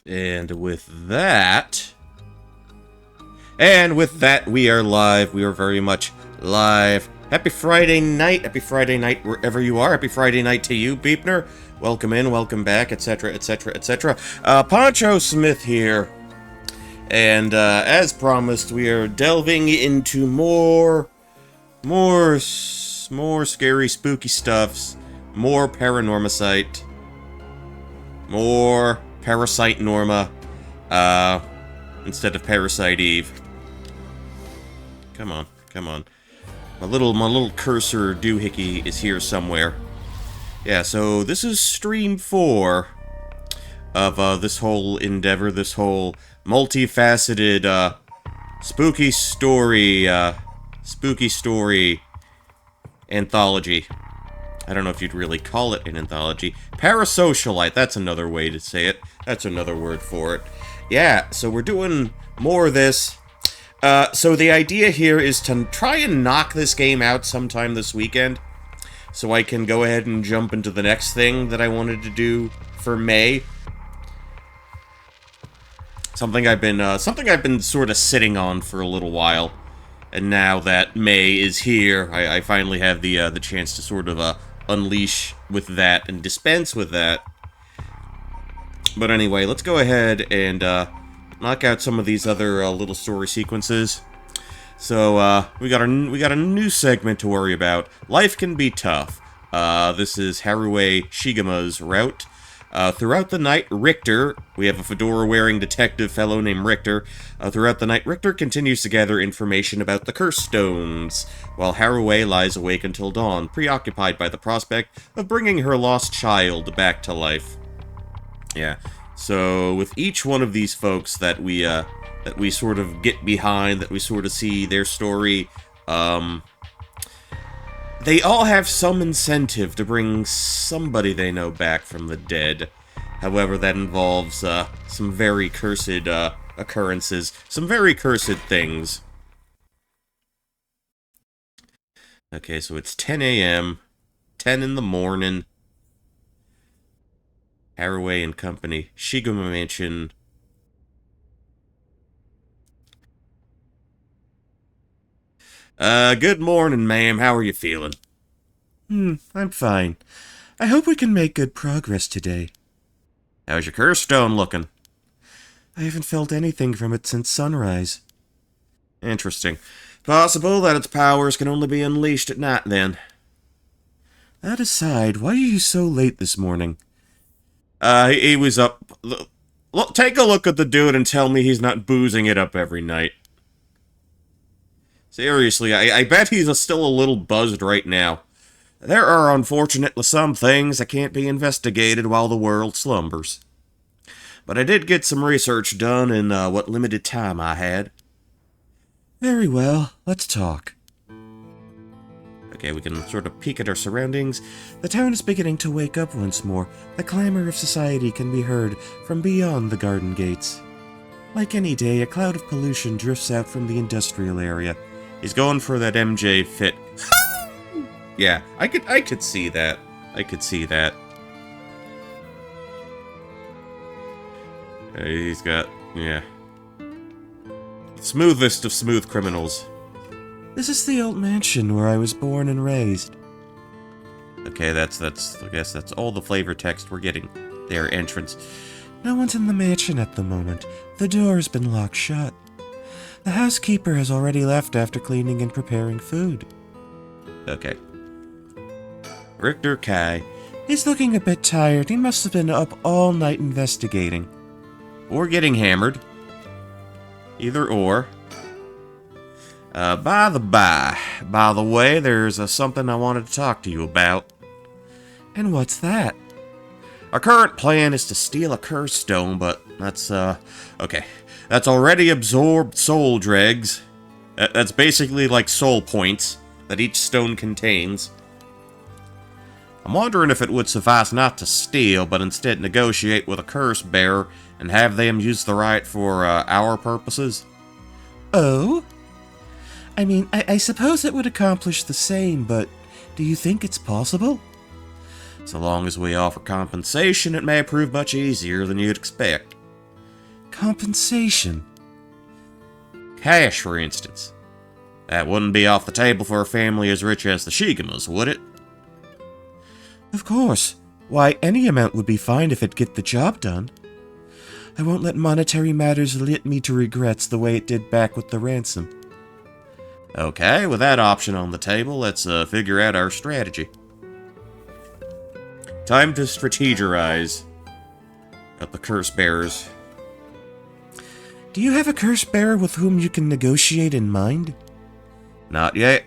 And with that... we are live. We are very much live. Happy Friday night. Happy Friday night wherever you are. Happy Friday night to you, Beepner. Welcome in, welcome back, etc., etc., etc. Poncho Smith here. And, as promised, we are delving into more scary, spooky stuffs. More Paranormasight. More Parasite Norma. Instead of Parasite Eve. Come on, come on. My little cursor doohickey is here somewhere. Yeah, so this is stream 4 of this whole endeavor, this whole multifaceted spooky story anthology. I don't know if you'd really call it an anthology. Parasocialite, that's another way to say it. That's another word for it. Yeah, so we're doing more of this. So the idea here is to try and knock this game out sometime this weekend, so I can go ahead and jump into the next thing that I wanted to do for May. Something I've been sort of sitting on for a little while, and now that May is here, I finally have the chance to sort of unleash with that and dispense with that. But anyway, let's go ahead and knock out some of these other little story sequences. So we got a new segment to worry about. Life can be tough. This is Haruo Shigema's route. Throughout the night, Richter, we have a fedora-wearing detective fellow named Richter. Throughout the night, Richter continues to gather information about the Curse Stones, while Haruo lies awake until dawn, preoccupied by the prospect of bringing her lost child back to life. Yeah, so with each one of these folks that we sort of get behind, that we sort of see their story, they all have some incentive to bring somebody they know back from the dead. However, that involves some very cursed occurrences, some very cursed things. Okay, so it's 10 a.m., 10 in the morning. Haruo and Company, Shigema Mansion. Good morning, ma'am. How are you feeling? I'm fine. I hope we can make good progress today. How's your curse stone looking? I haven't felt anything from it since sunrise. Interesting. Possible that its powers can only be unleashed at night, then. That aside, why are you so late this morning? He was up... Look, take a look at the dude and tell me he's not boozing it up every night. Seriously, I bet he's still a little buzzed right now. There are unfortunately some things that can't be investigated while the world slumbers. But I did get some research done in what limited time I had. Very well, let's talk. Okay, we can sort of peek at our surroundings. The town is beginning to wake up once more. The clamor of society can be heard from beyond the garden gates. Like any day, a cloud of pollution drifts out from the industrial area. He's going for that MJ fit. Yeah, I could see that. I could see that. He's got, yeah. Smoothest of smooth criminals. This is the old mansion where I was born and raised. Okay, I guess that's all the flavor text we're getting. Their entrance. No one's in the mansion at the moment. The door's been locked shut. The housekeeper has already left after cleaning and preparing food. Okay. Richter Kai. He's looking a bit tired. He must have been up all night investigating. Or getting hammered. Either or. By the way, there's something I wanted to talk to you about. And what's that? Our current plan is to steal a curse stone, but that's, okay. That's already absorbed soul dregs. That's basically like soul points that each stone contains. I'm wondering if it would suffice not to steal, but instead negotiate with a curse bearer and have them use the right for, our purposes. Oh? I mean, I suppose it would accomplish the same, but do you think it's possible? So long as we offer compensation, it may prove much easier than you'd expect. Compensation. Cash, for instance. That wouldn't be off the table for a family as rich as the Shigamas, would it? Of course. Why, any amount would be fine if it get the job done. I won't let monetary matters lead me to regrets the way it did back with the ransom. Okay, with that option on the table, let's figure out our strategy. Time to strategize. Got the curse bearers. Do you have a curse bearer with whom you can negotiate in mind? Not yet.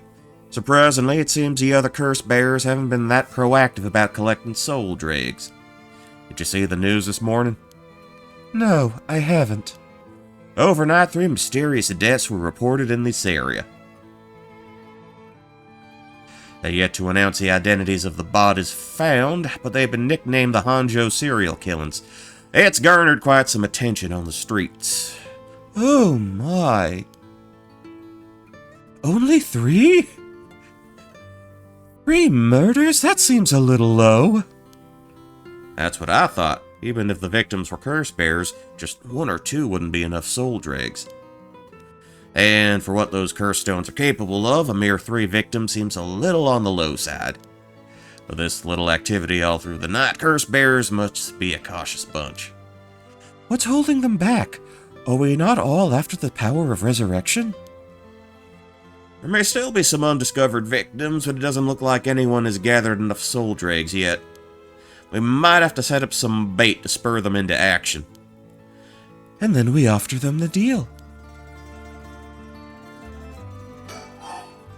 Surprisingly, it seems the other curse bearers haven't been that proactive about collecting soul dregs. Did you see the news this morning? No, I haven't. Overnight, 3 mysterious deaths were reported in this area. They're yet to announce the identities of the bodies found, but they've been nicknamed the Hanjo serial killings. It's garnered quite some attention on the streets. Oh my. Only 3? 3 murders? That seems a little low. That's what I thought. Even if the victims were curse bearers, just 1 or 2 wouldn't be enough soul dregs. And for what those curse stones are capable of, a mere 3 victims seems a little on the low side. With this little activity all through the night, curse bearers must be a cautious bunch. What's holding them back? Are we not all after the power of resurrection? There may still be some undiscovered victims, but it doesn't look like anyone has gathered enough soul dregs yet. We might have to set up some bait to spur them into action. And then we offer them the deal.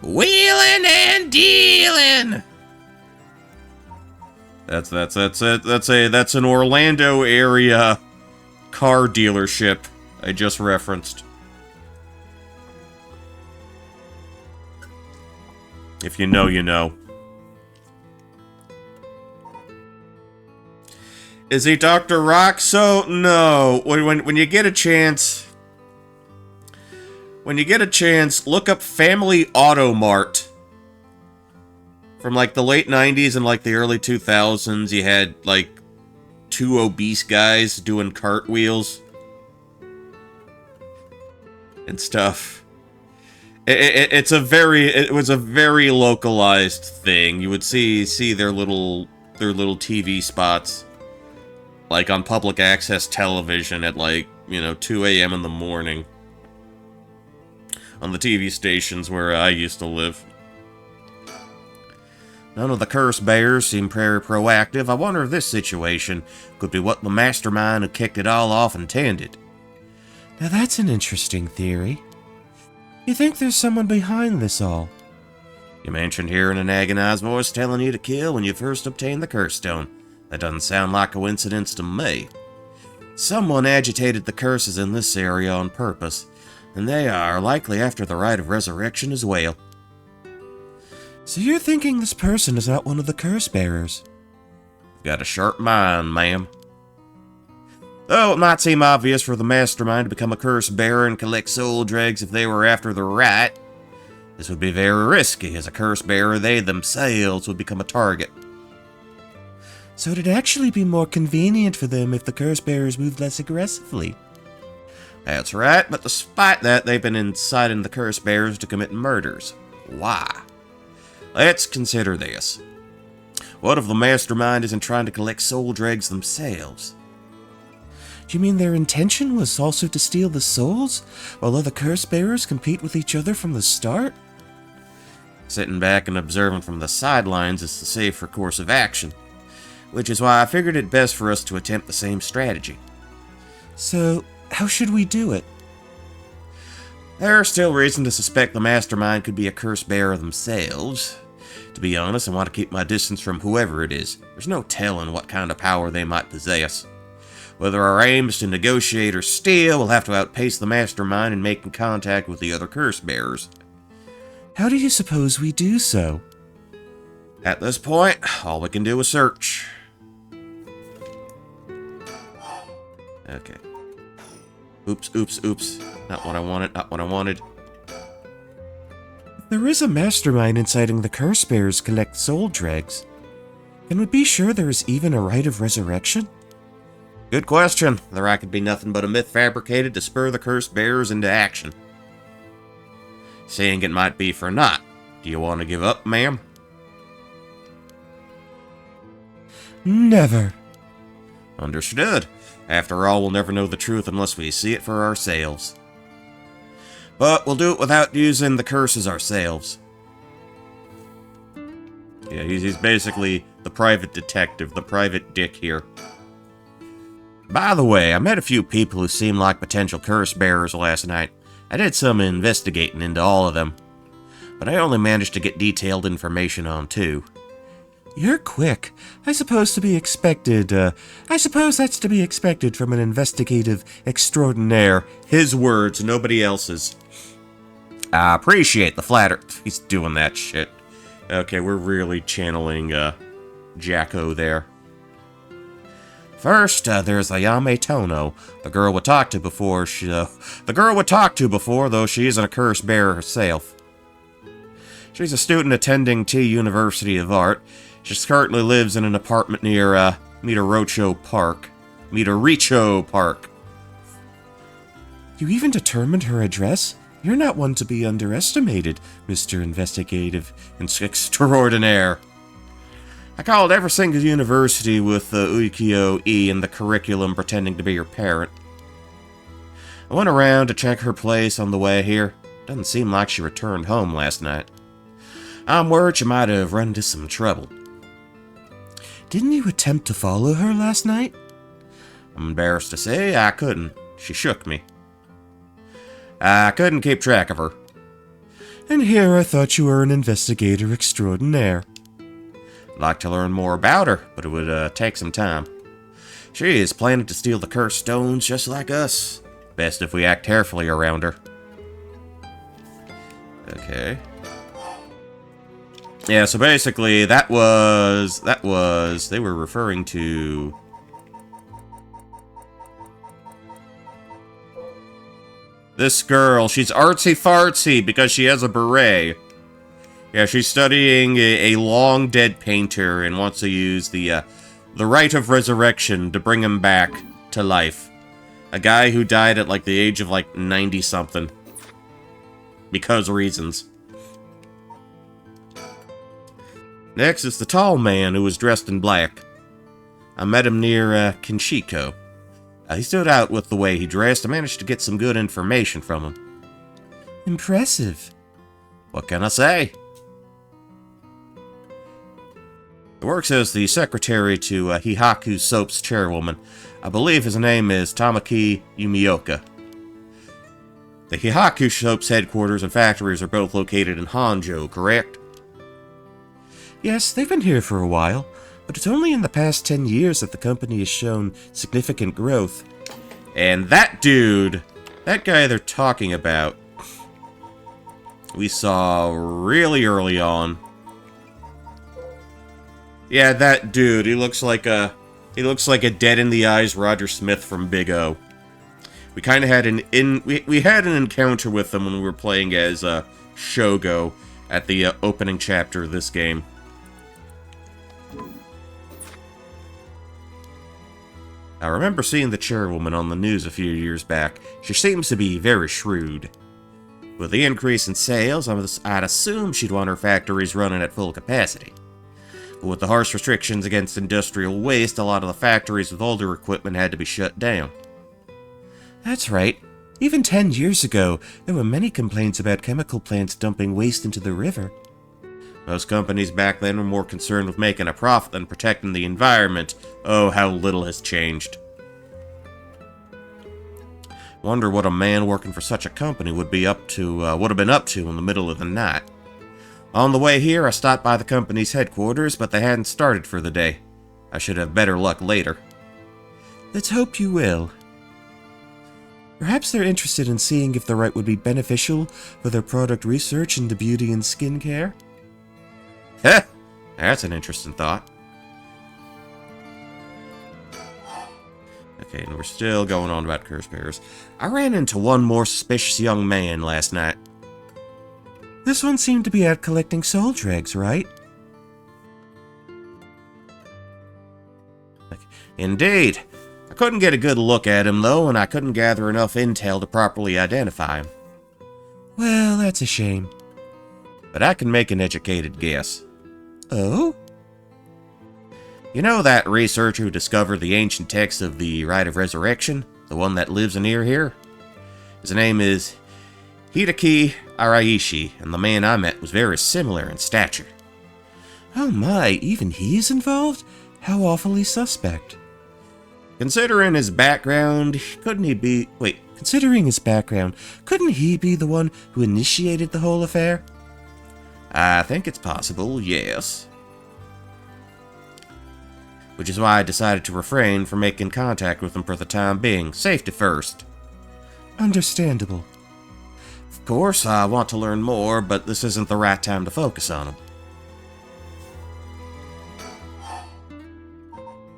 Wheeling and dealing! That's an Orlando area car dealership I just referenced. If you know, you know. Is he Dr. Roxo? No. When you get a chance, look up Family Auto Mart. From like the late 90s and like the early 2000s, you had like 2 obese guys doing cartwheels and stuff. It was a very localized thing. You would see their little TV spots, like on public access television at like, 2 a.m. in the morning. On the TV stations where I used to live. None of the curse bearers seem very proactive. I wonder if this situation could be what the mastermind who kicked it all off intended. Now that's an interesting theory. You think there's someone behind this all? You mentioned hearing an agonized voice telling you to kill when you first obtained the curse stone. That doesn't sound like coincidence to me. Someone agitated the curses in this area on purpose, and they are likely after the rite of resurrection as well. So you're thinking this person is not one of the curse bearers? Got a sharp mind, ma'am. Though it might seem obvious for the mastermind to become a curse bearer and collect soul dregs if they were after the rite, this would be very risky. As a curse bearer, they themselves would become a target. So it'd actually be more convenient for them if the curse bearers moved less aggressively. That's right, but despite that, they've been inciting the curse bearers to commit murders. Why? Let's consider this. What if the mastermind isn't trying to collect soul dregs themselves? You mean their intention was also to steal the souls, while other curse bearers compete with each other from the start? Sitting back and observing from the sidelines is the safer course of action, which is why I figured it best for us to attempt the same strategy. So, how should we do it? There's still reason to suspect the mastermind could be a curse bearer themselves. To be honest, I want to keep my distance from whoever it is. There's no telling what kind of power they might possess. Whether our aim is to negotiate or steal, we'll have to outpace the mastermind in making contact with the other curse bearers. How do you suppose we do so? At this point, all we can do is search. Okay. Oops. Not what I wanted. If there is a mastermind inciting the curse bearers to collect soul dregs, can we be sure there is even a rite of resurrection? Good question. The rat could be nothing but a myth fabricated to spur the curse bearers into action. Saying it might be for naught. Do you want to give up, ma'am? Never. Understood. After all, we'll never know the truth unless we see it for ourselves. But we'll do it without using the curses ourselves. Yeah, he's basically the private detective, the private dick here. By the way, I met a few people who seemed like potential curse bearers last night. I did some investigating into all of them, but I only managed to get detailed information on 2. You're quick. I suppose that's to be expected from an investigative extraordinaire. His words, nobody else's. I appreciate the flatter. He's doing that shit. Okay, we're really channeling, Jacko there. First, there's Ayame Tono, the girl we talked to before, though she isn't a curse bearer herself. She's a student attending T University of Art. She currently lives in an apartment near, Midoricho Park. You even determined her address? You're not one to be underestimated, Mr. Investigative Extraordinaire. I called every single university with Uikyo-e in the curriculum pretending to be her parent. I went around to check her place on the way here. Doesn't seem like she returned home last night. I'm worried she might have run into some trouble. Didn't you attempt to follow her last night? I'm embarrassed to say I couldn't. She shook me. I couldn't keep track of her. And here I thought you were an investigator extraordinaire. I'd like to learn more about her, but it would take some time. She is planning to steal the cursed stones just like us. Best if we act carefully around her. Okay. Yeah, so basically, they were referring to... This girl, she's artsy-fartsy because she has a beret. Yeah, she's studying a long-dead painter and wants to use the rite of resurrection to bring him back to life. A guy who died at, the age of, 90-something. Because reasons. Next is the tall man who was dressed in black. I met him near Kinshiko. He stood out with the way he dressed. I managed to get some good information from him. Impressive. What can I say? He works as the secretary to Hihaku Soap's chairwoman. I believe his name is Tamaki Yumioka. The Hihaku Soap's headquarters and factories are both located in Honjo, correct? Yes, they've been here for a while, but it's only in the past 10 years that the company has shown significant growth. And that dude, that guy they're talking about, we saw really early on. Yeah, that dude, he looks like a dead-in-the-eyes Roger Smith from Big O. We kind of had we had an encounter with him when we were playing as Shogo at the opening chapter of this game. I remember seeing the chairwoman on the news a few years back. She seems to be very shrewd. With the increase in sales, I'd assume she'd want her factories running at full capacity. But with the harsh restrictions against industrial waste, a lot of the factories with older equipment had to be shut down. That's right. Even 10 years ago, there were many complaints about chemical plants dumping waste into the river. Most companies back then were more concerned with making a profit than protecting the environment. Oh, how little has changed. Wonder what a man working for such a company would have been up to in the middle of the night. On the way here, I stopped by the company's headquarters, but they hadn't started for the day. I should have better luck later. Let's hope you will. Perhaps they're interested in seeing if the rite would be beneficial for their product research into beauty and skincare. Heh, that's an interesting thought. Okay, and we're still going on about curse bearers. I ran into one more suspicious young man last night. This one seemed to be out collecting soul dregs, right? Indeed. I couldn't get a good look at him, though, and I couldn't gather enough intel to properly identify him. Well, that's a shame. But I can make an educated guess. Oh? You know that researcher who discovered the ancient text of the Rite of Resurrection? The one that lives near here? His name is Hideki Araishi, and the man I met was very similar in stature. Oh my, even he's involved? How awfully suspect. Considering his background, couldn't he be the one who initiated the whole affair? I think it's possible, yes. Which is why I decided to refrain from making contact with him for the time being. Safety first. Understandable. Of course, I want to learn more, but this isn't the right time to focus on him.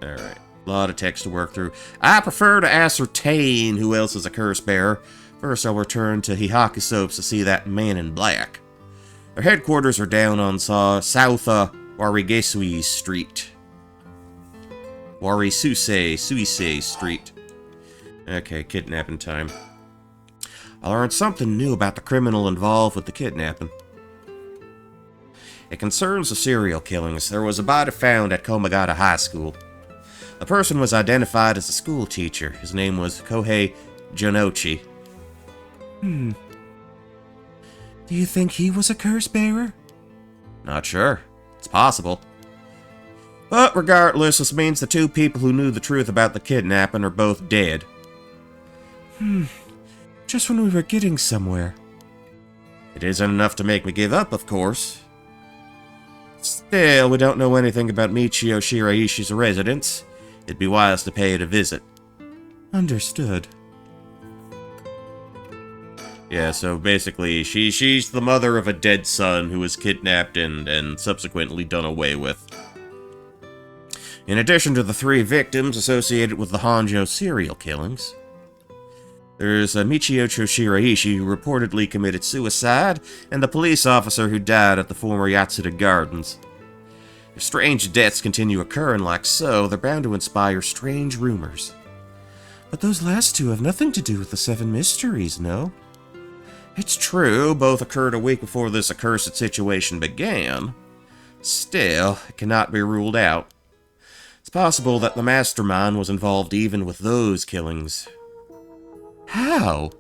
Alright, a lot of text to work through. I prefer to ascertain who else is a curse bearer. First, I'll return to Hihaki Soaps to see that man in black. Their headquarters are down on South Warigesui Street. Suisei Street. Okay, kidnapping time. I learned something new about the criminal involved with the kidnapping. It concerns the serial killings. There was a body found at Komagata High School. The person was identified as a school teacher. His name was Kohei Jonochi. Do you think he was a curse bearer? Not sure. It's possible. But regardless, this means the two people who knew the truth about the kidnapping are both dead. Just when we were getting somewhere. It isn't enough to make me give up, of course. Still, we don't know anything about Michio Shiraishi's residence. It'd be wise to pay it a visit. Understood. Yeah, so basically, she's the mother of a dead son who was kidnapped and subsequently done away with. In addition to the 3 victims associated with the Honjo serial killings, there's Michio Shiraishi, who reportedly committed suicide, and the police officer who died at the former Yatsuda Gardens. If strange deaths continue occurring like so, they're bound to inspire strange rumors. But those last 2 have nothing to do with the 7 mysteries, no? It's true, both occurred a week before this accursed situation began. Still, it cannot be ruled out. It's possible that the mastermind was involved even with those killings. How?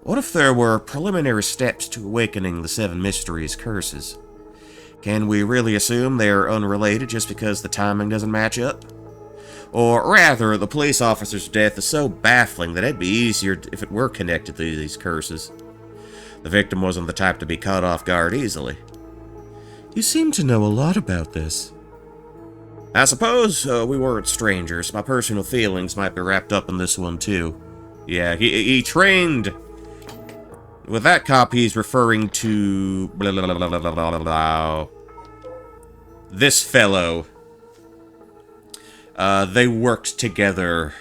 What if there were preliminary steps to awakening the 7 mysteries' curses? Can we really assume they are unrelated just because the timing doesn't match up? Or rather, the police officer's death is so baffling that it'd be easier if it were connected to these curses. The victim wasn't the type to be caught off guard easily. You seem to know a lot about this. I suppose we weren't strangers. My personal feelings might be wrapped up in this one, too. Yeah, he trained... With that cop, he's referring to... Blah, blah, blah, blah, blah, blah, blah. This fellow. They worked together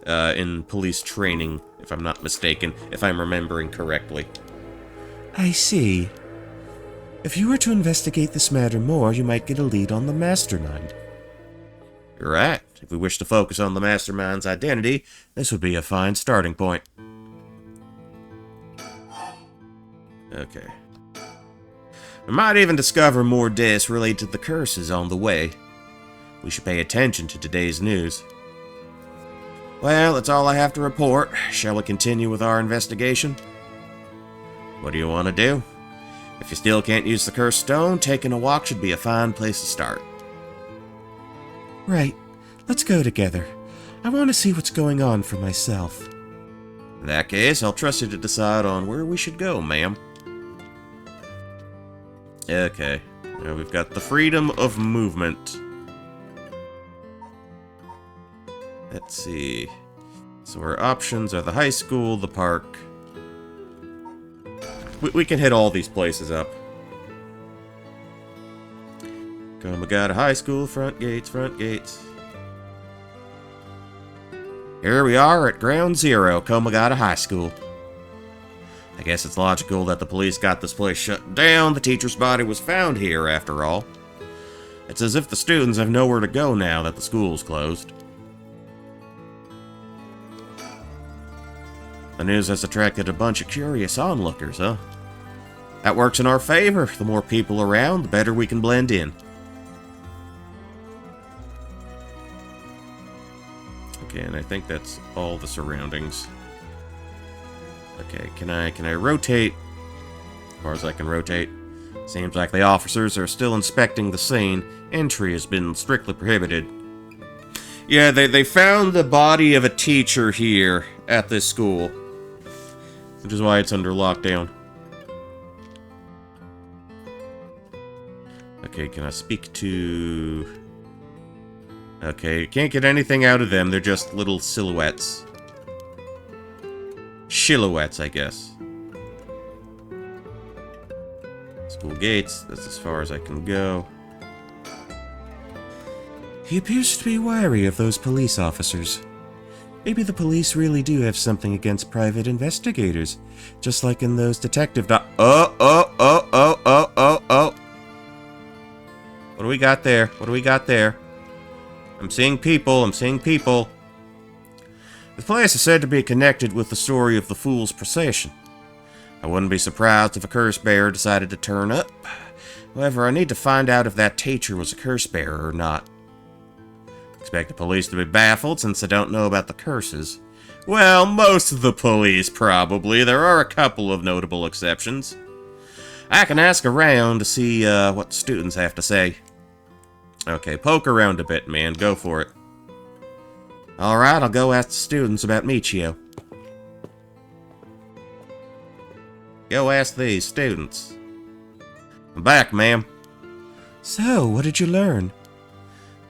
in police training, if I'm not mistaken, if I'm remembering correctly. I see. If you were to investigate this matter more, you might get a lead on the mastermind. You're right. If we wish to focus on the mastermind's identity, this would be a fine starting point. Okay. We might even discover more deaths related to the curses on the way. We should pay attention to today's news. Well, that's all I have to report. Shall we continue with our investigation? What do you want to do? If you still can't use the cursed stone, taking a walk should be a fine place to start. Right. Let's go together. I want to see what's going on for myself. In that case, I'll trust you to decide on where we should go, ma'am. Okay. Now we've got the freedom of movement. Let's see. So our options are the high school, the park. We can hit all these places up. Komagata High School, front gates, front gates. Here we are at Ground Zero, Komagata High School. I guess it's logical that the police got this place shut down. The teacher's body was found here, after all. It's as if the students have nowhere to go now that the school's closed. The news has attracted a bunch of curious onlookers, huh? That works in our favor. The more people around, the better we can blend in. Okay, and I think that's all the surroundings. Okay, can I rotate? As far as I can rotate. Seems like the officers are still inspecting the scene. Entry has been strictly prohibited. Yeah, they found the body of a teacher here at this school, which is why it's under lockdown. Okay, can I speak to... Okay, can't get anything out of them. They're just little silhouettes. Silhouettes, I guess. School gates, that's as far as I can go. He appears to be wary of those police officers. Maybe the police really do have something against private investigators, just like in those detective Oh! What do we got there? What do we got there? I'm seeing people, I'm seeing people. The place is said to be connected with the story of the Fool's Procession. I wouldn't be surprised if a curse bearer decided to turn up. However, I need to find out if that teacher was a curse bearer or not. Expect the police to be baffled since they don't know about the curses. Well, most of the police, probably. There are a couple of notable exceptions. I can ask around to see what the students have to say. Okay, poke around a bit, man. Go for it. Alright, I'll go ask the students about Michio. Go ask these students. I'm back, ma'am. So, what did you learn?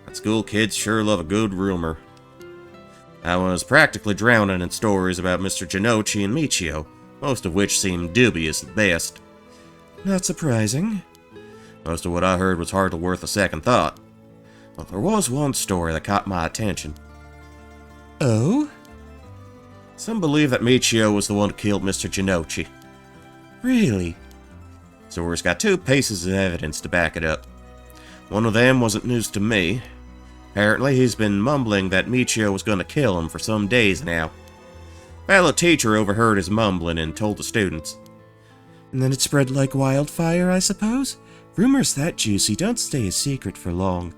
That school kids sure love a good rumor. I was practically drowning in stories about Mr. Genochi and Michio, most of which seemed dubious at best. Not surprising. Most of what I heard was hardly worth a second thought. But there was one story that caught my attention. Oh? Some believe that Michio was the one who killed Mr. Genochi. Really? Source got 2 pieces of evidence to back it up. One of them wasn't news to me. Apparently, he's been mumbling that Michio was going to kill him for some days now. Fellow teacher overheard his mumbling and told the students. And then it spread like wildfire, I suppose? Rumors that juicy don't stay a secret for long.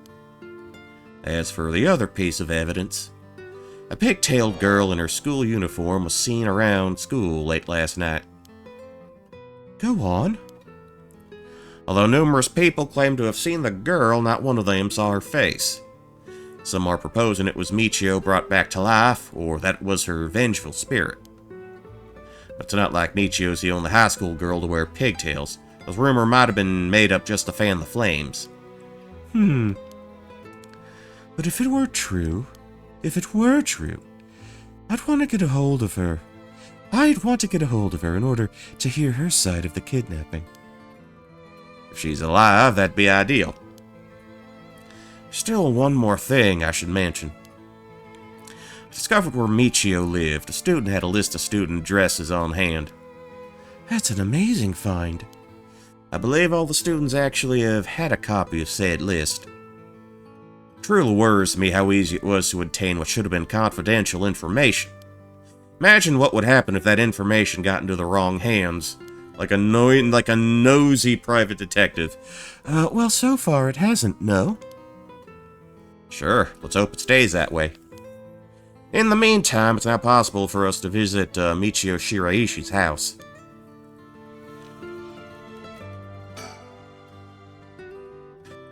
As for the other piece of evidence, a pigtailed girl in her school uniform was seen around school late last night. Go on. Although numerous people claim to have seen the girl, not one of them saw her face. Some are proposing it was Michio brought back to life, or that it was her vengeful spirit. But it's not like Michio's the only high school girl to wear pigtails. The rumor might have been made up just to fan the flames. But if it were true, I'd want to get a hold of her. I'd want to get a hold of her in order to hear her side of the kidnapping. If she's alive, that'd be ideal. Still, one more thing I should mention. I discovered where Michio lived. A student had a list of student addresses on hand. That's an amazing find. I believe all the students actually have had a copy of said list. It truly worries me how easy it was to obtain what should have been confidential information. Imagine what would happen if that information got into the wrong hands. Like a nosy private detective. Well, so far it hasn't, no? Sure, let's hope it stays that way. In the meantime, it's now possible for us to visit Michio Shiraishi's house.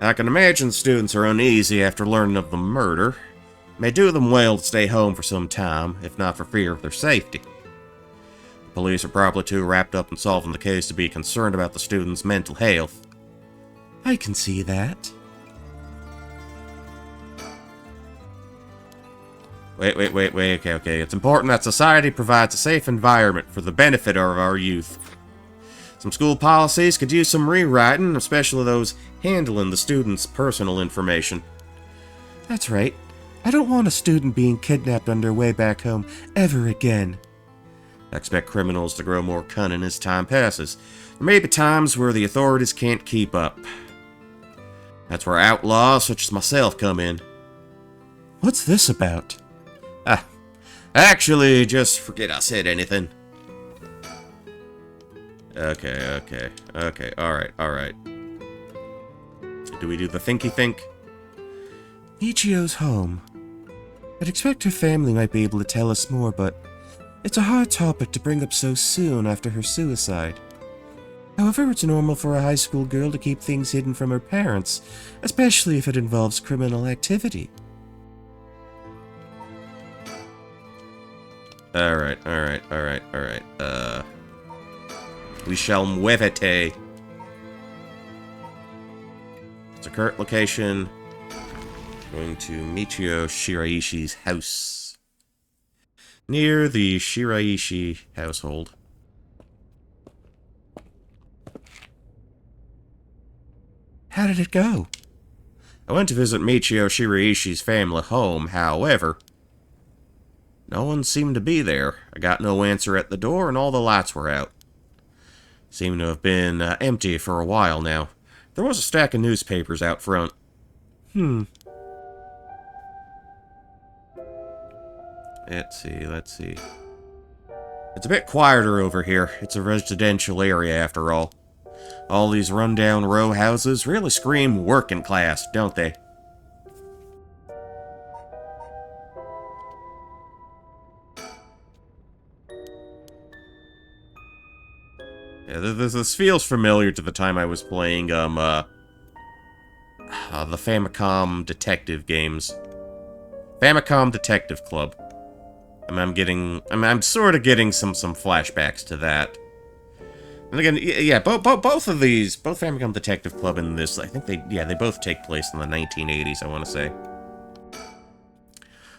I can imagine students are uneasy after learning of the murder. It may do them well to stay home for some time, if not for fear of their safety. The police are probably too wrapped up in solving the case to be concerned about the students' mental health. I can see that. Wait, okay. It's important that society provides a safe environment for the benefit of our youth. Some school policies could use some rewriting, especially those handling the students' personal information. That's right. I don't want a student being kidnapped on their way back home ever again. I expect criminals to grow more cunning as time passes. There may be times where the authorities can't keep up. That's where outlaws such as myself come in. What's this about? Actually, just forget I said anything. Okay. Alright. Do we do the thinky think? Michio's home. I'd expect her family might be able to tell us more, but it's a hard topic to bring up so soon after her suicide. However, it's normal for a high school girl to keep things hidden from her parents, especially if it involves criminal activity. Alright. We shall muévete. It's a current location. Going to Michio Shiraishi's house. Near the Shiraishi household. How did it go? I went to visit Michio Shiraishi's family home, however, no one seemed to be there. I got no answer at the door, and all the lights were out. Seemed to have been empty for a while now. There was a stack of newspapers out front. Let's see. It's a bit quieter over here. It's a residential area, after all. All these rundown row houses really scream working class, don't they? Yeah, this feels familiar to the time I was playing, the Famicom Detective games. Famicom Detective Club. I'm sort of getting some flashbacks to that. And again, yeah, both Famicom Detective Club and this, I think they both take place in the 1980s, I want to say.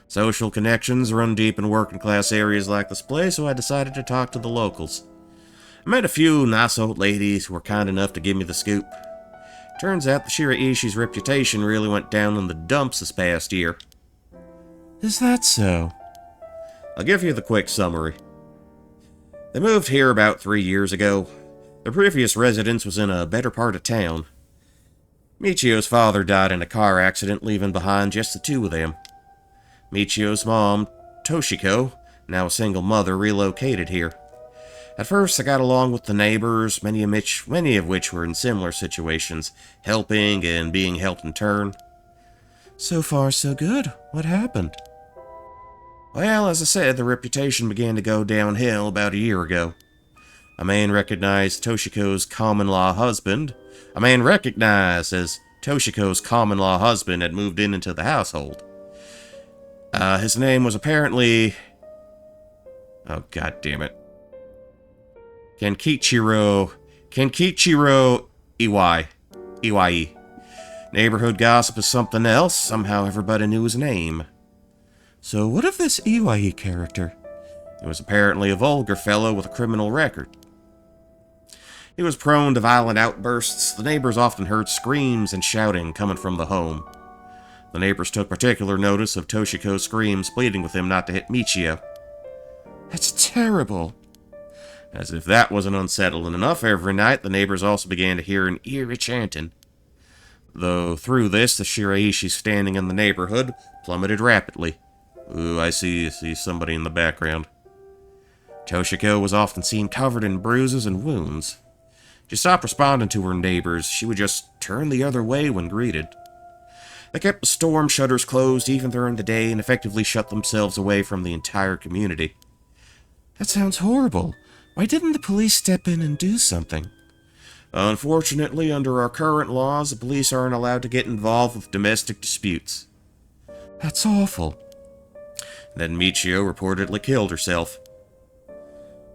Social connections run deep in working class areas like this place, so I decided to talk to the locals. I met a few nice old ladies who were kind enough to give me the scoop. Turns out the Shiraishi's reputation really went down in the dumps this past year. Is that so? I'll give you the quick summary. They moved here about 3 years ago. Their previous residence was in a better part of town. Michio's father died in a car accident, leaving behind just the two of them. Michio's mom, Toshiko, now a single mother, relocated here. At first, I got along with the neighbors, many of which were in similar situations, helping and being helped in turn. So far, so good. What happened? Well, as I said, the reputation began to go downhill about a year ago. A man recognized as Toshiko's common-law husband had moved into the household. His name was apparently... oh, god damn it. Kenkichiro Iwai. Neighborhood gossip is something else. Somehow everybody knew his name. So what of this Iwai character? He was apparently a vulgar fellow with a criminal record. He was prone to violent outbursts. The neighbors often heard screams and shouting coming from the home. The neighbors took particular notice of Toshiko's screams, pleading with him not to hit Michio. That's terrible. As if that wasn't unsettling enough, every night the neighbors also began to hear an eerie chanting. Though through this, the Shiraishi standing in the neighborhood plummeted rapidly. Ooh, I see somebody in the background. Toshiko was often seen covered in bruises and wounds. She stopped responding to her neighbors. She would just turn the other way when greeted. They kept the storm shutters closed even during the day and effectively shut themselves away from the entire community. That sounds horrible. Why didn't the police step in and do something? Unfortunately, under our current laws, the police aren't allowed to get involved with domestic disputes. That's awful. Then Michio reportedly killed herself.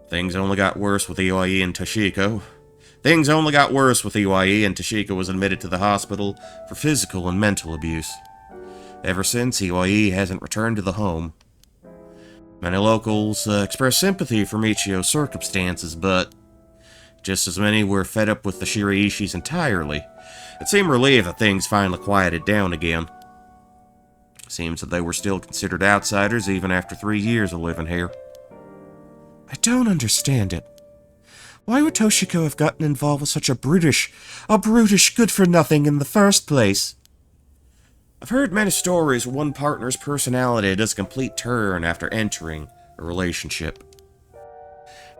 Things only got worse with Iwai and Toshiko. And Toshiko was admitted to the hospital for physical and mental abuse. Ever since, Iwai hasn't returned to the home. Many locals expressed sympathy for Michio's circumstances, but just as many were fed up with the Shiraishis entirely. It seemed relieved that things finally quieted down again. Seems that they were still considered outsiders even after 3 years of living here. I don't understand it. Why would Toshiko have gotten involved with such a brutish good-for-nothing in the first place? I've heard many stories where one partner's personality does a complete turn after entering a relationship.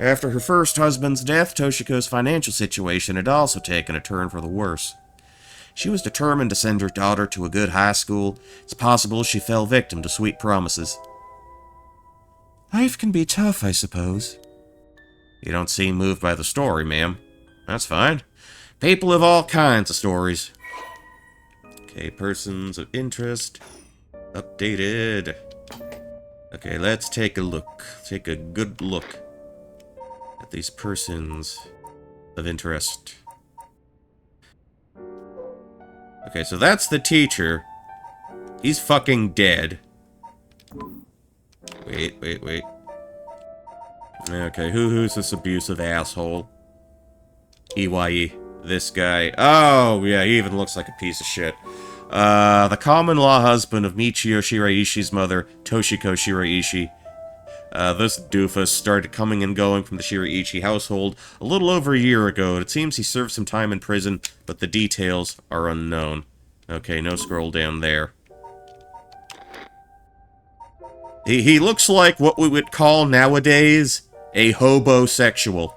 After her first husband's death, Toshiko's financial situation had also taken a turn for the worse. She was determined to send her daughter to a good high school. It's possible she fell victim to sweet promises. Life can be tough, I suppose. You don't seem moved by the story, ma'am. That's fine. People have all kinds of stories. Okay, persons of interest. Updated. Okay, let's take a look. Take a good look at these persons of interest. Okay, so that's the teacher. He's fucking dead. Wait. Okay, who's this abusive asshole? EYE. This guy. Oh, yeah, he even looks like a piece of shit. The common-law husband of Michio Shiraishi's mother, Toshiko Shiraishi. This doofus started coming and going from the Shiraishi household a little over a year ago. It seems he served some time in prison, but the details are unknown. Okay, no scroll down there. He looks like what we would call nowadays a hobosexual.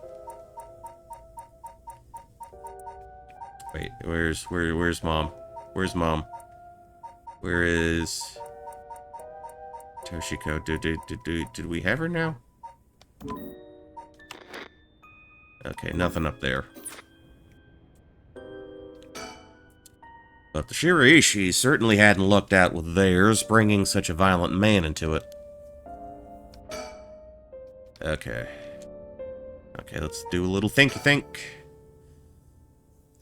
Wait, where's mom? Where's mom? Where is Toshiko? Did we have her now? Okay, nothing up there. But the Shiraishis certainly hadn't lucked out with theirs, bringing such a violent man into it. Okay, let's do a little think.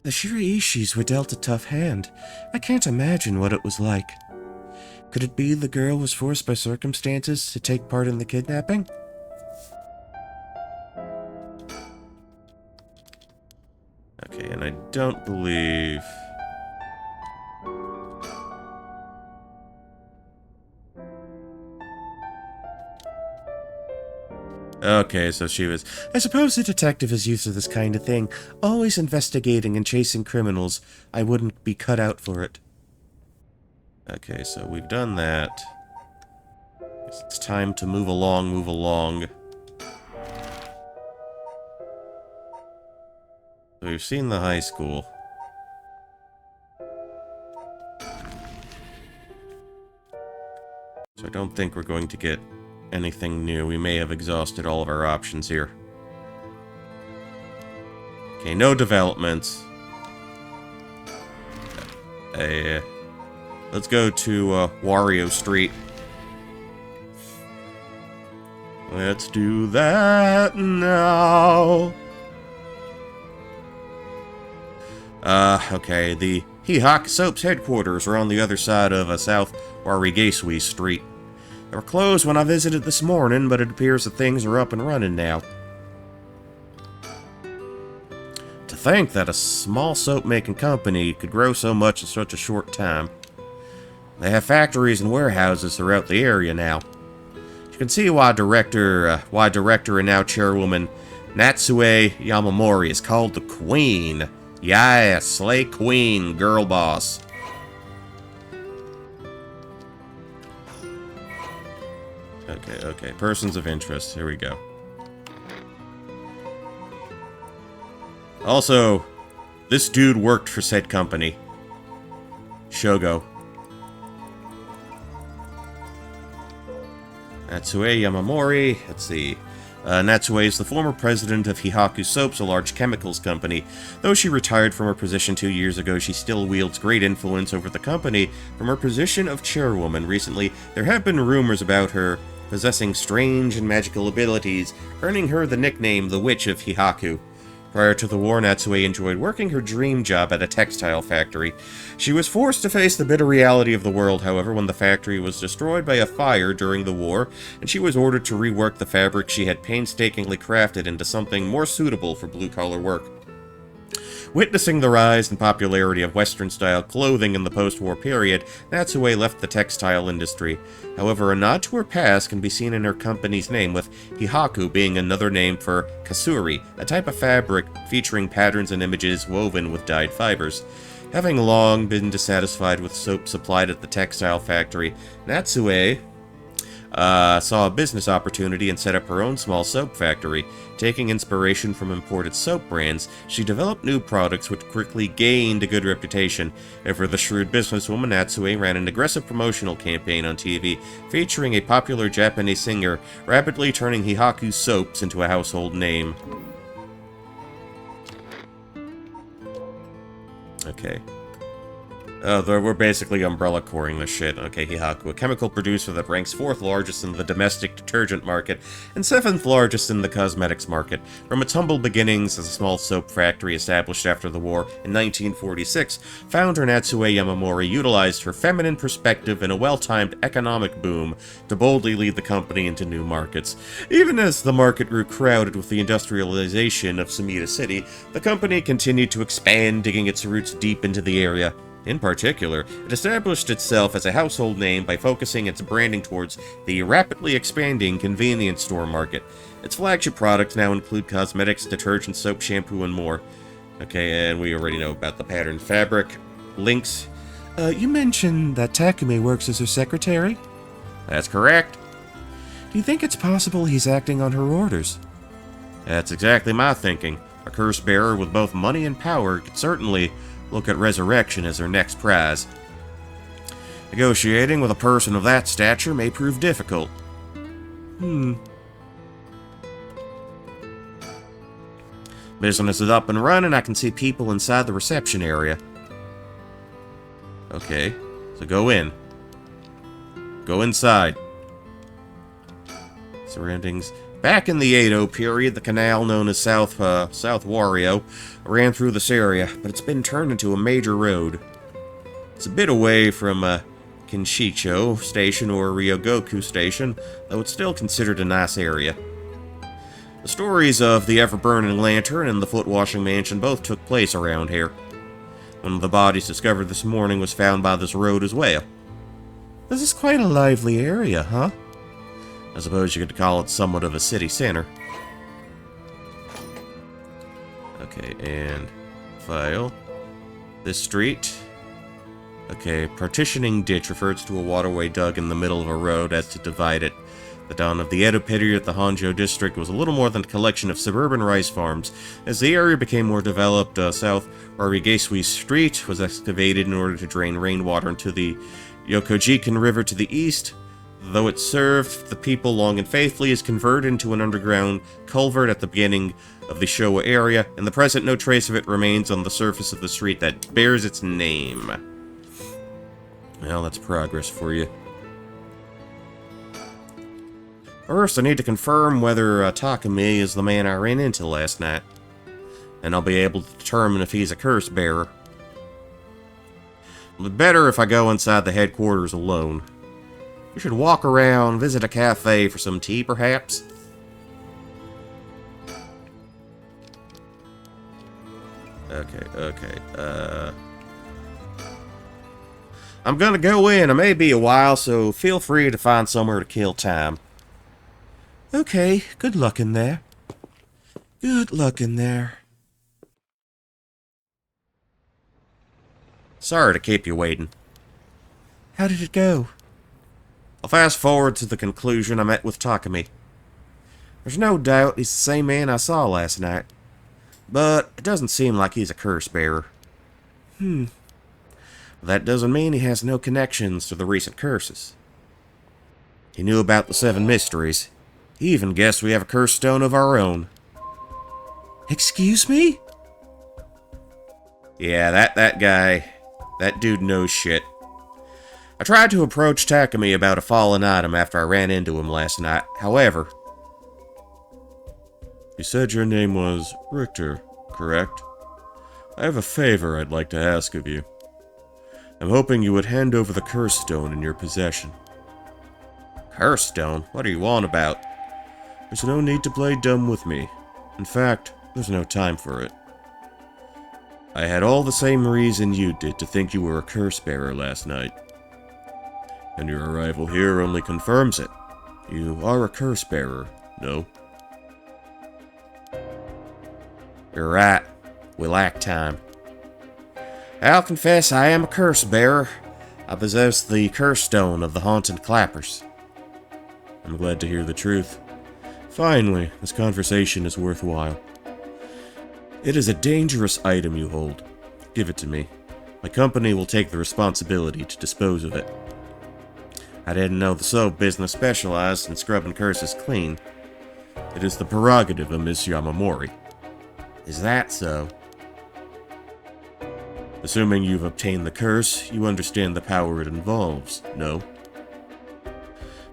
The Shiraishis were dealt a tough hand. I can't imagine what it was like. Could it be the girl was forced by circumstances to take part in the kidnapping? Okay, and I don't believe... Okay, so she was... I suppose the detective is used to this kind of thing, always investigating and chasing criminals. I wouldn't be cut out for it. Okay, so we've done that. It's time to move along. So we've seen the high school. So I don't think we're going to get anything new. We may have exhausted all of our options here. Okay, no developments. Let's go to Wario Street. Let's do that now. Okay, the Hihaku Soap's headquarters are on the other side of South Warigasui Street. They were closed when I visited this morning, but it appears that things are up and running now. To think that a small soap-making company could grow so much in such a short time. They have factories and warehouses throughout the area now. You can see why director and now chairwoman Natsue Yamamori is called the Queen. Yeah, Slay Queen, girl boss. Okay, persons of interest. Here we go. Also, this dude worked for said company. Shogo. Natsue Yamamori. Let's see. Natsue is the former president of Hihaku Soaps, a large chemicals company. Though she retired from her position 2 years ago, she still wields great influence over the company from her position of chairwoman. Recently, there have been rumors about her possessing strange and magical abilities, earning her the nickname the Witch of Hihaku. Prior to the war, Natsue enjoyed working her dream job at a textile factory. She was forced to face the bitter reality of the world, however, when the factory was destroyed by a fire during the war, and she was ordered to rework the fabric she had painstakingly crafted into something more suitable for blue-collar work. Witnessing the rise in popularity of Western-style clothing in the post-war period, Natsue left the textile industry. However, a nod to her past can be seen in her company's name, with Hihaku being another name for kasuri, a type of fabric featuring patterns and images woven with dyed fibers. Having long been dissatisfied with soap supplied at the textile factory, Natsue saw a business opportunity and set up her own small soap factory. Taking inspiration from imported soap brands, she developed new products which quickly gained a good reputation. Ever the shrewd businesswoman, Natsue ran an aggressive promotional campaign on TV featuring a popular Japanese singer, rapidly turning Hihaku soaps into a household name. Okay. We're basically umbrella coring this shit. Okay, Hihaku, a chemical producer that ranks 4th largest in the domestic detergent market and 7th largest in the cosmetics market. From its humble beginnings as a small soap factory established after the war in 1946, founder Natsue Yamamori utilized her feminine perspective and a well-timed economic boom to boldly lead the company into new markets. Even as the market grew crowded with the industrialization of Sumida City, the company continued to expand, digging its roots deep into the area. In particular, it established itself as a household name by focusing its branding towards the rapidly expanding convenience store market. Its flagship products now include cosmetics, detergent, soap, shampoo, and more. Okay, and we already know about the patterned fabric. Links. You mentioned that Takumi works as her secretary? That's correct. Do you think it's possible he's acting on her orders? That's exactly my thinking. A curse bearer with both money and power could certainly look at resurrection as her next prize. Negotiating with a person of that stature may prove difficult. Business is up and running. I can see people inside the reception area. Okay, so go in. Go inside. Surroundings. Back in the Edo period, the canal known as South Wario ran through this area, but it's been turned into a major road. It's a bit away from Kinshicho Station or Ryogoku Station, though it's still considered a nice area. The stories of the ever-burning lantern and the foot-washing mansion both took place around here. One of the bodies discovered this morning was found by this road as well. This is quite a lively area, huh? I suppose you could call it somewhat of a city center. Okay, and file. This street. Okay, partitioning ditch refers to a waterway dug in the middle of a road as to divide it. The dawn of the Edo period, the Honjo district was a little more than a collection of suburban rice farms. As the area became more developed, South Arigesui Street was excavated in order to drain rainwater into the Yokojikan River to the east. Though it served the people long and faithfully, is converted into an underground culvert at the beginning of the Showa area. In the present, no trace of it remains on the surface of the street that bears its name. Well, that's progress for you. First, I need to confirm whether Takumi is the man I ran into last night, and I'll be able to determine if he's a curse bearer. It'll be better if I go inside the headquarters alone. We should walk around, visit a cafe for some tea, perhaps? Okay. I'm gonna go in. It may be a while, so feel free to find somewhere to kill time. Okay, good luck in there. Good luck in there. Sorry to keep you waiting. How did it go? I'll fast forward to the conclusion. I met with Takumi. There's no doubt he's the same man I saw last night, but it doesn't seem like he's a curse bearer. That doesn't mean he has no connections to the recent curses. He knew about the 7 mysteries. He even guessed we have a curse stone of our own. Excuse me? Yeah, that guy, that dude knows shit. I tried to approach Takumi about a fallen item after I ran into him last night. However, you said your name was Richter, correct? I have a favor I'd like to ask of you. I'm hoping you would hand over the curse stone in your possession. Curse stone? What are you on about? There's no need to play dumb with me. In fact, there's no time for it. I had all the same reason you did to think you were a curse bearer last night. And your arrival here only confirms it. You are a curse bearer, no? You're right. We lack time. I'll confess I am a curse bearer. I possess the curse stone of the haunted clappers. I'm glad to hear the truth. Finally, this conversation is worthwhile. It is a dangerous item you hold. Give it to me. My company will take the responsibility to dispose of it. I didn't know the soap business specialized in scrubbing curses clean. It is the prerogative of Miss Yamamori. Is that so? Assuming you've obtained the curse, you understand the power it involves, no?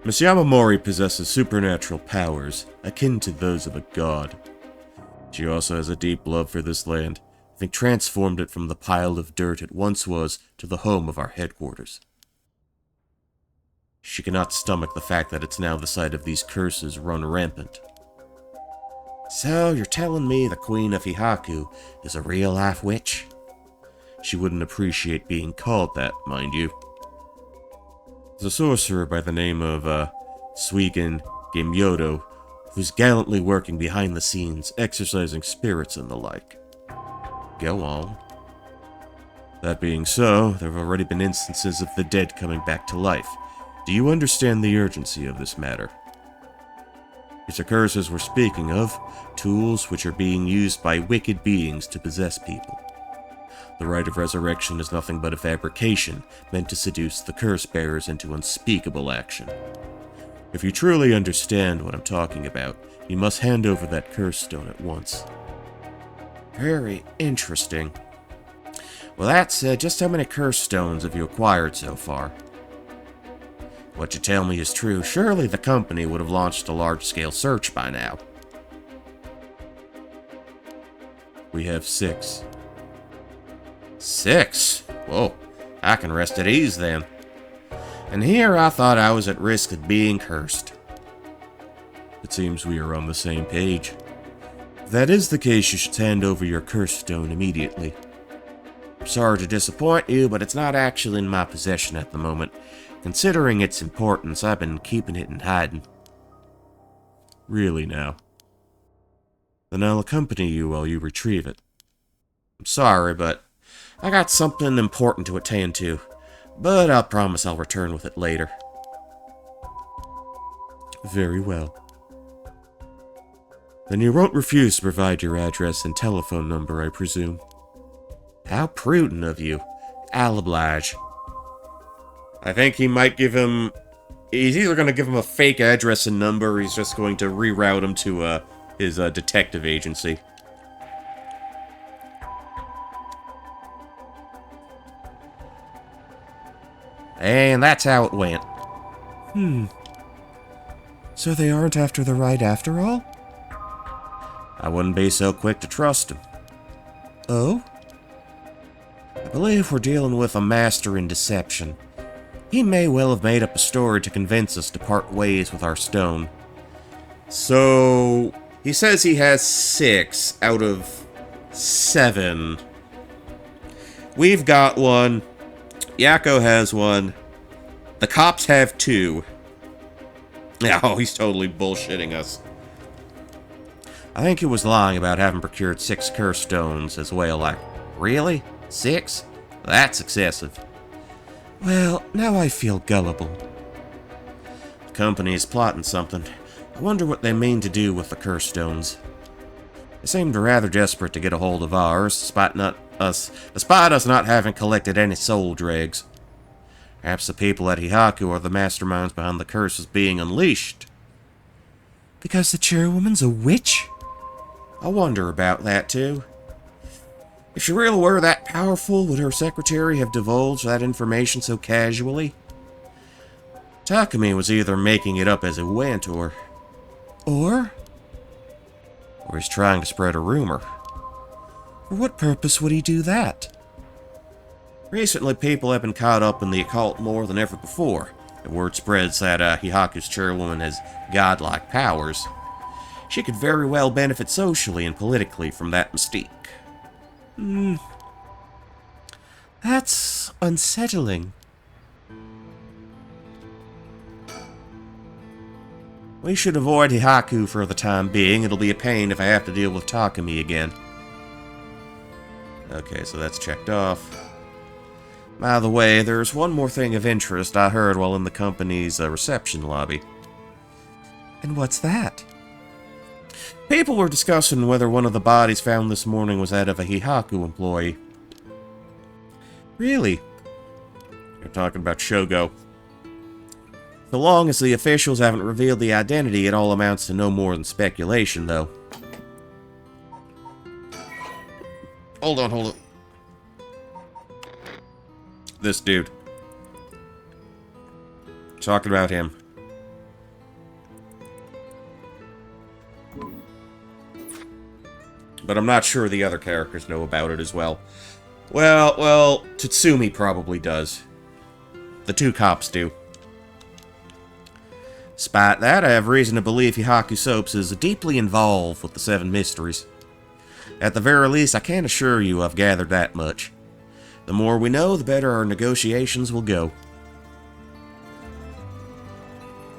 Miss Yamamori possesses supernatural powers, akin to those of a god. She also has a deep love for this land, having transformed it from the pile of dirt it once was to the home of our headquarters. She cannot stomach the fact that it's now the site of these curses run rampant. So, you're telling me the Queen of Hihaku is a real-life witch? She wouldn't appreciate being called that, mind you. There's a sorcerer by the name of, Suigen Gemyodo, who's gallantly working behind the scenes, exorcising spirits and the like. Go on. That being so, there have already been instances of the dead coming back to life. Do you understand the urgency of this matter? It's the curses we're speaking of, tools which are being used by wicked beings to possess people. The rite of resurrection is nothing but a fabrication meant to seduce the curse bearers into unspeakable action. If you truly understand what I'm talking about, you must hand over that curse stone at once. Very interesting. Well, that's just how many curse stones have you acquired so far? What you tell me is true. Surely the company would have launched a large-scale search by now. We have 6. 6? Whoa, I can rest at ease then. And here I thought I was at risk of being cursed. It seems we are on the same page. If that is the case, you should hand over your curse stone immediately. I'm sorry to disappoint you, but it's not actually in my possession at the moment. Considering its importance, I've been keeping it in hiding. Really now? Then I'll accompany you while you retrieve it. I'm sorry, but I got something important to attend to. But I'll promise I'll return with it later. Very well. Then you won't refuse to provide your address and telephone number, I presume. How prudent of you. I'll oblige. I think he might give him... He's either going to give him a fake address and number, or he's just going to reroute him to his detective agency. And that's how it went. So they aren't after the right after all? I wouldn't be so quick to trust him. Oh? I believe we're dealing with a master in deception. He may well have made up a story to convince us to part ways with our stone. So, he says he has 6 out of 7. We've got 1. Yakko has 1. The cops have 2. Oh, he's totally bullshitting us. I think he was lying about having procured 6 curse stones as well. Like, really? 6? That's excessive. Well, now I feel gullible. The company is plotting something. I wonder what they mean to do with the curse stones. They seemed rather desperate to get a hold of ours, despite us not having collected any soul dregs. Perhaps the people at Hihaku are the masterminds behind the curses being unleashed. Because the chairwoman's a witch? I wonder about that, too. If she really were that powerful, would her secretary have divulged that information so casually? Takumi was either making it up as he went, or he's trying to spread a rumor. For what purpose would he do that? Recently, people have been caught up in the occult more than ever before. The word spreads that Hihaku's chairwoman has godlike powers. She could very well benefit socially and politically from that mystique. That's unsettling. We should avoid Hihaku for the time being. It'll be a pain if I have to deal with Takumi again. Okay, so that's checked off. By the way, there's one more thing of interest I heard while in the company's reception lobby. And what's that? People were discussing whether one of the bodies found this morning was that of a Hihaku employee. Really? They're talking about Shogo. So long as the officials haven't revealed the identity, it all amounts to no more than speculation, though. Hold on. This dude. Talking about him. But I'm not sure the other characters know about it as well. Well, Tatsumi probably does. The two cops do. Despite that, I have reason to believe Hihaku Soaps is deeply involved with the Seven Mysteries. At the very least, I can assure you I've gathered that much. The more we know, the better our negotiations will go.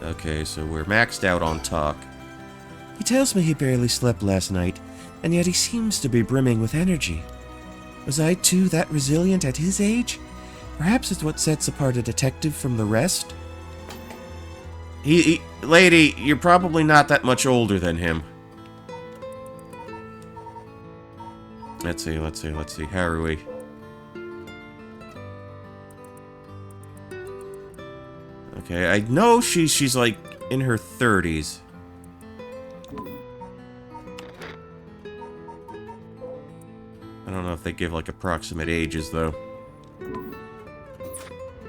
Okay, so we're maxed out on talk. He tells me he barely slept last night, and yet he seems to be brimming with energy. Was I too that resilient at his age? Perhaps it's what sets apart a detective from the rest? Lady, you're probably not that much older than him. Let's see. How are we? Okay, I know she's like in her 30s. I don't know if they give like approximate ages though.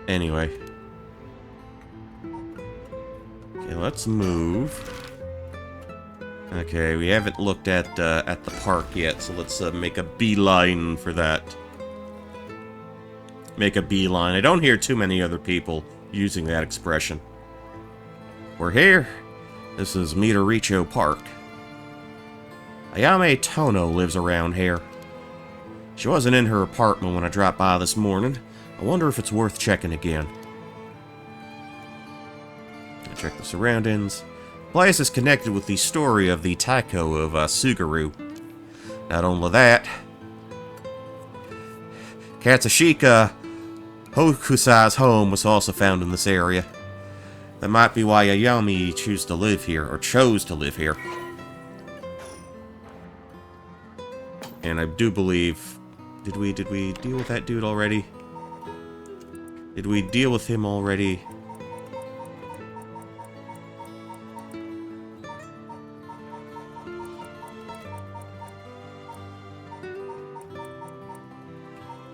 Anyway. Okay, let's move. Okay, we haven't looked at the park yet, so let's make a beeline for that. Make a beeline. I don't hear too many other people using that expression. We're here. This is Midoricho Park. Ayame Tono lives around here. She wasn't in her apartment when I dropped by this morning. I wonder if it's worth checking again. I'll check the surroundings. The place is connected with the story of the Taiko of Suguru. Not only that, Katsushika Hokusai's home was also found in this area. That might be why Ayami chose to live here. And I do believe... Did we deal with that dude already? Did we deal with him already?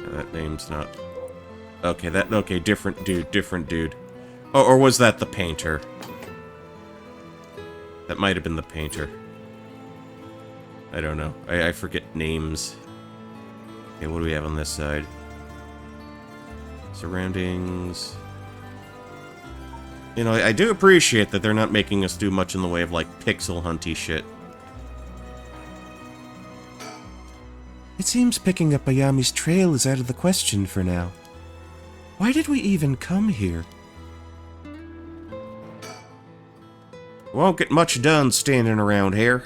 That name's not... Okay, different dude. Or was that the painter? That might have been the painter. I don't know. I forget names. Okay, what do we have on this side? Surroundings. You know, I do appreciate that they're not making us do much in the way of, like, pixel hunty shit. It seems picking up Ayami's trail is out of the question for now. Why did we even come here? Won't get much done standing around here.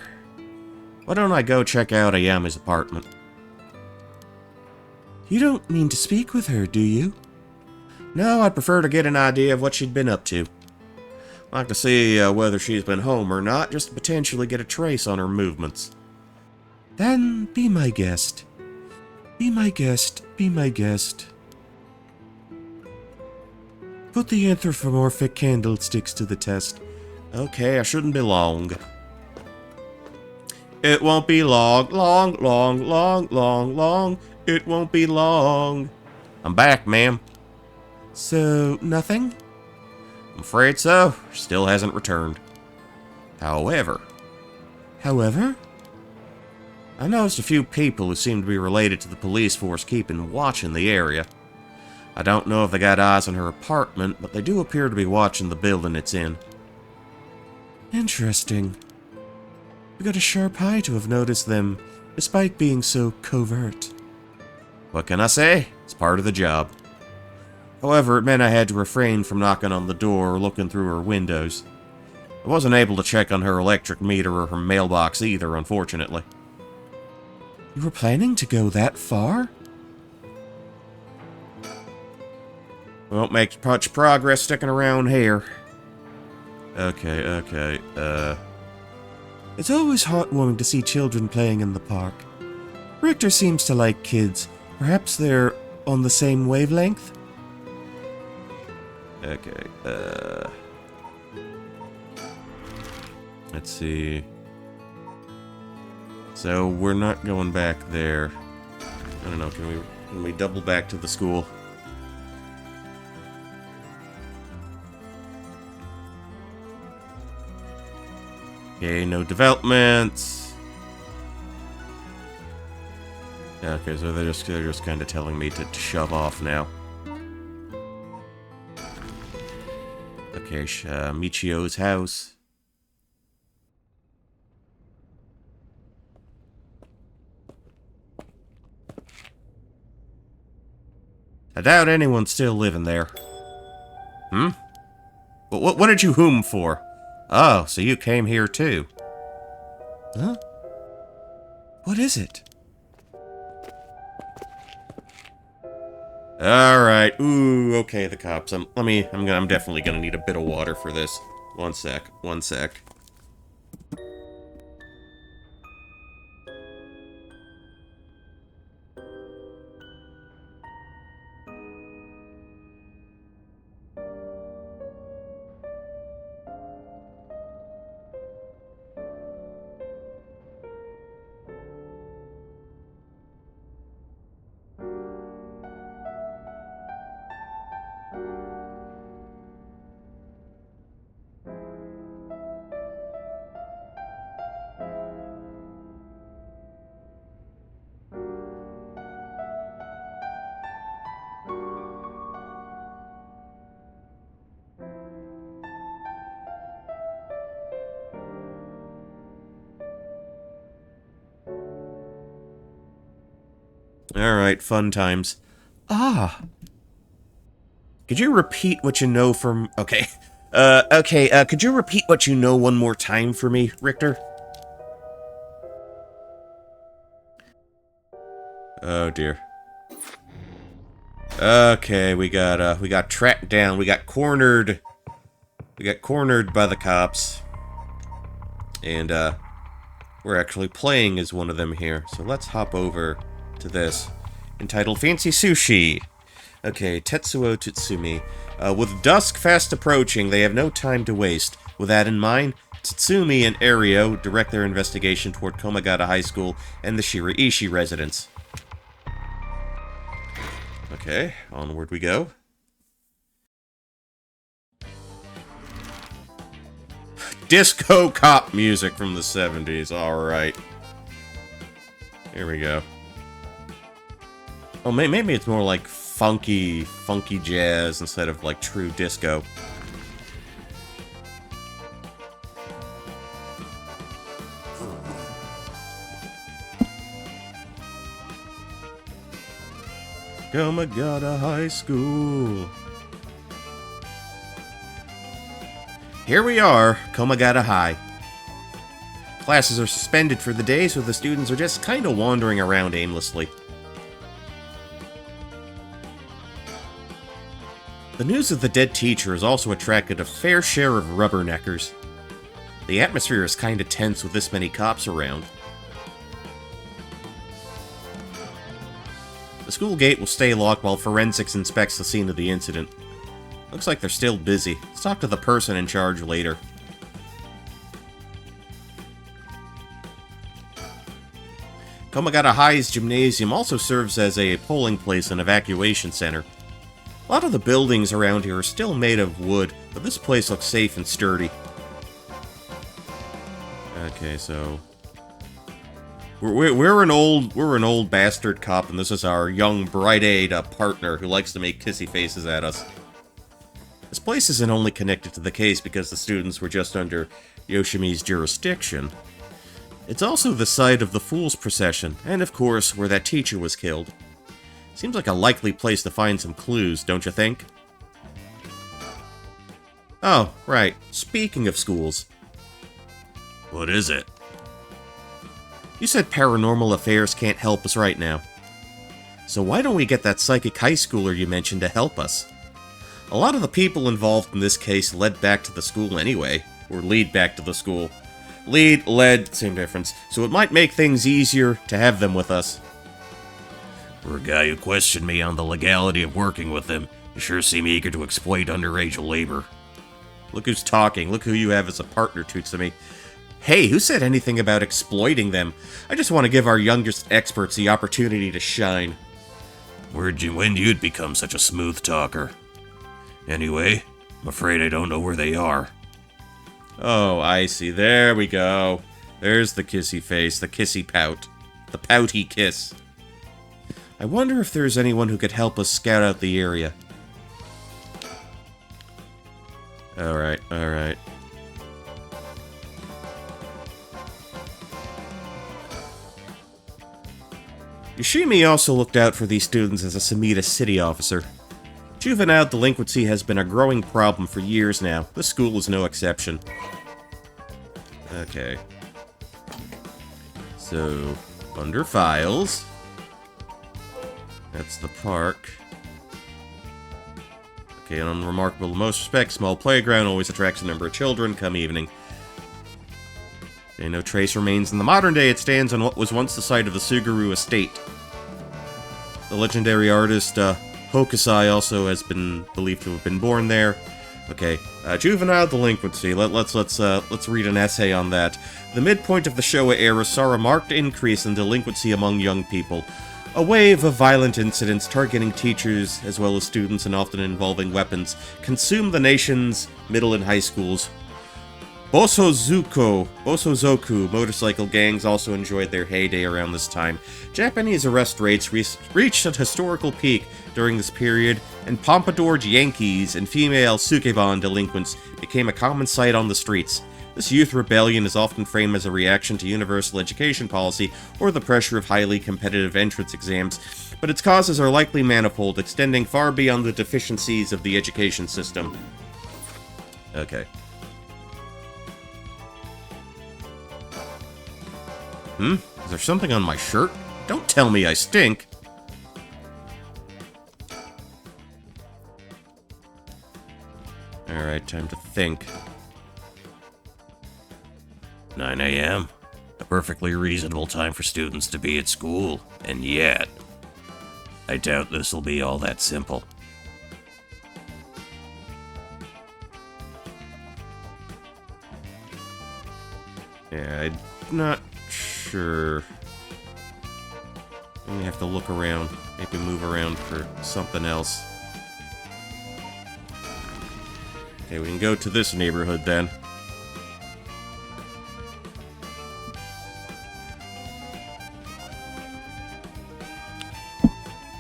Why don't I go check out Ayami's apartment? You don't mean to speak with her, do you? No, I'd prefer to get an idea of what she'd been up to. I'd like to see whether she's been home or not, just to potentially get a trace on her movements. Then be my guest. Be my guest. Put the anthropomorphic candlesticks to the test. Okay, I shouldn't be long. It won't be long. It won't be long. I'm back, ma'am. So, nothing? I'm afraid so. Still hasn't returned. However? I noticed a few people who seem to be related to the police force keeping watch in the area. I don't know if they got eyes on her apartment, but they do appear to be watching the building it's in. Interesting. We got a sharp eye to have noticed them, despite being so covert. What can I say? It's part of the job. However, it meant I had to refrain from knocking on the door or looking through her windows. I wasn't able to check on her electric meter or her mailbox either, unfortunately. You were planning to go that far? Won't make much progress sticking around here. Okay. It's always heartwarming to see children playing in the park. Richter seems to like kids. Perhaps they're on the same wavelength? Okay, let's see. So, we're not going back there. I don't know, can we double back to the school? Okay, no developments. Okay, so they're just kind of telling me to shove off now. Okay, Michio's house. I doubt anyone's still living there. Hmm? What did you whom for? Oh, so you came here too. Huh? What is it? Alright, ooh, okay, the cops. I'm definitely gonna need a bit of water for this. One sec. Alright, fun times. Ah! Could you repeat what you know from... Okay. Could you repeat what you know one more time for me, Richter? Oh, dear. Okay, we got tracked down. We got cornered. We got cornered by the cops. And, we're actually playing as one of them here. So let's hop over to this. Entitled Fancy Sushi. Okay, Tetsuo Tsutsumi. With dusk fast approaching, they have no time to waste. With that in mind, Tsutsumi and Ario direct their investigation toward Komagata High School and the Shiraishi residence. Okay, onward we go. Disco cop music from the 70s, alright. Here we go. Oh, maybe it's more like funky jazz instead of like true disco. Komagata High School. Here we are, Komagata High. Classes are suspended for the day, so the students are just kind of wandering around aimlessly. The news of the dead teacher has also attracted a fair share of rubberneckers. The atmosphere is kinda tense with this many cops around. The school gate will stay locked while forensics inspects the scene of the incident. Looks like they're still busy. Let's talk to the person in charge later. Komagata High's gymnasium also serves as a polling place and evacuation center. A lot of the buildings around here are still made of wood, but this place looks safe and sturdy. Okay, so we're an old bastard cop, and this is our young, bright-eyed partner who likes to make kissy faces at us. This place isn't only connected to the case because the students were just under Yoshimi's jurisdiction. It's also the site of the Fool's Procession, and of course, where that teacher was killed. Seems like a likely place to find some clues, don't you think? Oh, right. Speaking of schools. What is it? You said paranormal affairs can't help us right now. So why don't we get that psychic high schooler you mentioned to help us? A lot of the people involved in this case led back to the school anyway, or lead back to the school. Lead, led, same difference, so it might make things easier to have them with us. For a guy who questioned me on the legality of working with them, you sure seem eager to exploit underage labor. Look who's talking, look who you have as a partner, Tutsumi. Hey, who said anything about exploiting them? I just want to give our youngest experts the opportunity to shine. When you'd become such a smooth talker? Anyway, I'm afraid I don't know where they are. Oh, I see. There we go. There's the kissy face, the kissy pout. The pouty kiss. I wonder if there's anyone who could help us scout out the area. Alright, alright. Yoshimi also looked out for these students as a Samita city officer. Juvenile delinquency has been a growing problem for years now. This school is no exception. Okay. So, under files. That's the park. Okay, unremarkable in most respects, small playground always attracts a number of children come evening. Okay, no trace remains in the modern day. It stands on what was once the site of the Suguru estate. The legendary artist, Hokusai also has been believed to have been born there. Okay, juvenile delinquency. Let's read an essay on that. The midpoint of the Showa era saw a marked increase in delinquency among young people. A wave of violent incidents targeting teachers as well as students and often involving weapons consumed the nation's middle and high schools. Bosozoku motorcycle gangs also enjoyed their heyday around this time. Japanese arrest rates reached a historical peak during this period, and pompadoured Yankees and female sukeban delinquents became a common sight on the streets. This youth rebellion is often framed as a reaction to universal education policy or the pressure of highly competitive entrance exams, but its causes are likely manifold, extending far beyond the deficiencies of the education system. Okay. Is there something on my shirt? Don't tell me I stink! Alright, time to think. 9 a.m. A perfectly reasonable time for students to be at school, and yet... I doubt this will be all that simple. Yeah, I'm not sure. I'm gonna have to look around. Maybe move around for something else. Okay, we can go to this neighborhood then.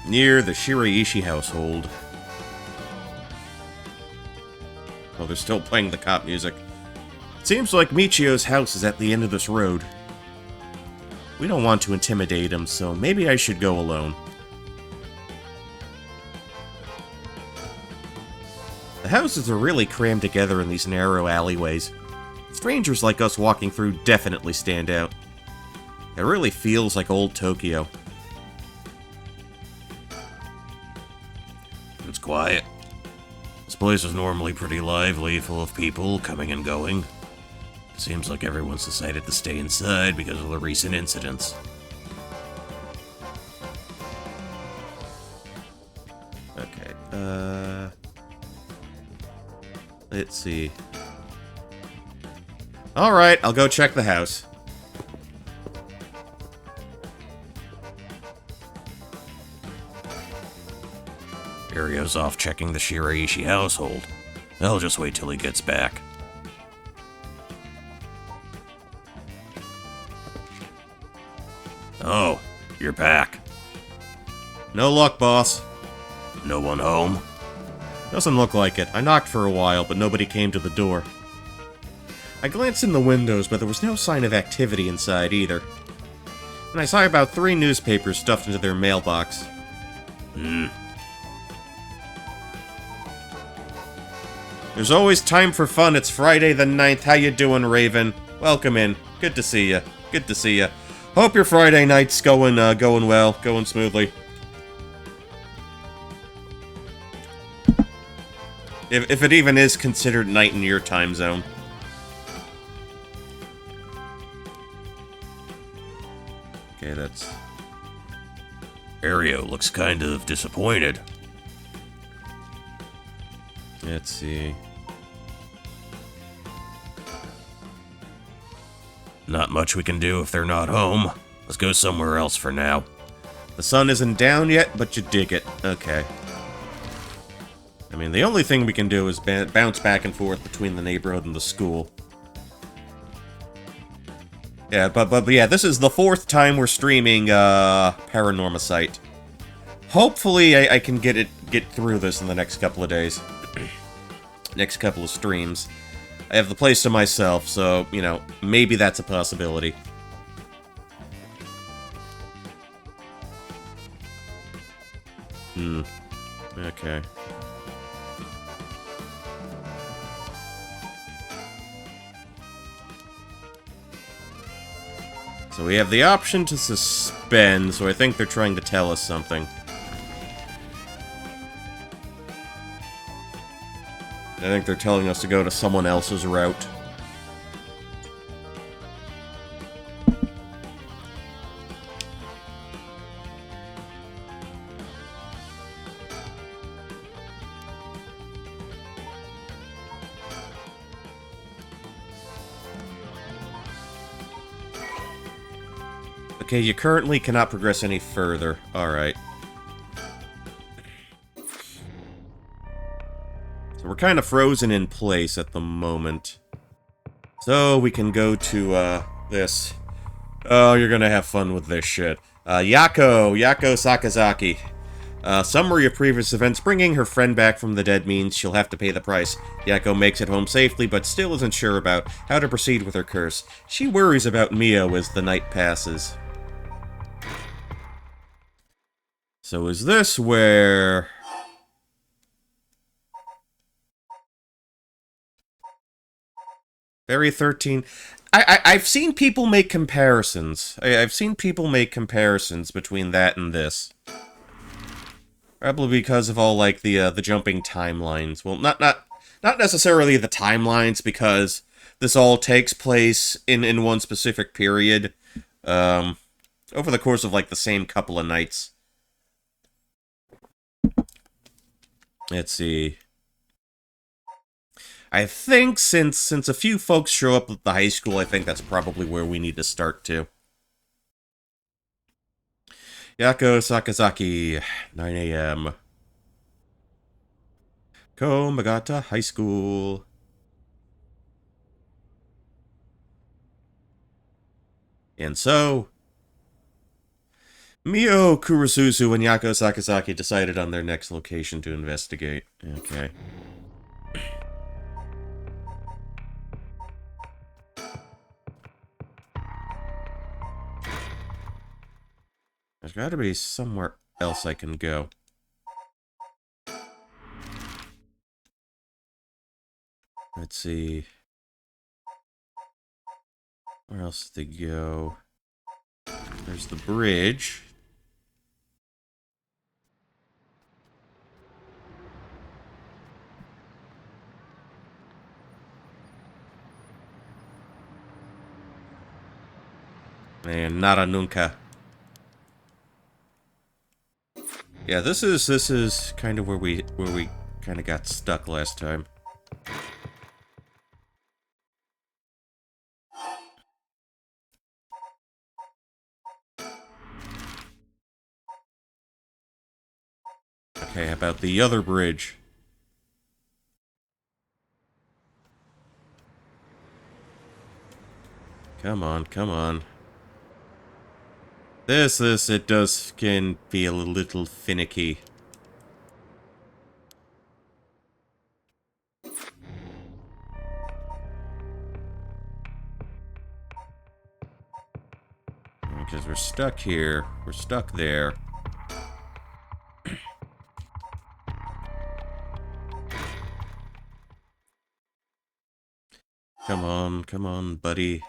Near the Shiraishi household. Oh, they're still playing the cop music. It seems like Michio's house is at the end of this road. We don't want to intimidate him, so maybe I should go alone. The houses are really crammed together in these narrow alleyways. Strangers like us walking through definitely stand out. It really feels like old Tokyo. It's quiet. This place is normally pretty lively, full of people coming and going. It seems like everyone's decided to stay inside because of the recent incidents. Okay, let's see. Alright, I'll go check the house. Irio's off checking the Shiraishi household. I'll just wait till he gets back. Oh, you're back. No luck, boss. No one home? Doesn't look like it. I knocked for a while, but nobody came to the door. I glanced in the windows, but there was no sign of activity inside either. And I saw about 3 newspapers stuffed into their mailbox. There's always time for fun. It's Friday the 9th. How you doing, Raven? Welcome in. Good to see ya. Good to see ya. Hope your Friday night's going well, going smoothly. If it even is considered night in your time zone. Okay, that's... Ario looks kind of disappointed. Let's see. Not much we can do if they're not home. Let's go somewhere else for now. The sun isn't down yet, but you dig it. Okay. I mean, the only thing we can do is bounce back and forth between the neighborhood and the school. Yeah, but yeah, this is the 4th time we're streaming PARANORMASIGHT. Hopefully I can get through this in the next couple of days. Next couple of streams. I have the place to myself, so, you know, maybe that's a possibility. Okay. So we have the option to suspend, so I think they're trying to tell us something. I think they're telling us to go to someone else's route. Okay, you currently cannot progress any further. Alright. So we're kind of frozen in place at the moment. So we can go to, this. Oh, you're gonna have fun with this shit. Yako Sakazaki. Summary of previous events. Bringing her friend back from the dead means she'll have to pay the price. Yako makes it home safely, but still isn't sure about how to proceed with her curse. She worries about Mio as the night passes. So is this where... Fairy 13... I've seen people make comparisons. I've seen people make comparisons between that and this. Probably because of all, like, the jumping timelines. Well, not necessarily the timelines, because this all takes place in one specific period. Over the course of, like, the same couple of nights. Let's see. I think since a few folks show up at the high school, I think that's probably where we need to start to. Yako Sakazaki, 9 a.m. Komagata High School. And so... Mio Kurosuzu and Yako Sakazaki decided on their next location to investigate. Okay. There's gotta be somewhere else I can go. Let's see. Where else to go? There's the bridge. And Nara Nunca. Yeah, this is kind of where we kind of got stuck last time. Okay, how about the other bridge? Come on, come on. It can be a little finicky. Because we're stuck here. We're stuck there. Come on, buddy.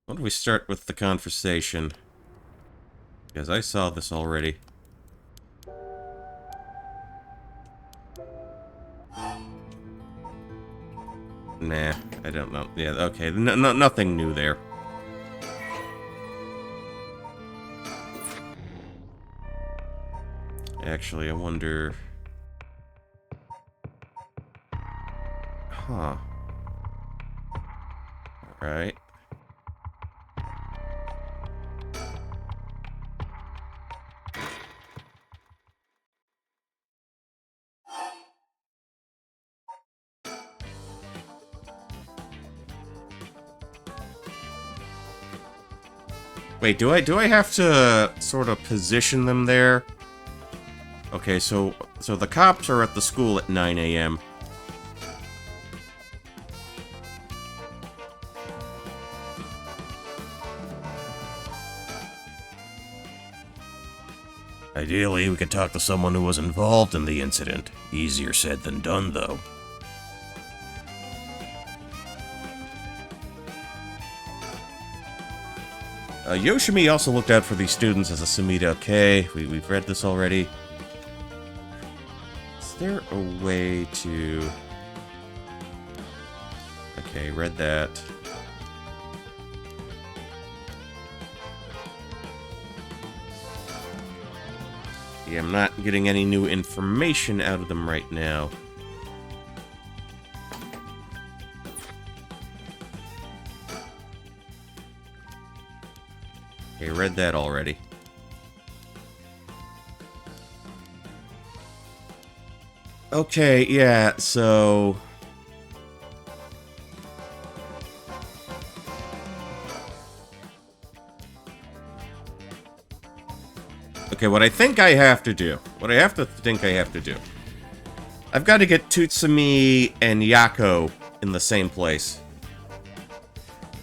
Why don't we start with the conversation? Because I saw this already. Nah, I don't know. Yeah, okay, nothing new there. Actually, I wonder... Huh. Alright. Wait, do I have to sort of position them there? Okay, so the cops are at the school at 9 a.m. Ideally, we could talk to someone who was involved in the incident. Easier said than done, though. Yoshimi also looked out for these students as a Sumida. Okay, we've read this already. Is there a way to... Okay, read that. Yeah, I'm not getting any new information out of them right now. Okay, read that already. Okay, yeah, so... Okay, what I think I have to do, I've got to get Tutsumi and Yako in the same place.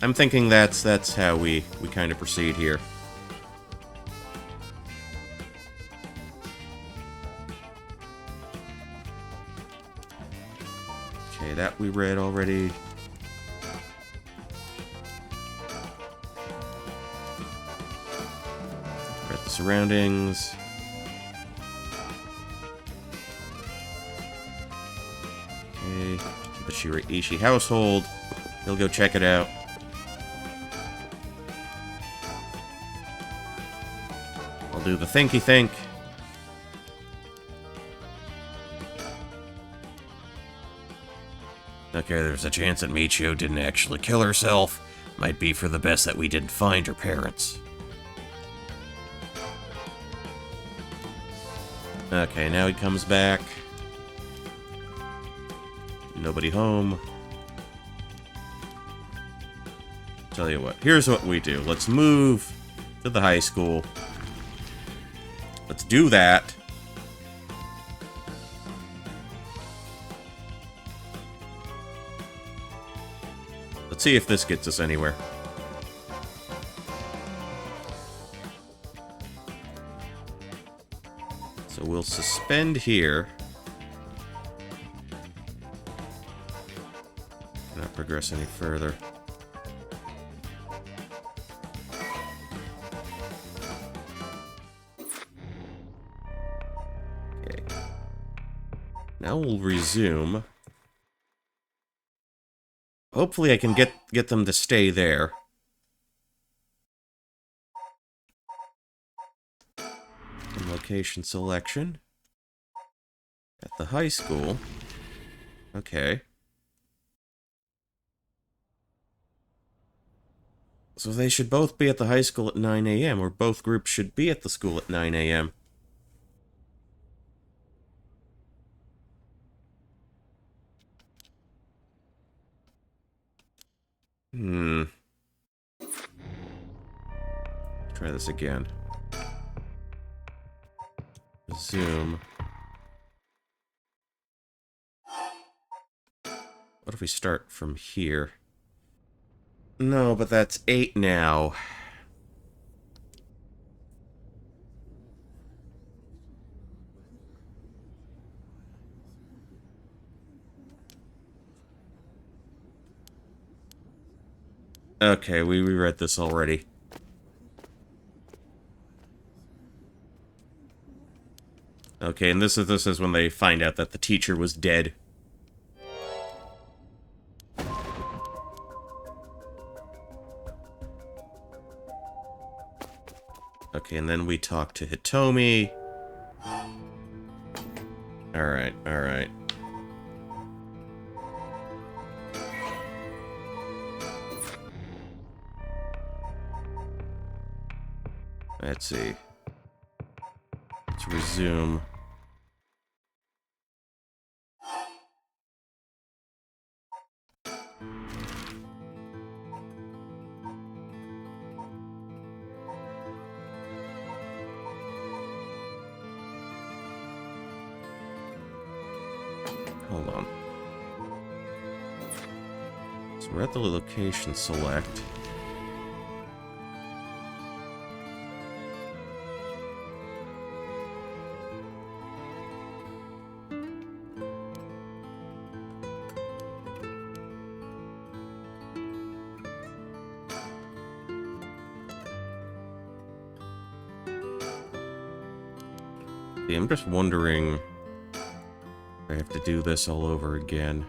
I'm thinking that's how we kind of proceed here. Okay, that we read already. Read the surroundings. Okay, to the Shiraishi household. He'll go check it out. I'll do the thinky think. Okay, there's a chance that Michio didn't actually kill herself. Might be for the best that we didn't find her parents. Okay, now he comes back. Nobody home. Tell you what, here's what we do. Let's move to the high school. Let's do that. Let's see if this gets us anywhere. So we'll suspend here. Not progress any further. Okay. Now we'll resume. Hopefully I can get them to stay there. And location selection. At the high school. Okay. So they should both be at the high school at 9 a.m., or both groups should be at the school at 9 a.m. Try this again. Zoom. What if we start from here? No, but that's 8 now. Okay, we read this already. Okay, and this is when they find out that the teacher was dead. Okay, and then we talk to Hitomi. Alright, alright. Let's see. Let's resume. Hold on. So we're at the location select. See, I'm just wondering if I have to do this all over again.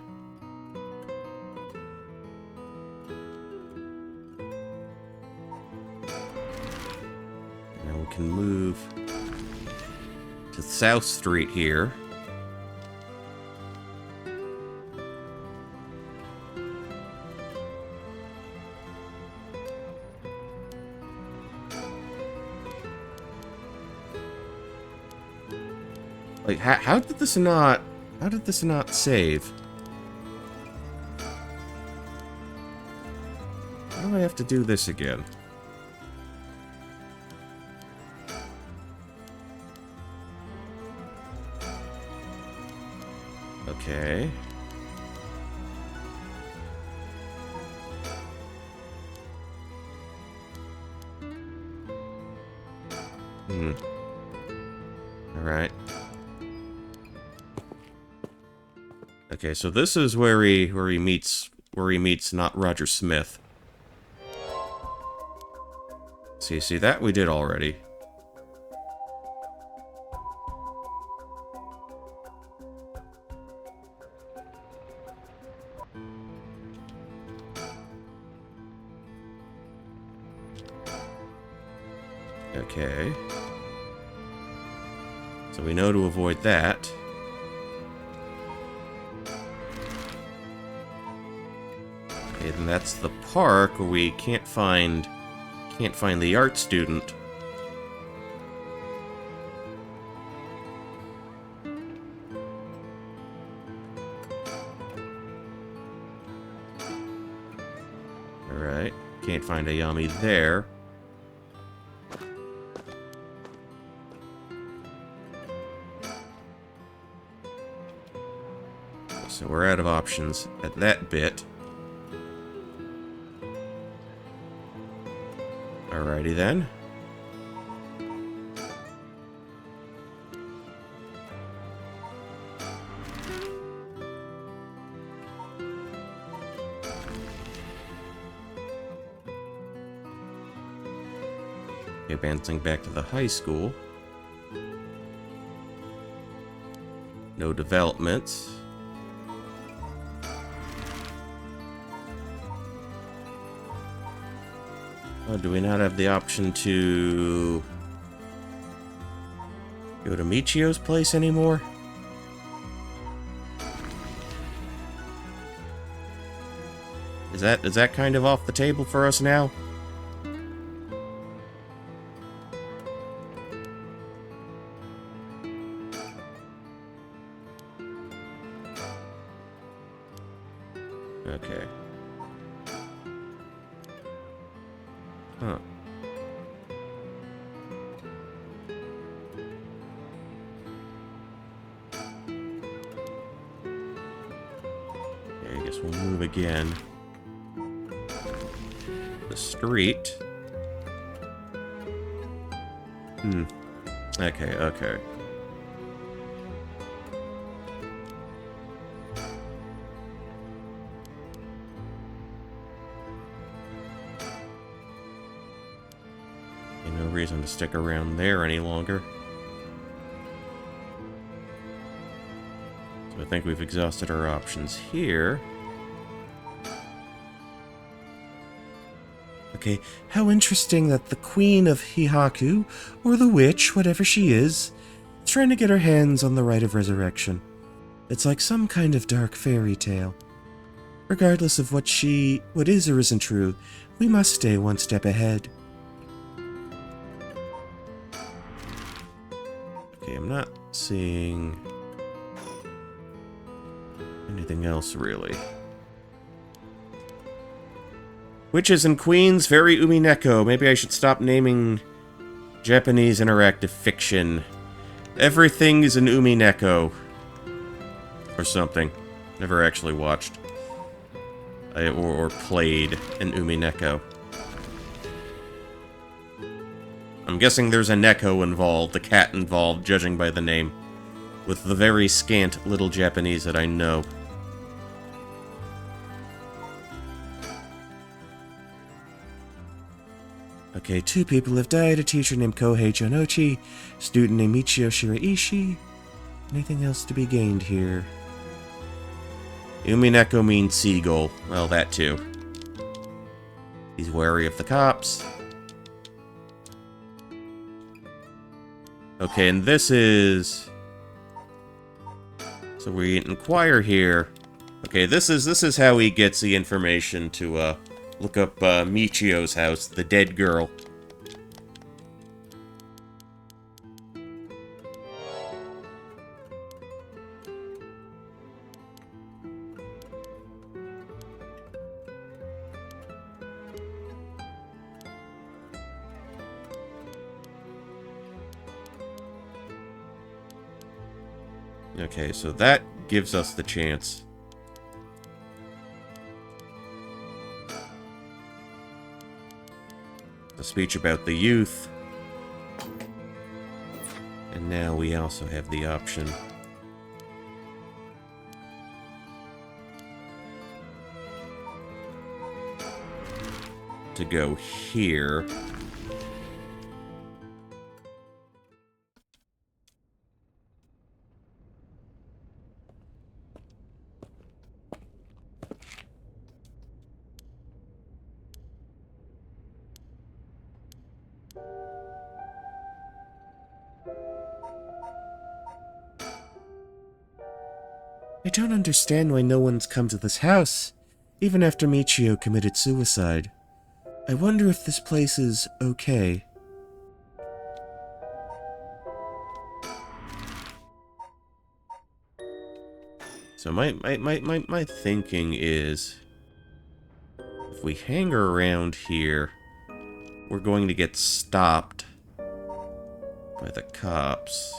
Now we can move to South Street here. Like, how did this not save? Why do I have to do this again? Okay. Alright. Okay, so this is where he meets not Roger Smith. See that we did already. Okay. So we know to avoid that. Okay, then that's the park where we can't find the art student. Alright, can't find Ayami there. So we're out of options at that bit. Alrighty then. Advancing back to the high school. No developments. Oh, do we not have the option to go to Michio's place anymore? Is that kind of off the table for us now? Okay. Huh. Okay, I guess we'll move again. The street. Okay, okay. No reason to stick around there any longer. So I think we've exhausted our options here. Okay, how interesting that the Queen of Hihaku, or the witch, whatever she is trying to get her hands on the rite of resurrection. It's like some kind of dark fairy tale. Regardless of what is or isn't true, we must stay one step ahead. Okay, I'm not seeing anything else, really. Witches and Queens, very umineko. Maybe I should stop naming Japanese interactive fiction. Everything is an umineko. Or something. Never actually watched. Or played an umineko. I'm guessing there's a neko involved, a cat involved, judging by the name. With the very scant little Japanese that I know. Okay, 2 people have died, a teacher named Kohei Jonochi, student named Michio Shiraishi. Anything else to be gained here? Umineko means seagull. Well, that too. He's wary of the cops. Okay, and this is... So we inquire here. Okay, this is how he gets the information to, look up, Michio's house, the dead girl. Okay, so that gives us the chance. The speech about the youth. And now we also have the option to go here. I don't understand why no one's come to this house, even after Michio committed suicide. I wonder if this place is okay. So my thinking is, if we hang around here, we're going to get stopped by the cops.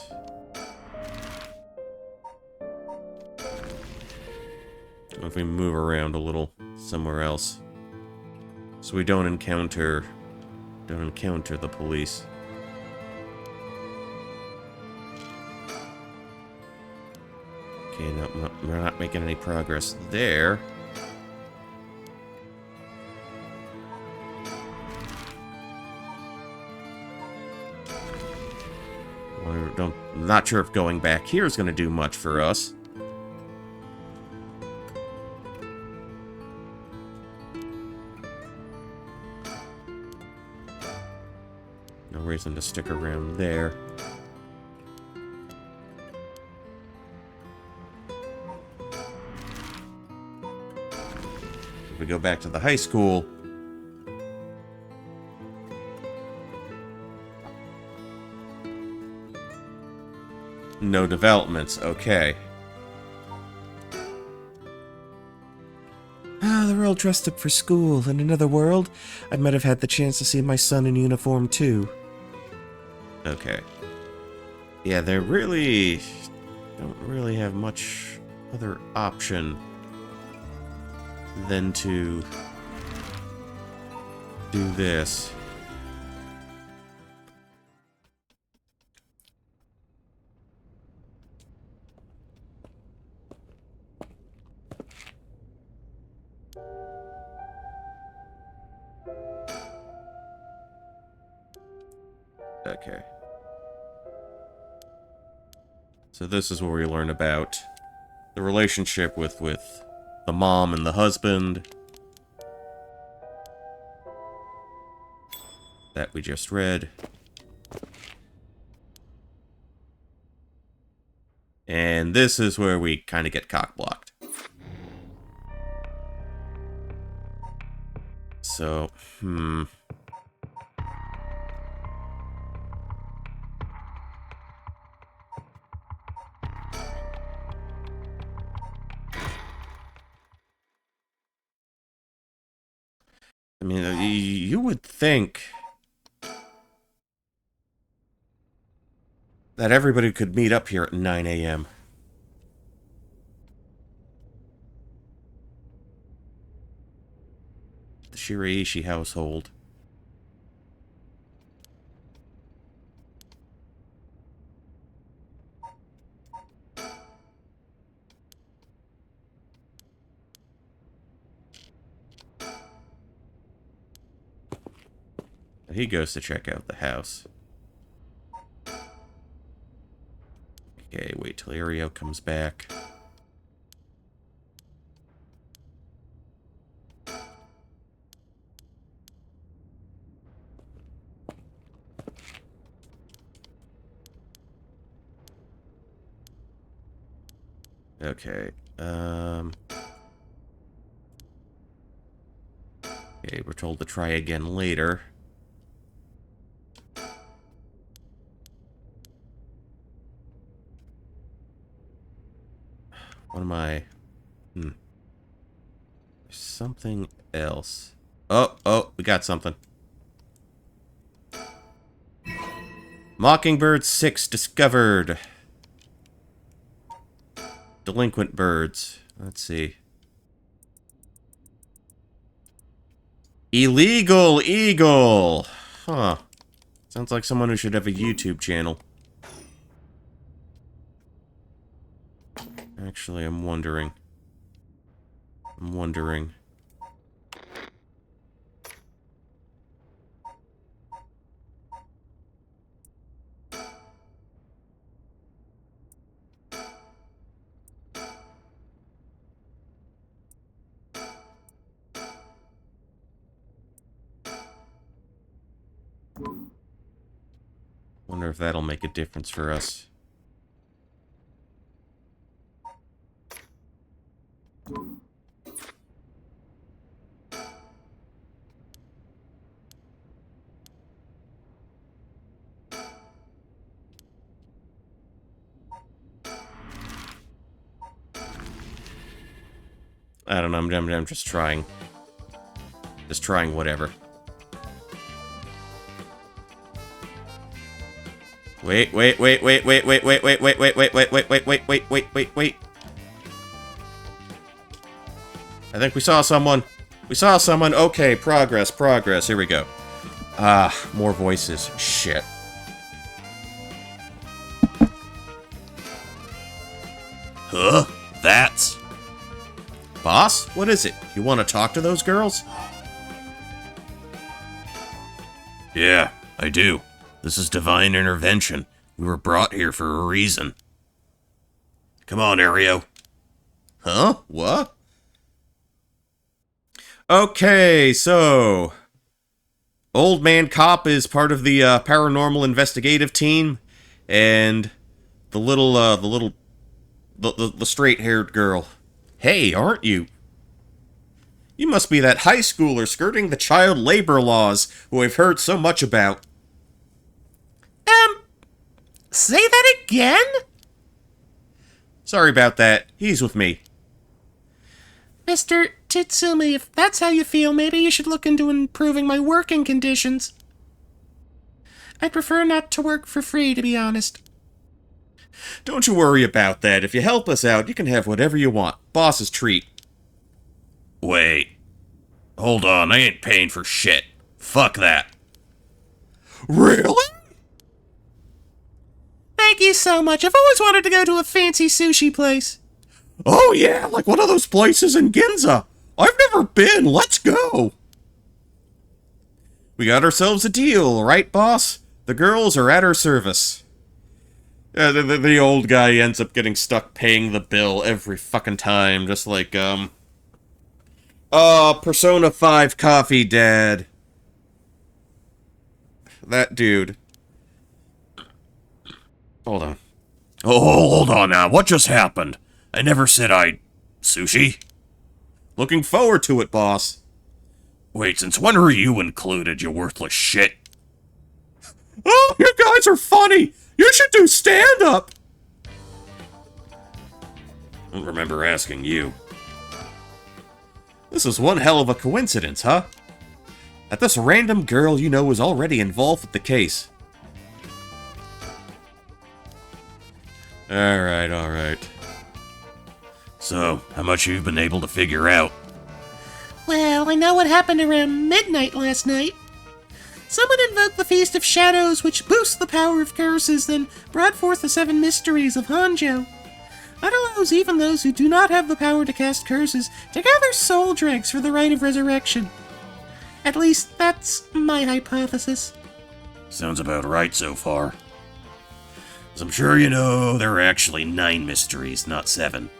If we move around a little somewhere else, so we don't encounter the police. Okay, no, we're not making any progress there. I'm not sure if going back here is going to do much for us. No reason to stick around there. If we go back to the high school, no developments. Okay. Ah, they're all dressed up for school. In another world, I might have had the chance to see my son in uniform too. Okay. Yeah, they really don't really have much other option than to do this. Okay. So this is where we learn about the relationship with the mom and the husband. That we just read. And this is where we kind of get cock-blocked. So, I mean, you would think that everybody could meet up here at 9 a.m. The Shiraishi household. He goes to check out the house. Okay, wait till Ario comes back. Okay, okay, we're told to try again later. What am I? There's something else. Oh, we got something. Mockingbird 6 discovered. Delinquent birds. Let's see. Illegal eagle! Huh. Sounds like someone who should have a YouTube channel. Actually, I'm wondering. Wonder if that'll make a difference for us. I don't know, I'm just trying. Just trying whatever. Wait. I think we saw someone. Okay, progress. Here we go. More voices. Shit. Huh? That's... Boss? What is it? You want to talk to those girls? Yeah, I do. This is divine intervention. We were brought here for a reason. Come on, Ario. Huh? What? Okay, so... Old Man Cop is part of the paranormal investigative team, and the straight-haired girl. Hey, aren't you? You must be that high schooler skirting the child labor laws who I've heard so much about. Say that again? Sorry about that. He's with me. Mr. Titsumi, if that's how you feel, maybe you should look into improving my working conditions. I'd prefer not to work for free, to be honest. Don't you worry about that. If you help us out, you can have whatever you want. Boss's treat. Wait. Hold on, I ain't paying for shit. Fuck that. Really? Thank you so much. I've always wanted to go to a fancy sushi place. Oh yeah, like one of those places in Ginza. I've never been. Let's go. We got ourselves a deal, right, boss? The girls are at our service. The old guy ends up getting stuck paying the bill every fucking time, just like, Persona 5 coffee, Dad. That dude. Hold on. Oh, hold on now. What just happened? I never said Sushi? Looking forward to it, boss. Wait, since when are you included, you worthless shit? Oh, you guys are funny! You should do stand-up! I don't remember asking you. This is one hell of a coincidence, huh? That this random girl you know is already involved with the case. Alright. So, how much you've been able to figure out? Well, I know what happened around midnight last night. Someone invoked the Feast of Shadows, which boosts the power of curses, then brought forth the 7 mysteries of Hanjo. That allows even those who do not have the power to cast curses to gather soul dregs for the rite of resurrection. At least, that's my hypothesis. Sounds about right so far. As I'm sure you know, there are actually 9 mysteries, not 7.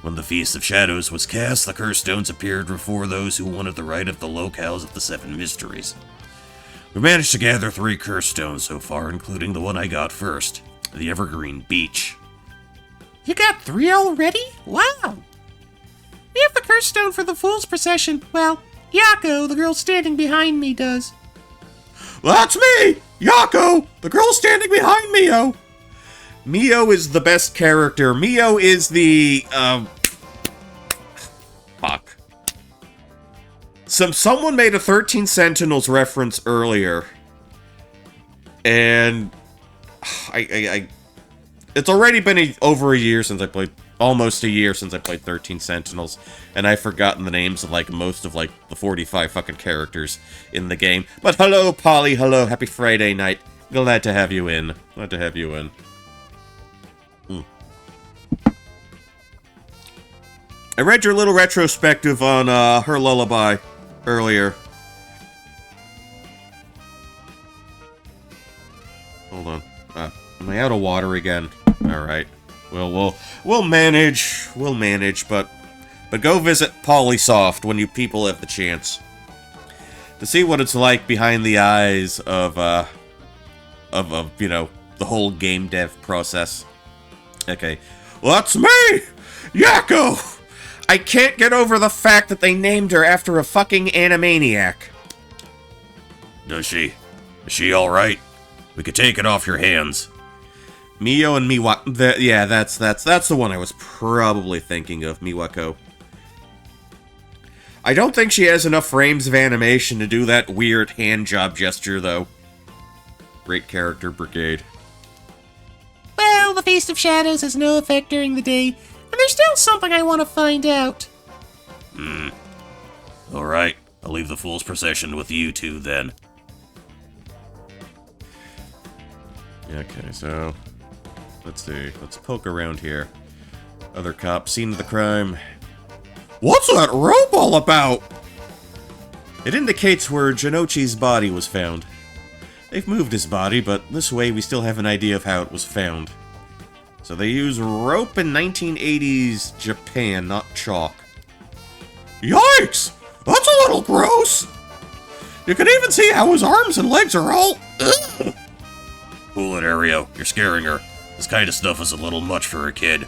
When the Feast of Shadows was cast, the curse stones appeared before those who wanted the rite of the locales of the 7 mysteries. We've managed to gather 3 curse stones so far, including the one I got first, the Evergreen Beach. You got 3 already? Wow! We have the curse stone for the Fool's Procession. Well, Yako, the girl standing behind me, does. That's me! Yako! The girl standing behind Mio! Mio is the best character. Mio is the, fuck. Someone made a 13 Sentinels reference earlier. And... It's already been over a year since I played... Almost a year since I played 13 Sentinels. And I've forgotten the names of, like, most of, like, the 45 fucking characters in the game. But hello, Polly. Hello. Happy Friday night. Glad to have you in. Glad to have you in. I read your little retrospective on her lullaby earlier. Hold on. Am I out of water again? All right. We'll manage. We'll manage, but go visit Polysoft when you people have the chance to see what it's like behind the eyes of you know, the whole game dev process. Okay. Well, that's me, Yako. I can't get over the fact that they named her after a fucking Animaniac. Does she? Is she alright? We could take it off your hands. Mio and Miwako. Yeah, that's the one I was probably thinking of, Miwako. I don't think she has enough frames of animation to do that weird hand job gesture, though. Great character, Brigade. Well, the Feast of Shadows has no effect during the day, and there's still something I want to find out. Alright, I'll leave the Fool's Procession with you two then. Okay, so... Let's see. Let's poke around here. Other cop, scene of the crime. What's that rope all about? It indicates where Jinochi's body was found. They've moved his body, but this way we still have an idea of how it was found. So they use rope in 1980s Japan, not chalk. Yikes! That's a little gross! You can even see how his arms and legs are all... Ugh. Cool it, Ario. You're scaring her. This kind of stuff is a little much for a kid.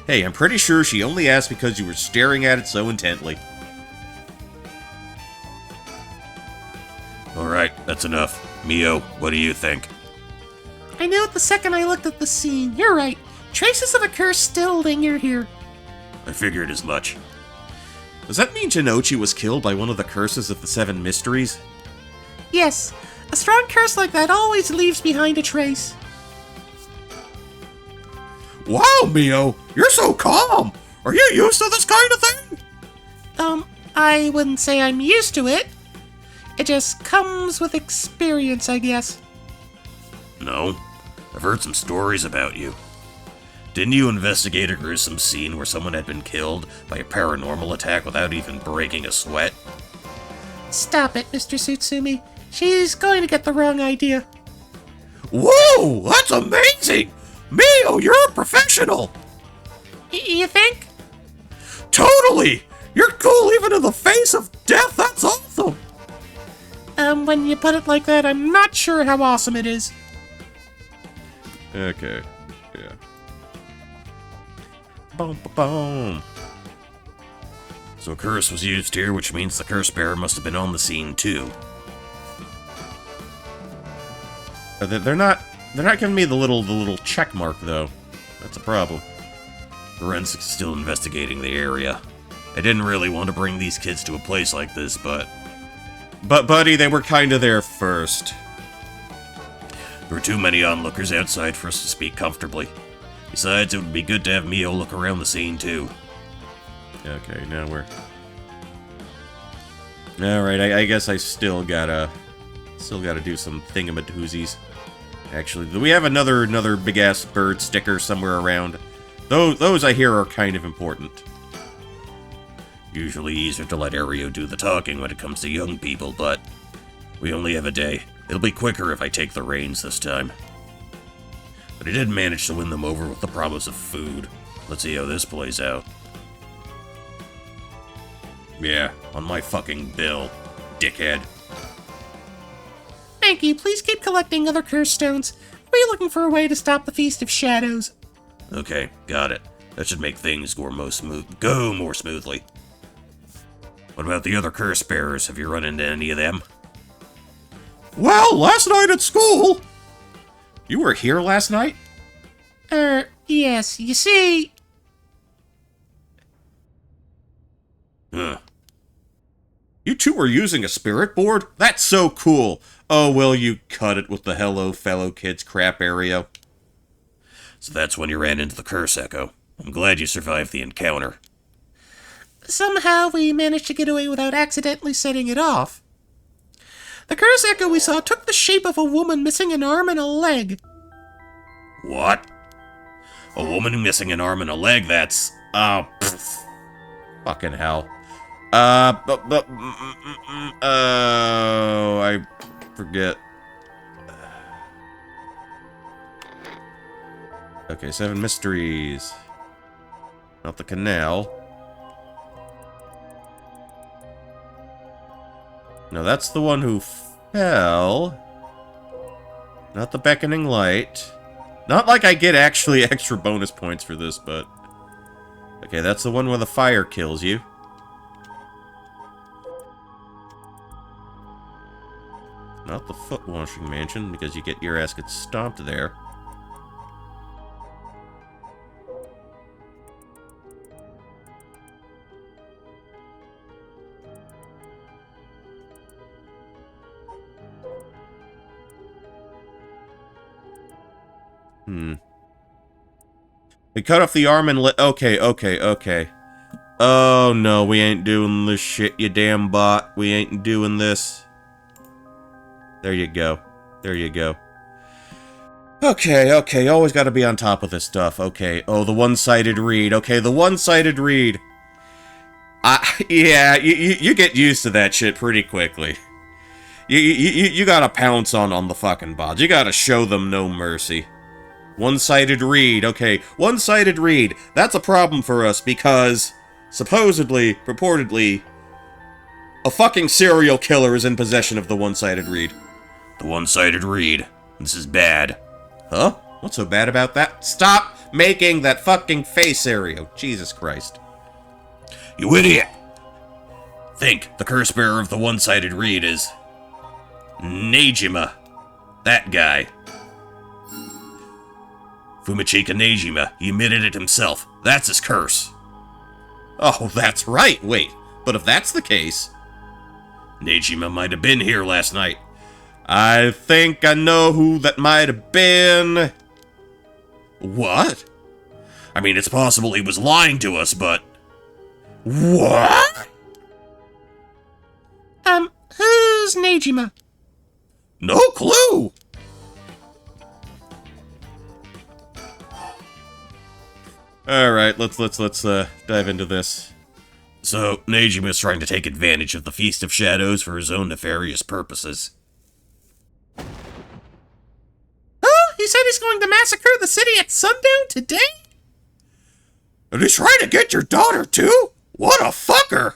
Hey, I'm pretty sure she only asked because you were staring at it so intently. Alright, that's enough. Mio, what do you think? I knew it the second I looked at the scene. You're right. Traces of a curse still linger here. I figured as much. Does that mean Jinochi was killed by one of the curses of the 7 mysteries? Yes, a strong curse like that always leaves behind a trace. Wow, Mio! You're so calm! Are you used to this kind of thing? I wouldn't say I'm used to it. It just comes with experience, I guess. No, I've heard some stories about you. Didn't you investigate a gruesome scene where someone had been killed by a paranormal attack without even breaking a sweat? Stop it, Mr. Tsutsumi. She's going to get the wrong idea. Whoa! That's amazing! Mio, you're a professional! You think? Totally! You're cool even in the face of death, that's awesome! when you put it like that, I'm not sure how awesome it is. Okay. Yeah. Boom, boom. So a curse was used here, which means the curse bearer must have been on the scene too. They're not giving me the little check mark though. That's a problem. Forensics is still investigating the area. I didn't really want to bring these kids to a place like this, but buddy, they were kind of there first. there were too many onlookers outside for us to speak comfortably. Besides, it would be good to have Mio look around the scene too. Okay, now we're... Alright, I guess I still gotta do some thingamadoozies. Actually, do we have another big-ass bird sticker somewhere around? Those I hear are kind of important. Usually easier to let Ario do the talking when it comes to young people, but we only have a day. It'll be quicker if I take the reins this time. But I did manage to win them over with the promise of food. Let's see how this plays out. Yeah, on my fucking bill, dickhead. Thank you. Please keep collecting other curse stones. We're looking for a way to stop the Feast of Shadows. Okay, got it. That should make things go more smoothly. What about the other curse bearers? Have you run into any of them? Well, last night at school... You were here last night? Yes. You see... Huh. You two were using a spirit board? That's so cool! Oh, will you cut it with the hello fellow kids crap, Ario? So that's when you ran into the curse echo. I'm glad you survived the encounter. Somehow we managed to get away without accidentally setting it off. The curse echo we saw took the shape of a woman missing an arm and a leg. What? A woman missing an arm and a leg? That's... oh, pfft. Fucking hell. I forget. Okay, 7 mysteries. Not the canal. No, that's the one who fell. Not the beckoning light. Not like I get actually extra bonus points for this, but... Okay, that's the one where the fire kills you. Not the foot washing mansion, because you get your ass gets stomped there. They cut off the arm and okay. Oh no, we ain't doing this shit, you damn bot. We ain't doing this. There you go. Okay, always gotta be on top of this stuff. Okay, oh, the one-sided read. Okay, the one-sided read. Yeah, you get used to that shit pretty quickly. You gotta pounce on the fucking bots. You gotta show them no mercy. One-sided read. Okay, one-sided read. That's a problem for us because, supposedly, purportedly, a fucking serial killer is in possession of the one-sided read. The one-sided read. This is bad. Huh? What's so bad about that? Stop making that fucking face, Ario. Jesus Christ. You idiot! Think, the curse bearer of the one-sided read is... Nejima. That guy. Fumichika Nejima. He admitted it himself. That's his curse. Oh, that's right. Wait, but if that's the case... Nejima might have been here last night. I think I know who that might have been. What? I mean, it's possible he was lying to us, but... What? Who's Nejima? No clue. All right, let's dive into this. So, Nejima's trying to take advantage of the Feast of Shadows for his own nefarious purposes. Oh, he said he's going to massacre the city at sundown today? And he's trying to get your daughter too? What a fucker!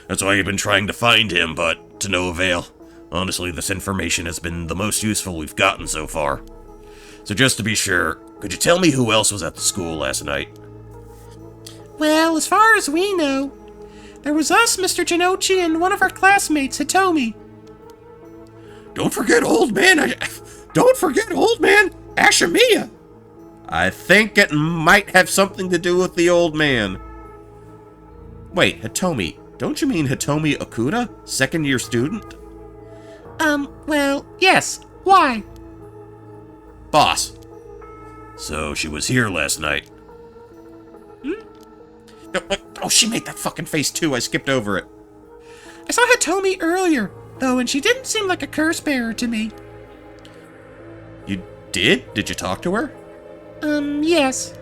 That's why I've been trying to find him, but to no avail. Honestly, this information has been the most useful we've gotten so far. So just to be sure, could you tell me who else was at the school last night? Well, as far as we know, there was us, Mr. Jinochi, and one of our classmates, Hitomi. Don't forget old man Ashimiya! I think it might have something to do with the old man. Wait, Hitomi. Don't you mean Hitomi Okuda? Second-year student? Well, yes. Why? Boss. So she was here last night. Oh, she made that fucking face too. I skipped over it. I saw Hitomi earlier, though, and she didn't seem like a curse bearer to me. You did? Did you talk to her? Yes.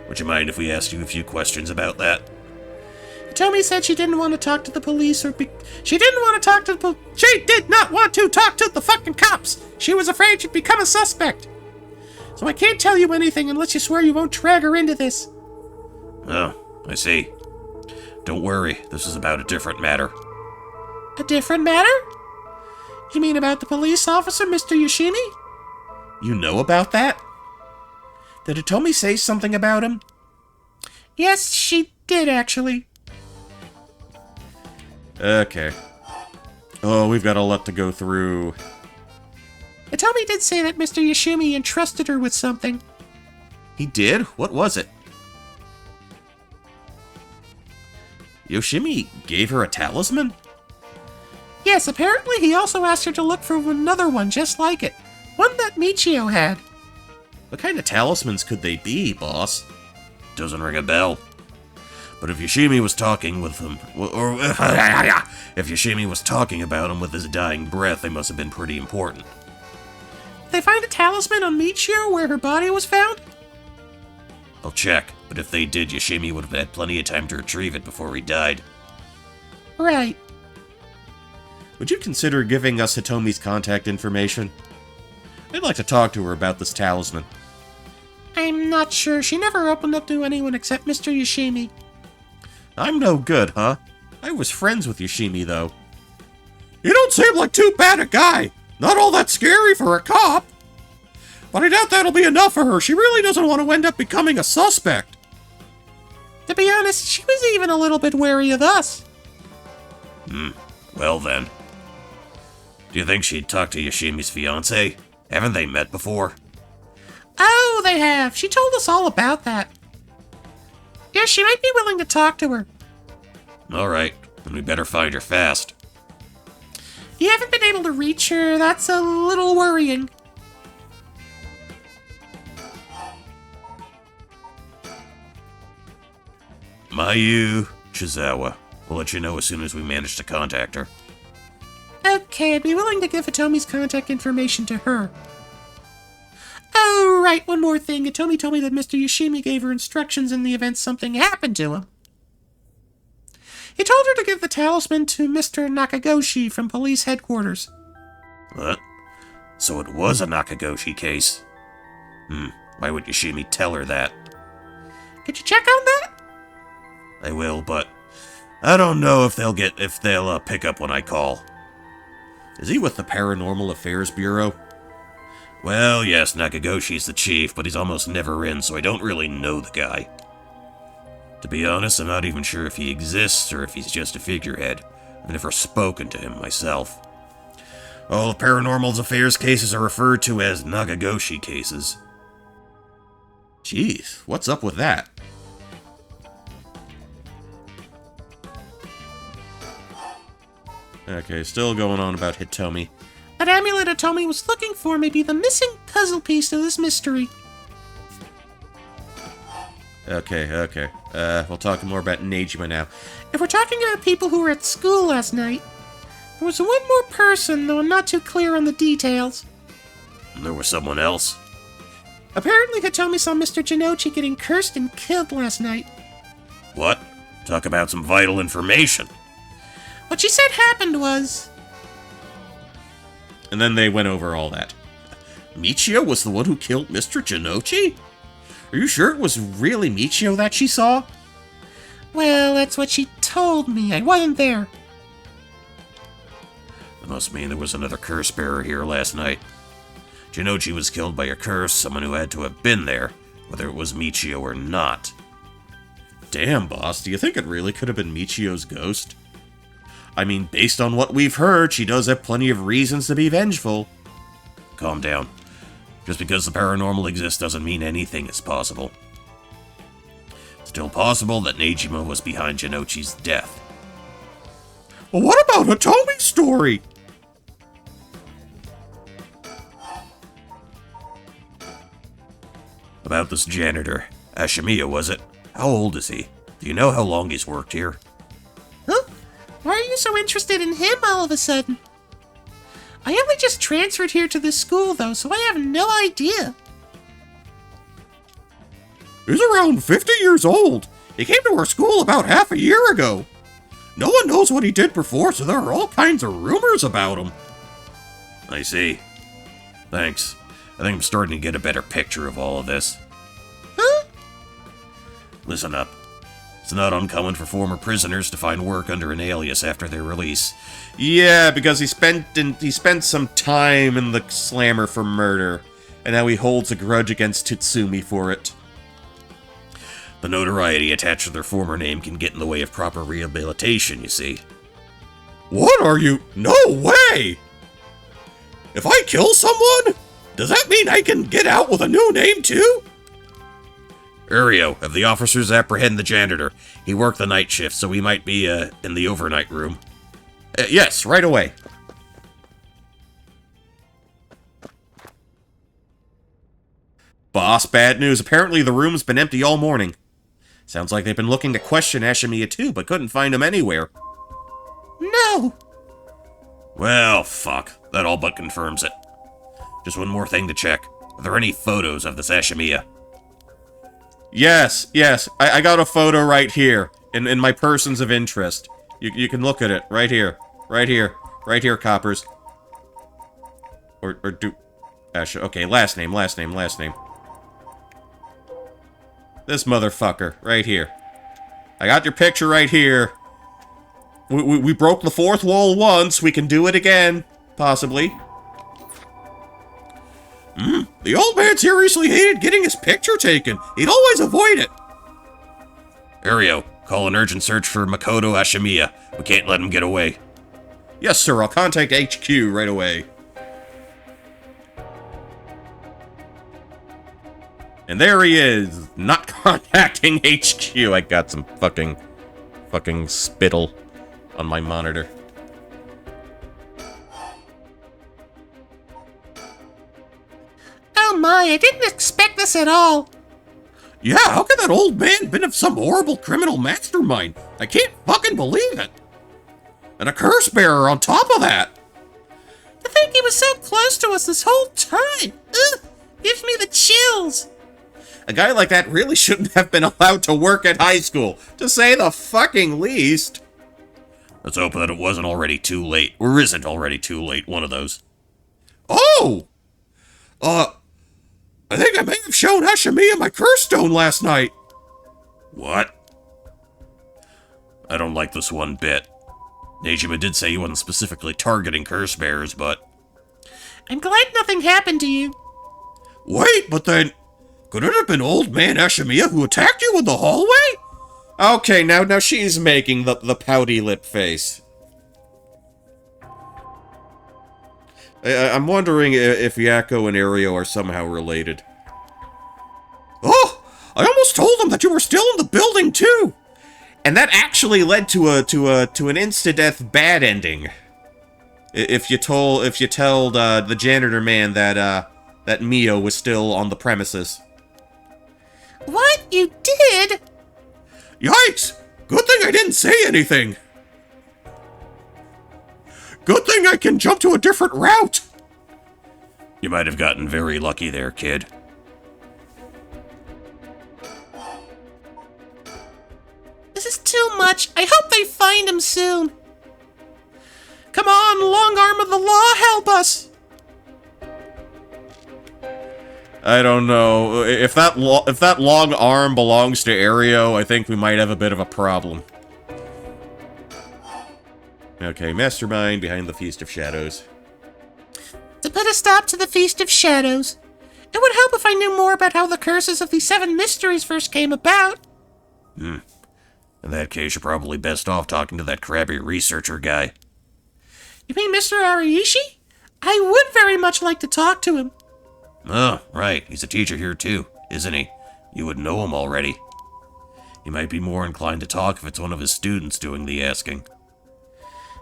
Would you mind if we asked you a few questions about that? Hitomi said she didn't want to talk to the police she didn't want to talk to the She did not want to talk to the fucking cops! She was afraid she'd become a suspect! So I can't tell you anything unless you swear you won't drag her into this. Oh, I see. Don't worry, this is about a different matter. A different matter? You mean about the police officer, Mr. Yoshimi? You know about that? Did Hitomi say something about him? Yes, she did, actually. Okay. Oh, we've got a lot to go through. Hitomi did say that Mr. Yoshimi entrusted her with something. He did? What was it? Yoshimi gave her a talisman? Yes, apparently he also asked her to look for another one just like it. One that Michio had. What kind of talismans could they be, boss? Doesn't ring a bell. But if Yoshimi was talking with him, or if Yoshimi was talking about him with his dying breath, they must have been pretty important. Did they find a talisman on Michio where her body was found? I'll check, but if they did, Yoshimi would have had plenty of time to retrieve it before he died. Right. Would you consider giving us Hitomi's contact information? I'd like to talk to her about this talisman. I'm not sure. She never opened up to anyone except Mr. Yoshimi. I'm no good, huh? I was friends with Yoshimi, though. You don't seem like too bad a guy. Not all that scary for a cop. But I doubt that'll be enough for her. She really doesn't want to end up becoming a suspect. To be honest, she was even a little bit wary of us. Well then. Do you think she'd talk to Yoshimi's fiancé? Haven't they met before? Oh, they have. She told us all about that. Yes, she might be willing to talk to her. Alright, then we better find her fast. You haven't been able to reach her. That's a little worrying. Mayu Chizawa. We'll let you know as soon as we manage to contact her. Okay, I'd be willing to give Hitomi's contact information to her. Oh, right, one more thing. Hitomi told me that Mr. Yoshimi gave her instructions in the event something happened to him. He told her to give the talisman to Mr. Nakagoshi from police headquarters. What? So it was a Nakagoshi case? Why would Yoshimi tell her that? Could you check on that? I will, but I don't know if they'll pick up when I call. Is he with the Paranormal Affairs Bureau? Well, yes, Nakagoshi's the chief, but he's almost never in, so I don't really know the guy. To be honest, I'm not even sure if he exists or if he's just a figurehead. I've never spoken to him myself. All Paranormal Affairs cases are referred to as Nakagoshi cases. Jeez, what's up with that? Okay, still going on about Hitomi. That amulet Hitomi was looking for may be the missing puzzle piece to this mystery. Okay. We'll talk more about Nejima now. If we're talking about people who were at school last night, there was one more person, though I'm not too clear on the details. There was someone else? Apparently Hitomi saw Mr. Jinochi getting cursed and killed last night. What? Talk about some vital information. What she said happened was... And then they went over all that. Michio was the one who killed Mr. Jinochi? Are you sure it was really Michio that she saw? Well, that's what she told me. I wasn't there. must mean there was another curse bearer here last night. Jinochi was killed by a curse, someone who had to have been there, whether it was Michio or not. Damn, boss, do you think it really could have been Michio's ghost? I mean, based on what we've heard, she does have plenty of reasons to be vengeful. Calm down. Just because the paranormal exists doesn't mean anything is possible. Still possible that Nejima was behind Jinochi's death. Well, what about Hitomi's story? About this janitor. Ashimiya, was it? How old is he? Do you know how long he's worked here? Huh? Why are you so interested in him all of a sudden? I only just transferred here to this school, though, so I have no idea. He's around 50 years old. He came to our school about half a year ago. No one knows what he did before, so there are all kinds of rumors about him. I see. Thanks. I think I'm starting to get a better picture of all of this. Huh? Listen up. It's not uncommon for former prisoners to find work under an alias after their release. Yeah, because he spent some time in the slammer for murder, and now he holds a grudge against Tsutsumi for it. The notoriety attached to their former name can get in the way of proper rehabilitation, you see. What are you? No way! If I kill someone, does that mean I can get out with a new name too? Urio, have the officers apprehend the janitor. He worked the night shift, so he might be, in the overnight room. Yes, right away. Boss, bad news. Apparently the room's been empty all morning. Sounds like they've been looking to question Ashimiya too, but couldn't find him anywhere. No! Well, fuck. That all but confirms it. Just one more thing to check. Are there any photos of this Ashimiya? Yes. I got a photo right here, in my persons of interest. You can look at it, right here, Coppers. Or do... Ash, okay, last name. This motherfucker, right here. I got your picture right here. We broke the fourth wall once, we can do it again, possibly. The old man seriously hated getting his picture taken. He'd always avoid it. Urio, call an urgent search for Makoto Ashimiya. We can't let him get away. Yes, sir, I'll contact HQ right away. And there he is, not contacting HQ. I got some fucking spittle on my monitor. Oh my, I didn't expect this at all. Yeah, how could that old man been of some horrible criminal mastermind? I can't fucking believe it. And a curse bearer on top of that. To think he was so close to us this whole time. Ugh, gives me the chills. A guy like that really shouldn't have been allowed to work at high school, to say the fucking least. Let's hope that it wasn't already too late, or isn't already too late, one of those. Oh! I think I may have shown Ashimiya my curse stone last night. What? I don't like this one bit. Nejima did say he wasn't specifically targeting curse bearers, but... I'm glad nothing happened to you. Wait, but then... Could it have been old man Ashimiya who attacked you in the hallway? Okay, now she's making the pouty lip face. I'm wondering if Yakko and Urio are somehow related. Oh! I almost told them that you were still in the building, too! And that actually led to an insta-death bad ending. If you tell the janitor man that Mio was still on the premises. What? You did? Yikes! Good thing I didn't say anything. Good thing I can jump to a different route. You might have gotten very lucky there, kid. This is too much. I hope they find him soon. Come on, long arm of the law, help us. I don't know. If that long arm belongs to Urio, I think we might have a bit of a problem. Okay, mastermind behind the Feast of Shadows. To put a stop to the Feast of Shadows. It would help if I knew more about how the curses of the 7 mysteries first came about. In that case, you're probably best off talking to that crabby researcher guy. You mean Mr. Ariishi? I would very much like to talk to him. Oh, right. He's a teacher here too, isn't he? You would know him already. He might be more inclined to talk if it's one of his students doing the asking.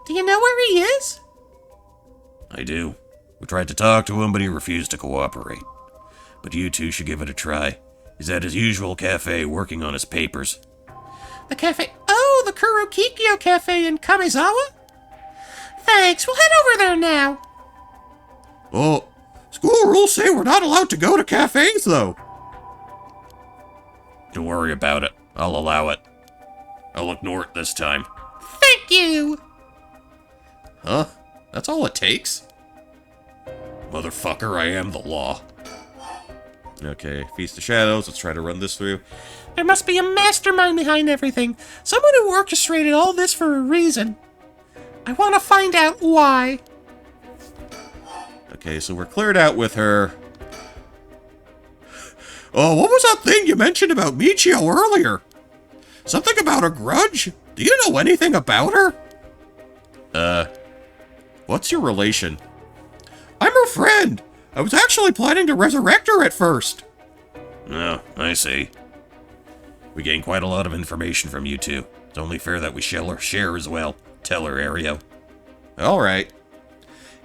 Do you know where he is? I do. We tried to talk to him, but he refused to cooperate. But you two should give it a try. He's at his usual cafe working on his papers. The cafe? Oh, the Kurokikyo Cafe in Kamezawa? Thanks, we'll head over there now. Oh, school rules say we're not allowed to go to cafes, though. Don't worry about it. I'll allow it. I'll ignore it this time. Thank you. Huh? That's all it takes? Motherfucker, I am the law. Okay, Feast of Shadows, let's try to run this through. There must be a mastermind behind everything. Someone who orchestrated all this for a reason. I want to find out why. Okay, so we're cleared out with her. Oh, what was that thing you mentioned about Michio earlier? Something about a grudge? Do you know anything about her? What's your relation? I'm her friend. I was actually planning to resurrect her at first. Oh, I see. We gain quite a lot of information from you two. It's only fair that we share as well. Tell her, Ario. Alright.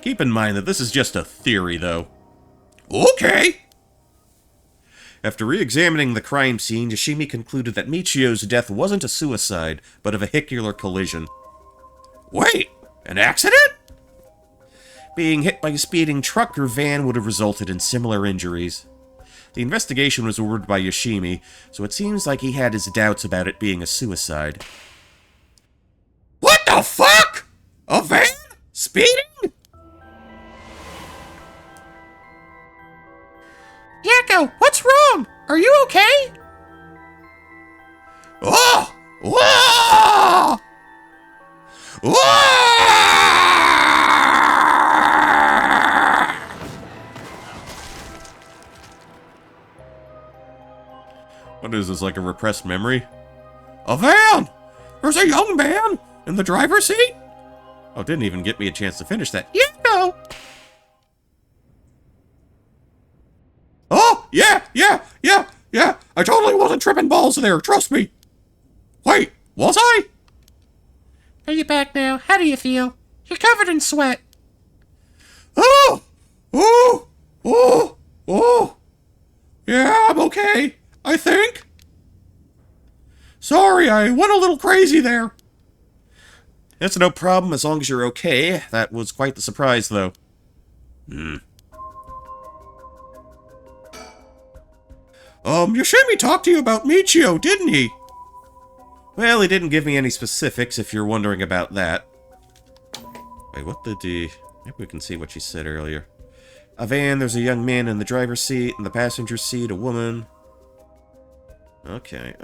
Keep in mind that this is just a theory, though. Okay. After re-examining the crime scene, Yoshimi concluded that Michio's death wasn't a suicide, but a vehicular collision. Wait, an accident? Being hit by a speeding truck or van would have resulted in similar injuries. The investigation was ordered by Yoshimi, so it seems like he had his doubts about it being a suicide. What the fuck? A van? Speeding? Yakko, what's wrong? Are you okay? Oh! Whoa! Whoa! What is this, like a repressed memory? A van! There's a young man in the driver's seat? Oh, didn't even get me a chance to finish that. Yakko! Oh, yeah. I totally wasn't tripping balls there, trust me. Wait, was I? Are you back now? How do you feel? You're covered in sweat. Oh! Yeah, I'm okay, I think. Sorry, I went a little crazy there. It's no problem as long as you're okay. That was quite the surprise, though. Yoshimi talked to you about Michio, didn't he? Well, he didn't give me any specifics, if you're wondering about that. Wait, what did he... Maybe we can see what she said earlier. A van, there's a young man in the driver's seat, in the passenger seat, a woman. Okay.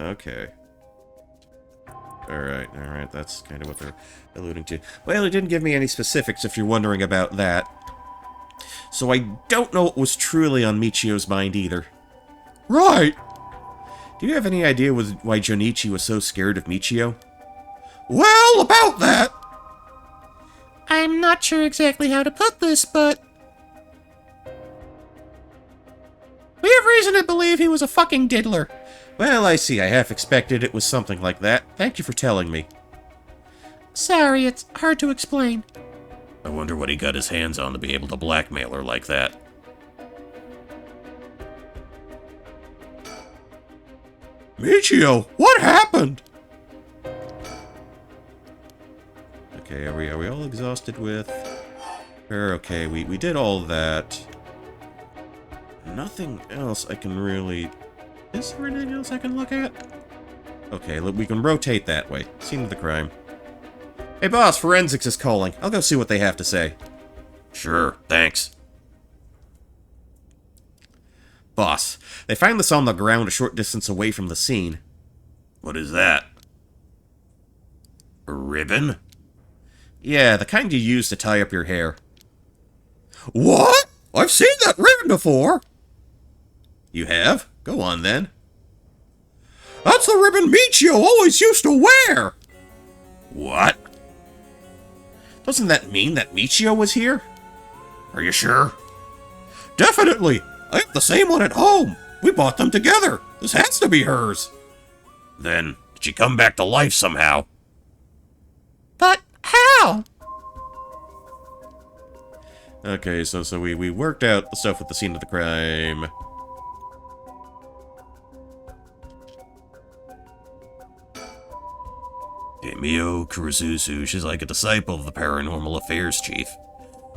Alright, that's kind of what they're alluding to. Well, he didn't give me any specifics, if you're wondering about that. So I don't know what was truly on Michio's mind, either. Right. Do you have any idea why Jonichi was so scared of Michio? Well, about that. I'm not sure exactly how to put this, but... we have reason to believe he was a fucking diddler. Well, I see. I half expected it was something like that. Thank you for telling me. Sorry, it's hard to explain. I wonder what he got his hands on to be able to blackmail her like that. Michio, what happened? Okay, are we all exhausted with her? Okay, we did all that. Nothing else I can really... Is there anything else I can look at? Okay, look, we can rotate that way. Scene of the crime. Hey boss, forensics is calling. I'll go see what they have to say. Sure, thanks. Boss, they found this on the ground a short distance away from the scene. What is that? A ribbon? Yeah, the kind you use to tie up your hair. What? I've seen that ribbon before. You have? Go on, then. That's the ribbon Michio always used to wear. What? Doesn't that mean that Michio was here? Are you sure? Definitely. I have the same one at home. We bought them together. This has to be hers. Then, did she come back to life somehow? But how? Okay, so we worked out the stuff with the scene of the crime. Okay, Mio Kurosuzu, she's like a disciple of the Paranormal Affairs Chief.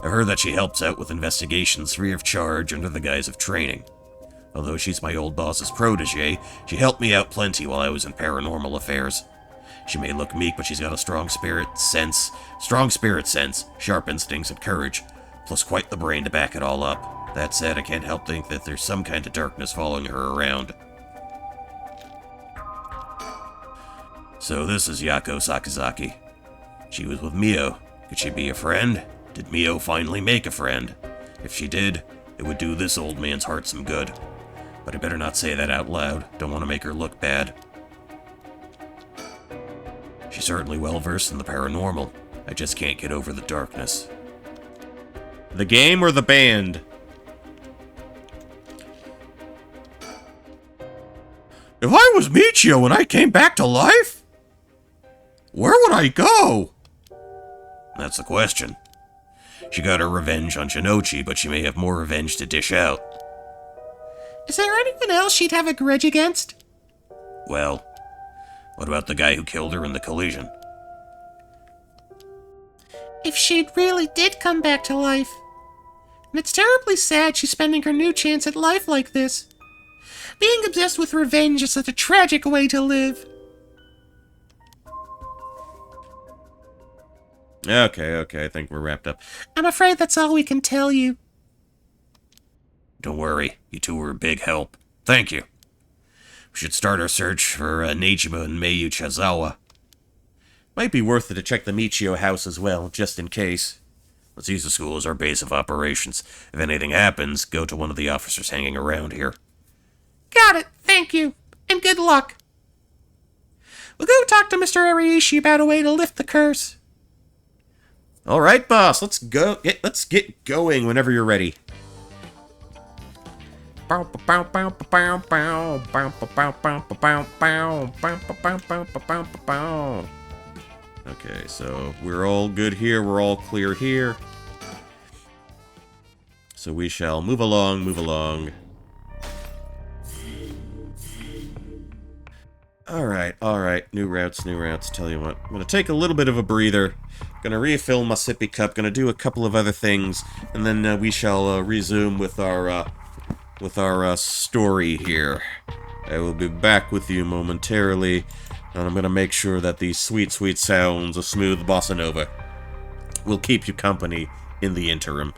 I've heard that she helps out with investigations free of charge under the guise of training. Although she's my old boss's protege, she helped me out plenty while I was in Paranormal Affairs. She may look meek, but she's got a strong spirit sense, sharp instincts, and courage, plus quite the brain to back it all up. That said, I can't help think that there's some kind of darkness following her around. So this is Yako Sakazaki. She was with Mio. Could she be a friend? Did Mio finally make a friend? If she did, it would do this old man's heart some good. But I better not say that out loud. Don't want to make her look bad. She's certainly well versed in the paranormal. I just can't get over the darkness. The game or the band? If I was Michio and I came back to life, where would I go? That's the question. She got her revenge on Shinochi, but she may have more revenge to dish out. Is there anyone else she'd have a grudge against? Well, what about the guy who killed her in the collision? If she really did come back to life. And it's terribly sad she's spending her new chance at life like this. Being obsessed with revenge is such a tragic way to live. Okay, I think we're wrapped up. I'm afraid that's all we can tell you. Don't worry, you two were a big help. Thank you. We should start our search for Nejima and Mayu Chazawa. Might be worth it to check the Michio house as well, just in case. Let's use the school as our base of operations. If anything happens, go to one of the officers hanging around here. Got it, thank you, and good luck. We'll go talk to Mr. Ariishi about a way to lift the curse. All right, boss. Let's go. Let's get going whenever you're ready. Okay, so we're all good here. We're all clear here. So we shall move along, move along. Alright. New routes. Tell you what, I'm going to take a little bit of a breather. Gonna refill my sippy cup, gonna do a couple of other things, and then we shall resume with our story here. I will be back with you momentarily, and I'm gonna make sure that these sweet, sweet sounds of smooth bossa nova will keep you company in the interim.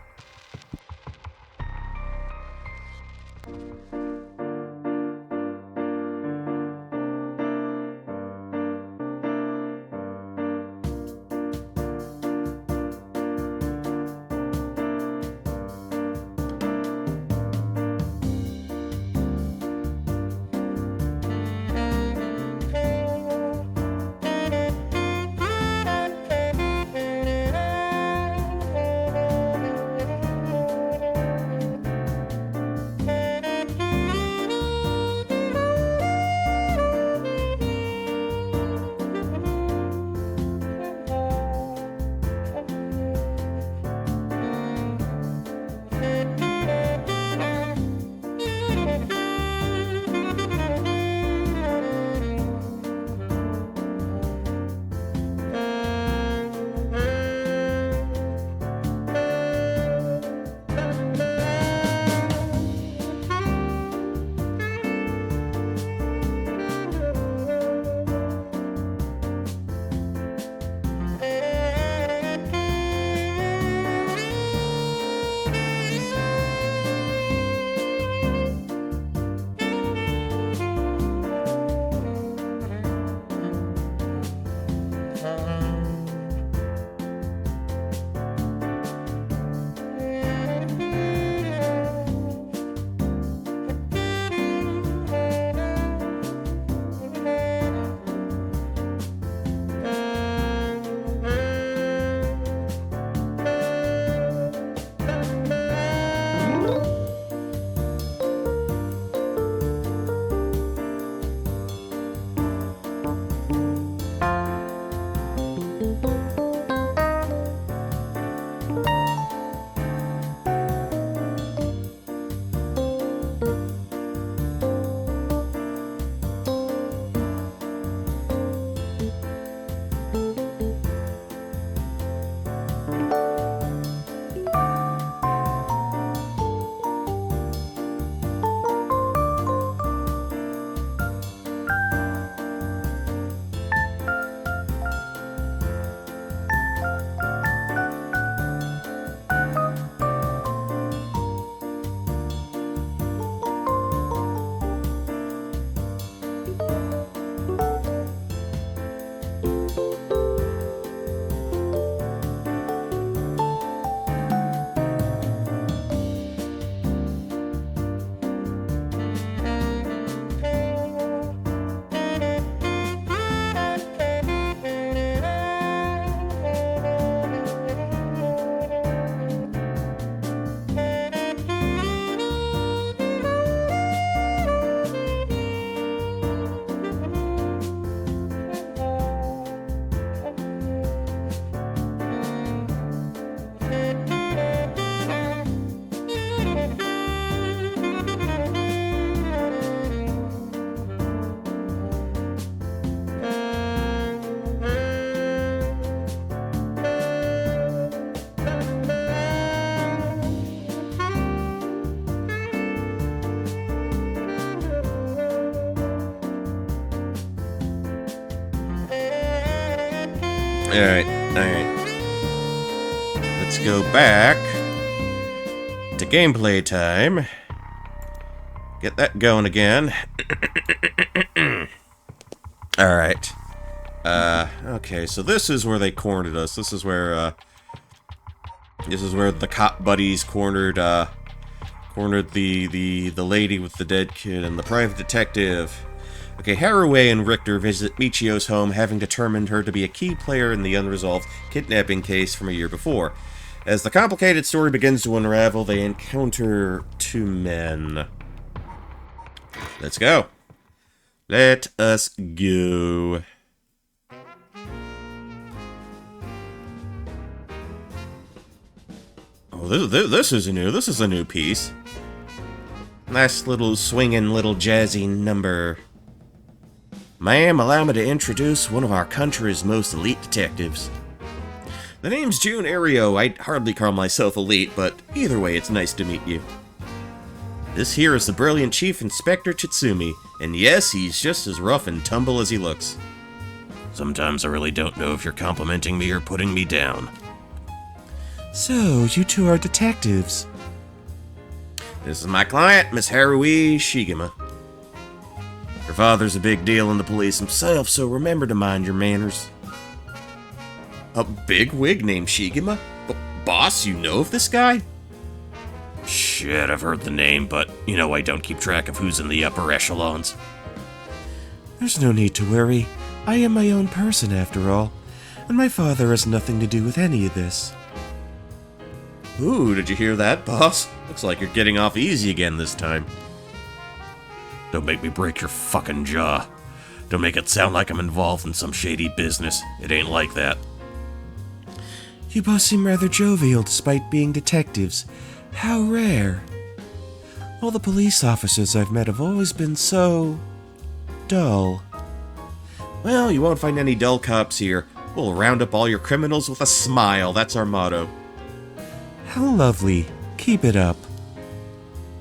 Alright, alright. Let's go back to gameplay time. Get that going again. Alright. Okay, so this is where they cornered us. This is where the cop buddies cornered the lady with the dead kid and the private detective. Okay, Haraway and Richter visit Michio's home, having determined her to be a key player in the unresolved kidnapping case from a year before. As the complicated story begins to unravel, they encounter two men. Let's go. Let us go. Oh, this is new. This is a new piece. Nice little swinging, little jazzy number. Ma'am, allow me to introduce one of our country's most elite detectives. The name's June Ario. I'd hardly call myself elite, but either way, it's nice to meet you. This here is the brilliant Chief Inspector Chitsumi, and yes, he's just as rough and tumble as he looks. Sometimes I really don't know if you're complimenting me or putting me down. So, you two are detectives. This is my client, Miss Haruhi Shigema. Her father's a big deal in the police himself, so remember to mind your manners. A big wig named Shigema? Boss, you know of this guy? Shit, I've heard the name, but you know I don't keep track of who's in the upper echelons. There's no need to worry. I am my own person, after all, and my father has nothing to do with any of this. Ooh, did you hear that, boss? Looks like you're getting off easy again this time. Don't make me break your fucking jaw. Don't make it sound like I'm involved in some shady business. It ain't like that. You both seem rather jovial despite being detectives. How rare. All the police officers I've met have always been so... dull. Well, you won't find any dull cops here. We'll round up all your criminals with a smile. That's our motto. How lovely. Keep it up.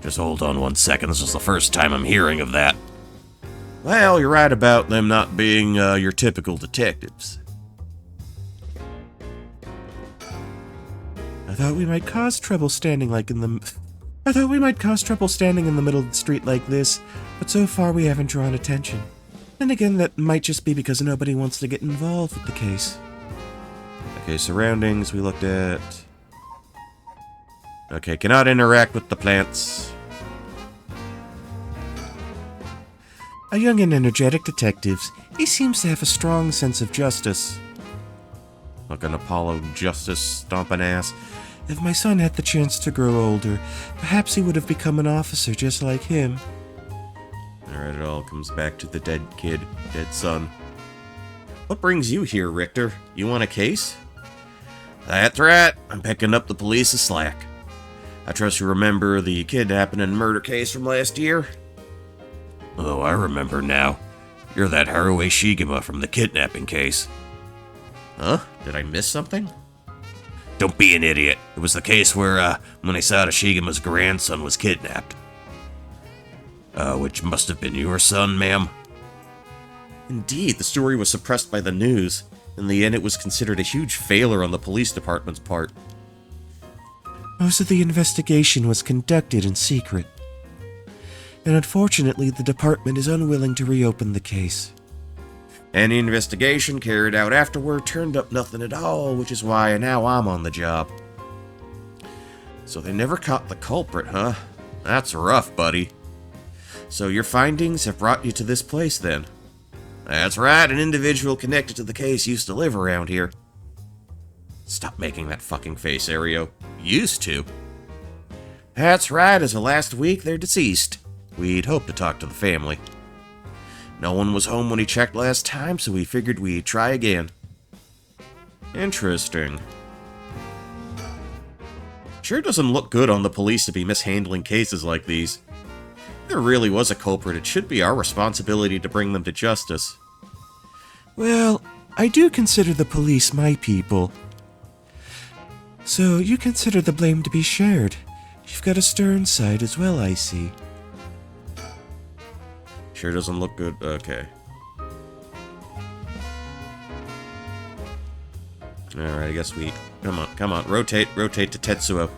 Just hold on 1 second. This is the first time I'm hearing of that. Well, you're right about them not being your typical detectives. I thought we might cause trouble standing in the middle of the street like this, but so far we haven't drawn attention. And again, that might just be because nobody wants to get involved with the case. Okay, surroundings we looked at. Okay, cannot interact with the plants. A young and energetic detective, he seems to have a strong sense of justice. Like an Apollo Justice stomping ass. If my son had the chance to grow older, perhaps he would have become an officer just like him. Alright, it all comes back to the dead kid, dead son. What brings you here, Richter? You want a case? That's right. I'm picking up the police's slack. I trust you remember the kidnapping and murder case from last year? Oh, I remember now. You're that Haruhi Shigema from the kidnapping case. Huh? Did I miss something? Don't be an idiot. It was the case where, Munisada Shigema's grandson was kidnapped. Which must have been your son, ma'am? Indeed, the story was suppressed by the news. In the end, it was considered a huge failure on the police department's part. Most of the investigation was conducted in secret. And unfortunately, the department is unwilling to reopen the case. Any investigation carried out afterward turned up nothing at all, which is why now I'm on the job. So they never caught the culprit, huh? That's rough, buddy. So your findings have brought you to this place, then? That's right, an individual connected to the case used to live around here. Stop making that fucking face, Ario. Used to. That's right, as of last week, they're deceased. We'd hoped to talk to the family. No one was home when he checked last time, so we figured we'd try again. Interesting. Sure doesn't look good on the police to be mishandling cases like these. If there really was a culprit, it should be our responsibility to bring them to justice. Well, I do consider the police my people. So you consider the blame to be shared. You've got a stern side as well, I see. Sure doesn't look good. Okay. Alright, I guess we... Come on, rotate to Tetsuo.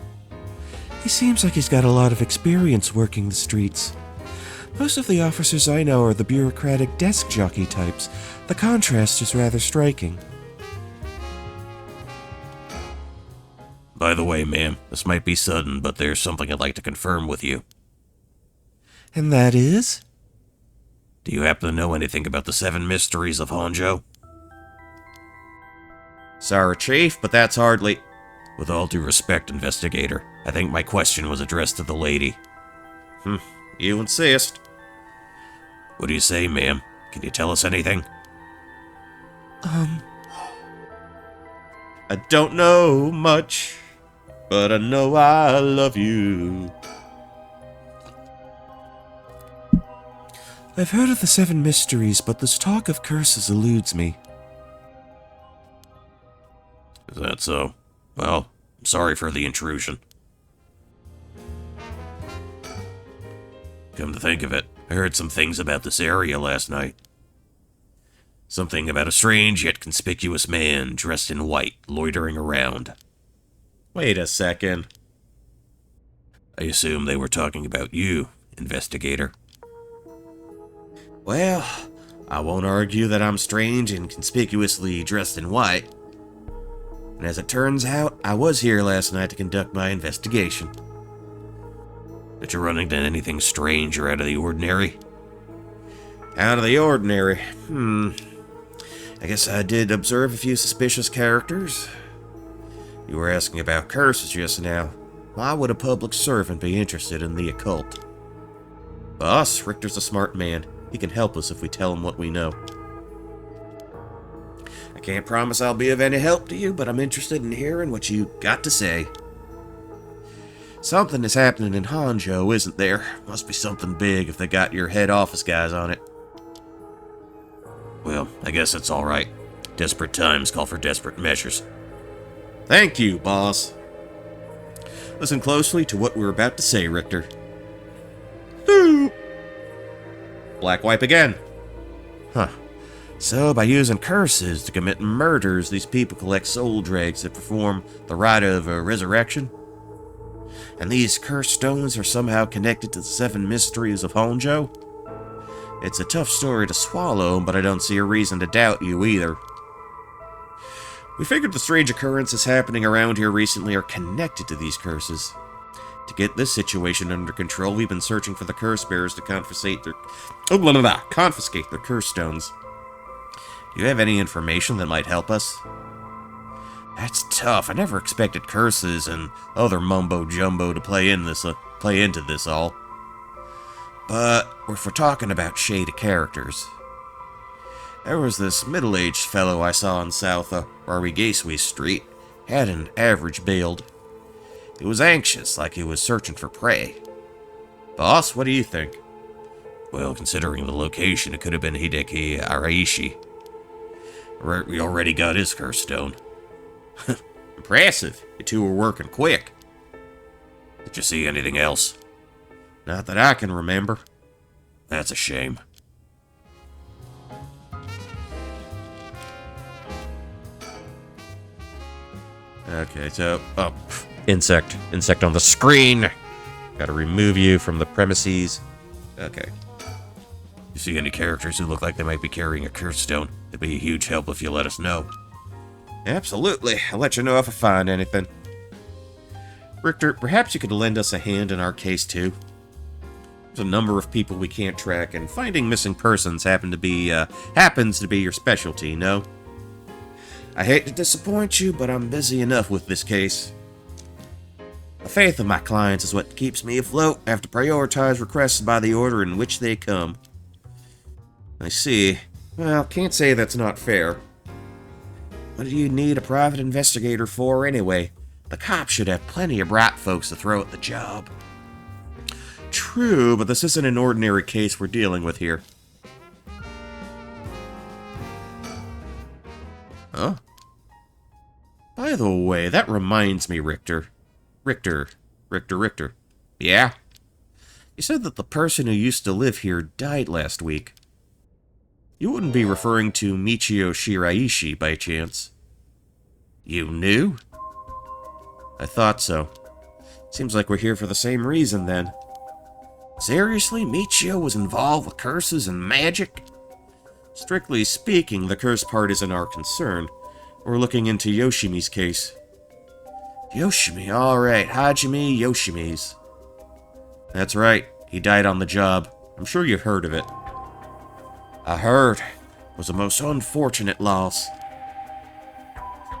He seems like he's got a lot of experience working the streets. Most of the officers I know are the bureaucratic desk jockey types. The contrast is rather striking. By the way, ma'am, this might be sudden, but there's something I'd like to confirm with you. And that is? Do you happen to know anything about the 7 mysteries of Honjo? Sorry, Chief, but that's hardly... With all due respect, investigator, I think my question was addressed to the lady. You insist. What do you say, ma'am? Can you tell us anything? I don't know much, but I know I love you. I've heard of the 7 mysteries, but this talk of curses eludes me. Is that so? Well, I'm sorry for the intrusion. Come to think of it, I heard some things about this area last night. Something about a strange yet conspicuous man dressed in white loitering around. Wait a second. I assume they were talking about you, investigator. Well, I won't argue that I'm strange and conspicuously dressed in white. And as it turns out, I was here last night to conduct my investigation. Did you run into anything strange or out of the ordinary? Out of the ordinary? I guess I did observe a few suspicious characters. You were asking about curses just now. Why would a public servant be interested in the occult? Boss, Richter's a smart man. He can help us if we tell him what we know. I can't promise I'll be of any help to you, but I'm interested in hearing what you got to say. Something is happening in Honjo, isn't there? Must be something big if they got your head office guys on it. Well, I guess it's all right. Desperate times call for desperate measures. Thank you, boss. Listen closely to what we're about to say, Richter. Boop. Black wipe again. So, by using curses to commit murders, these people collect soul dregs that perform the rite of resurrection? And these cursed stones are somehow connected to the 7 mysteries of Honjo? It's a tough story to swallow, but I don't see a reason to doubt you either. We figured the strange occurrences happening around here recently are connected to these curses. To get this situation under control, we've been searching for the curse bearers to confiscate their curse stones. Do you have any information that might help us? That's tough. I never expected curses and other mumbo-jumbo to play into this all. But if we're talking shade shady characters, there was this middle-aged fellow I saw on South Arigasui Street. Had an average build. He was anxious, like he was searching for prey. Boss, what do you think? Well, considering the location, it could have been Hideki Araishi. We already got his curse stone. Impressive. You two were working quick. Did you see anything else? Not that I can remember. That's a shame. Okay, so... Oh, insect. Insect on the screen! Gotta remove you from the premises. Okay. You see any characters who look like they might be carrying a curse stone? It'd be a huge help if you let us know. Absolutely. I'll let you know if I find anything. Richter, perhaps you could lend us a hand in our case, too. There's a number of people we can't track, and finding missing persons happens to be your specialty, no? I hate to disappoint you, but I'm busy enough with this case. The faith of my clients is what keeps me afloat. I have to prioritize requests by the order in which they come. I see. Well, can't say that's not fair. What do you need a private investigator for, anyway? The cops should have plenty of bright folks to throw at the job. True, but this isn't an ordinary case we're dealing with here. Huh? By the way, that reminds me, Richter. Richter. Yeah? You said that the person who used to live here died last week. You wouldn't be referring to Michio Shiraishi by chance? You knew? I thought so. Seems like we're here for the same reason, then. Seriously, Michio was involved with curses and magic? Strictly speaking, the curse part isn't our concern. We're looking into Yoshimi's case. Yoshimi, alright, Hajime Yoshimi's. That's right, he died on the job. I'm sure you've heard of it. I heard. It was a most unfortunate loss.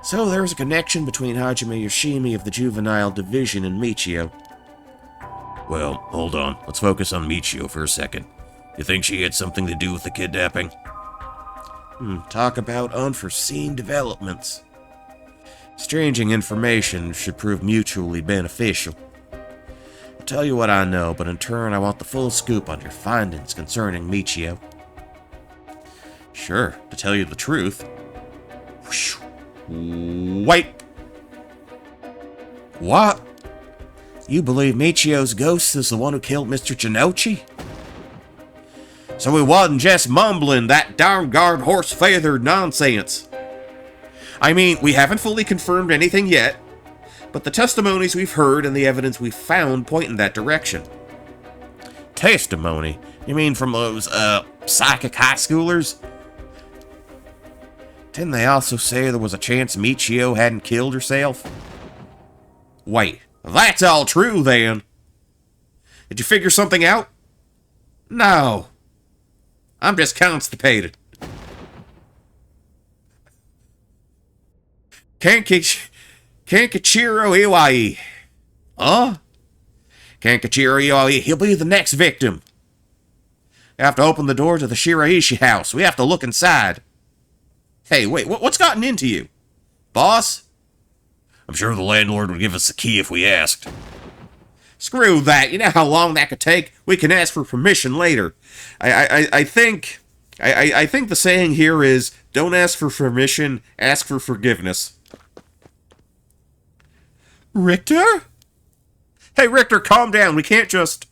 So there was a connection between Hajime Yoshimi of the Juvenile Division and Michio. Well, hold on. Let's focus on Michio for a second. You think she had something to do with the kidnapping? Talk about unforeseen developments. Exchanging information should prove mutually beneficial. I'll tell you what I know, but in turn I want the full scoop on your findings concerning Michio. Sure, to tell you the truth. Wait! What? You believe Michio's ghost is the one who killed Mr. Janochi? So he wasn't just mumbling that darn-gard horse-feathered nonsense. I mean, we haven't fully confirmed anything yet, but the testimonies we've heard and the evidence we've found point in that direction. Testimony? You mean from those, psychic high schoolers? Didn't they also say there was a chance Michio hadn't killed herself? Wait, that's all true then. Did you figure something out? No. I'm just constipated. Kankachiro Iwai. Huh? Kankachiro Iwai, he'll be the next victim. We have to open the door to the Shiraishi house. We have to look inside. Hey, wait, what's gotten into you? Boss? I'm sure the landlord would give us the key if we asked. Screw that. You know how long that could take? We can ask for permission later. I think the saying here is, don't ask for permission, ask for forgiveness. Richter? Hey, Richter, calm down. We can't just...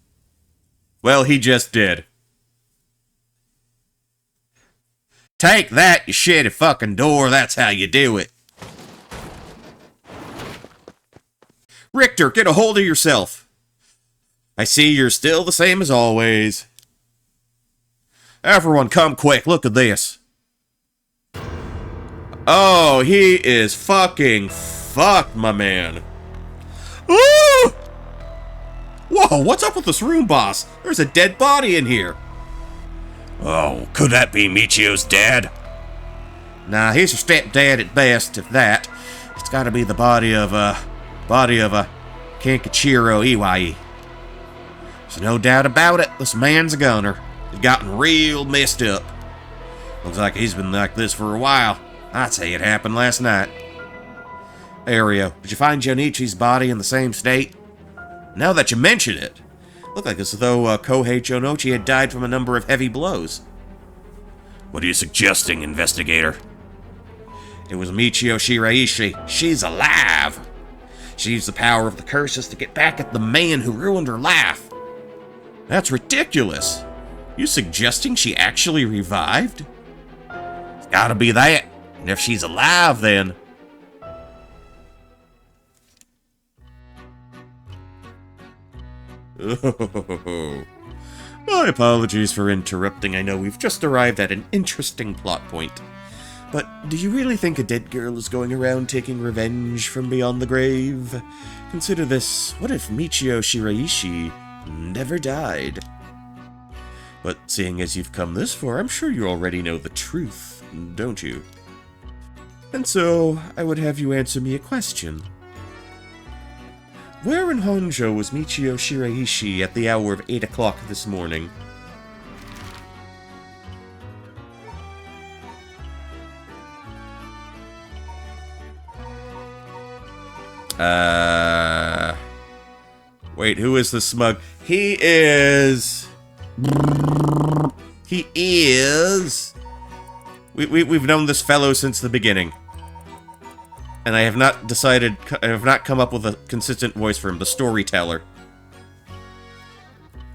Well, he just did. Take that, you shitty fucking door. That's how you do it. Richter, get a hold of yourself. I see you're still the same as always. Everyone, come quick. Look at this. Oh, he is fucking fucked, my man. Ooh! Whoa, what's up with this room, boss? There's a dead body in here. Oh, could that be Michio's dad? Nah, he's her stepdad at best, if that. It's gotta be the body of a Kankachiro Iwai. There's no doubt about it, this man's a gunner. He's gotten real messed up. Looks like he's been like this for a while. I'd say it happened last night. Hey, Rio, did you find Jonichi's body in the same state? Now that you mention it, looked like as though Kohei Jonichi had died from a number of heavy blows. What are you suggesting, investigator? It was Michio Shiraishi. She's alive. She used the power of the curses to get back at the man who ruined her life. That's ridiculous. You suggesting she actually revived? It's gotta be that. And if she's alive, then... Oh, my apologies for interrupting. I know we've just arrived at an interesting plot point. But do you really think a dead girl is going around taking revenge from beyond the grave? Consider this. What if Michio Shiraishi never died? But seeing as you've come this far, I'm sure you already know the truth, don't you? And so, I would have you answer me a question. Where in Honjo was Michio Shiraishi at the hour of 8 o'clock this morning? Wait, who is the smug? He is... We've known this fellow since the beginning. And I have not come up with a consistent voice for him. The storyteller.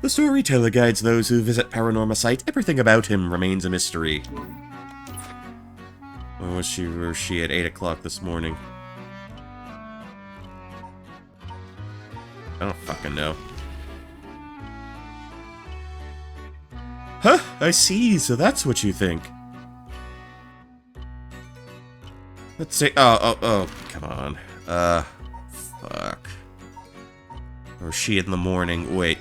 The storyteller guides those who visit Paranormasight. Everything about him remains a mystery. Where was she at 8 o'clock this morning? I don't fucking know. Huh, I see, so that's what you think. Let's see. Oh, come on. Fuck. Or she in the morning. Wait.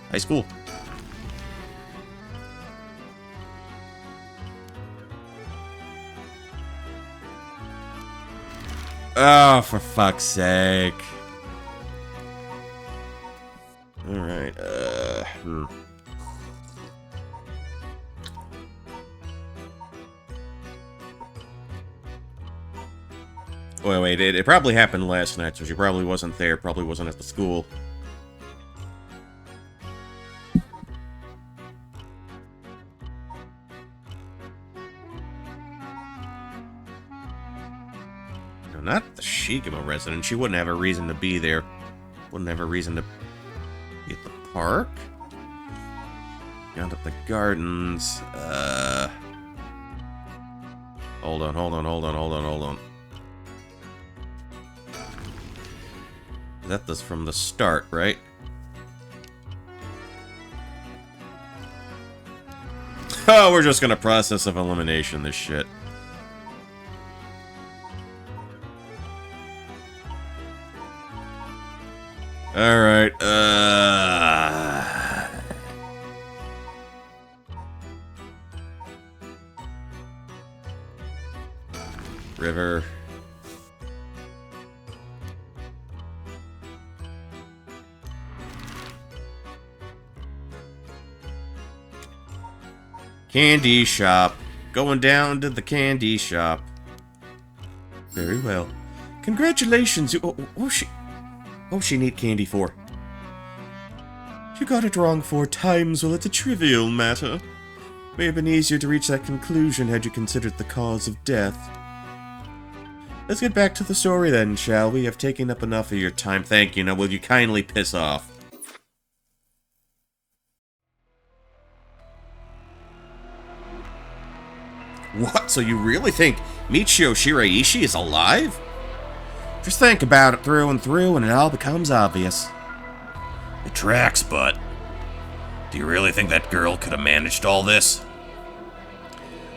High school. Oh, for fuck's sake. Alright, Wait, it probably happened last night, so she probably wasn't there, probably wasn't at the school. No, not the Shigema resident. She wouldn't have a reason to be there. Wouldn't have a reason to be at the park? Down at the gardens. Hold on. That was from the start, right? Oh, we're just gonna process of elimination this shit. Alright, River. Candy shop. Going down to the candy shop. Very well. Congratulations, you... What's she need candy for? You got it wrong 4 times, well, it's a trivial matter. May have been easier to reach that conclusion had you considered the cause of death. Let's get back to the story then, shall we? I've taken up enough of your time. Thank you. Now, will you kindly piss off? What? So you really think Michio Shiraishi is alive? Just think about it through and through, and it all becomes obvious. It tracks, but do you really think that girl could have managed all this?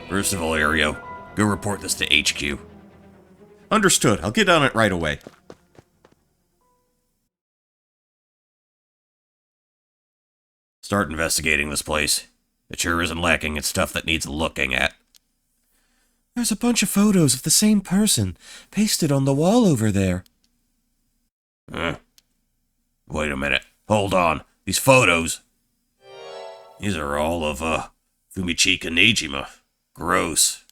First of all, Ario, go report this to HQ. Understood. I'll get on it right away. Start investigating this place. It sure isn't lacking in stuff that needs looking at. There's a bunch of photos of the same person, pasted on the wall over there. Wait a minute. Hold on. These photos. These are all of, Fumichika Nejima. Gross.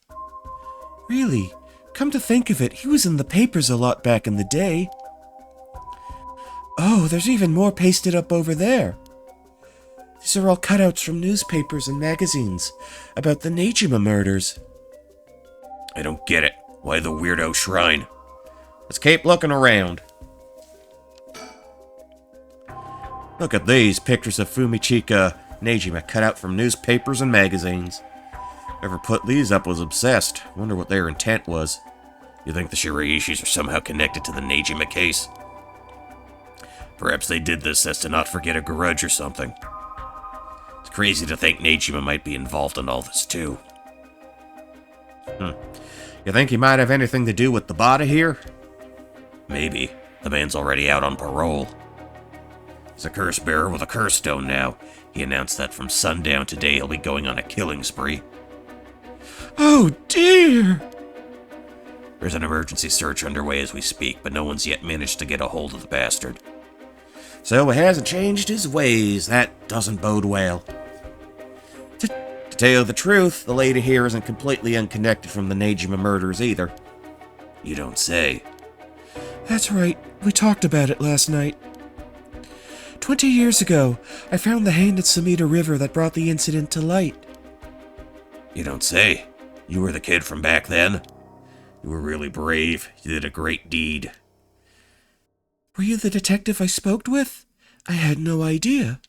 Really? Come to think of it, he was in the papers a lot back in the day. Oh, there's even more pasted up over there. These are all cutouts from newspapers and magazines about the Nejima murders. I don't get it. Why the weirdo shrine? Let's keep looking around. Look at these pictures of Fumichika Nejima cut out from newspapers and magazines. Whoever put these up was obsessed. Wonder what their intent was. You think the Shiraishis are somehow connected to the Nejima case? Perhaps they did this as to not forget a grudge or something. It's crazy to think Nejima might be involved in all this too. You think he might have anything to do with the body here? Maybe. The man's already out on parole. He's a curse bearer with a curse stone now. He announced that from sundown today he'll be going on a killing spree. Oh dear! There's an emergency search underway as we speak, but no one's yet managed to get a hold of the bastard. So he hasn't changed his ways. That doesn't bode well. To tell you the truth, the lady here isn't completely unconnected from the Nejima murders either. You don't say. That's right, we talked about it last night. 20 years ago, I found the hand at Sumida River that brought the incident to light. You don't say. You were the kid from back then? You were really brave. You did a great deed. Were you the detective I spoke with? I had no idea.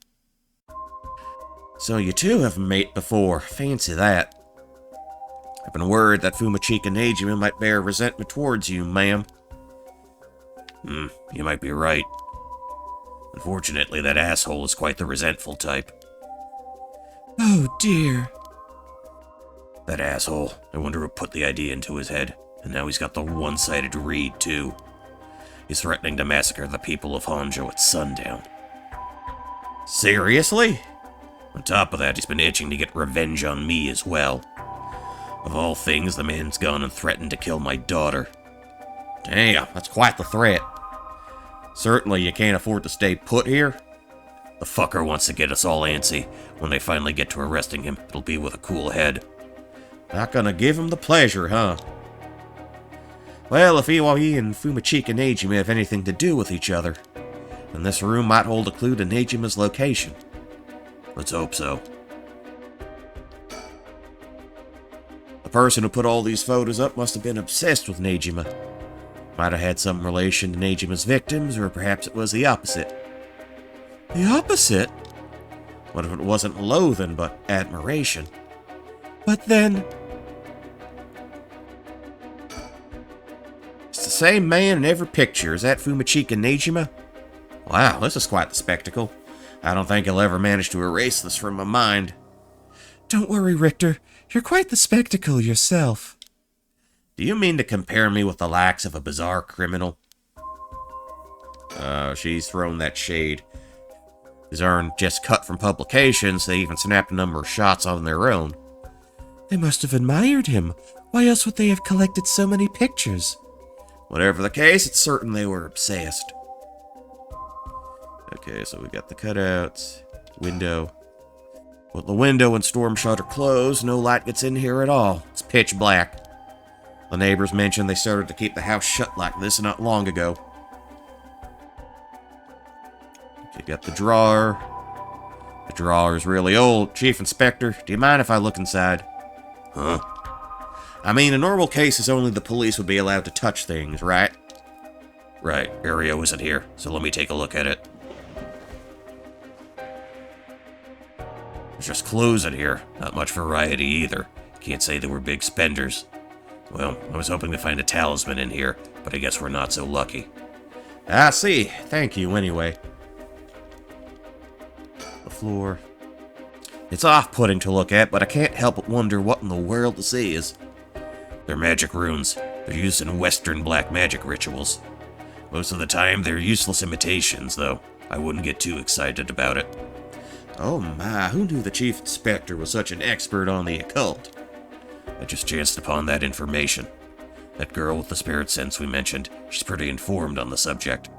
So you two have met before. Fancy that. I've been worried that Fumichika Nejima might bear resentment towards you, ma'am. You might be right. Unfortunately, that asshole is quite the resentful type. Oh dear. That asshole. I wonder who put the idea into his head. And now he's got the one-sided read, too. He's threatening to massacre the people of Honjo at sundown. Seriously? On top of that, he's been itching to get revenge on me as well. Of all things, the man's gone and threatened to kill my daughter. Damn, that's quite the threat. Certainly you can't afford to stay put here. The fucker wants to get us all antsy. When they finally get to arresting him, it'll be with a cool head. Not gonna give him the pleasure, huh? Well, if Iwai and Fumachika Nejima have anything to do with each other, then this room might hold a clue to Nejima's location. Let's hope so. The person who put all these photos up must have been obsessed with Nejima. Might have had some relation to Nejima's victims, or perhaps it was the opposite. The opposite? What if it wasn't loathing, but admiration? But then... It's the same man in every picture. Is that Fumachika Nejima? Wow, this is quite the spectacle. I don't think I'll ever manage to erase this from my mind. Don't worry, Richter. You're quite the spectacle yourself. Do you mean to compare me with the likes of a bizarre criminal? She's thrown that shade. These aren't just cut from publications, they even snapped a number of shots on their own. They must have admired him. Why else would they have collected so many pictures? Whatever the case, it's certain they were obsessed. Okay, so we got the cutouts, window. With the window and storm shutter closed, no light gets in here at all. It's pitch black. The neighbors mentioned they started to keep the house shut like this not long ago. You got the drawer. The drawer is really old. Chief Inspector, do you mind if I look inside? Huh? I mean, in normal cases, only the police would be allowed to touch things, right? Right, Ario isn't here, so let me take a look at it. There's just clothes in here. Not much variety either. Can't say they were big spenders. Well, I was hoping to find a talisman in here, but I guess we're not so lucky. I see. Thank you, anyway. The floor. It's off-putting to look at, but I can't help but wonder what in the world this is. They're magic runes. They're used in Western black magic rituals. Most of the time, they're useless imitations, though. I wouldn't get too excited about it. Oh my, who knew the Chief Inspector was such an expert on the occult? I just chanced upon that information. That girl with the spirit sense we mentioned, she's pretty informed on the subject.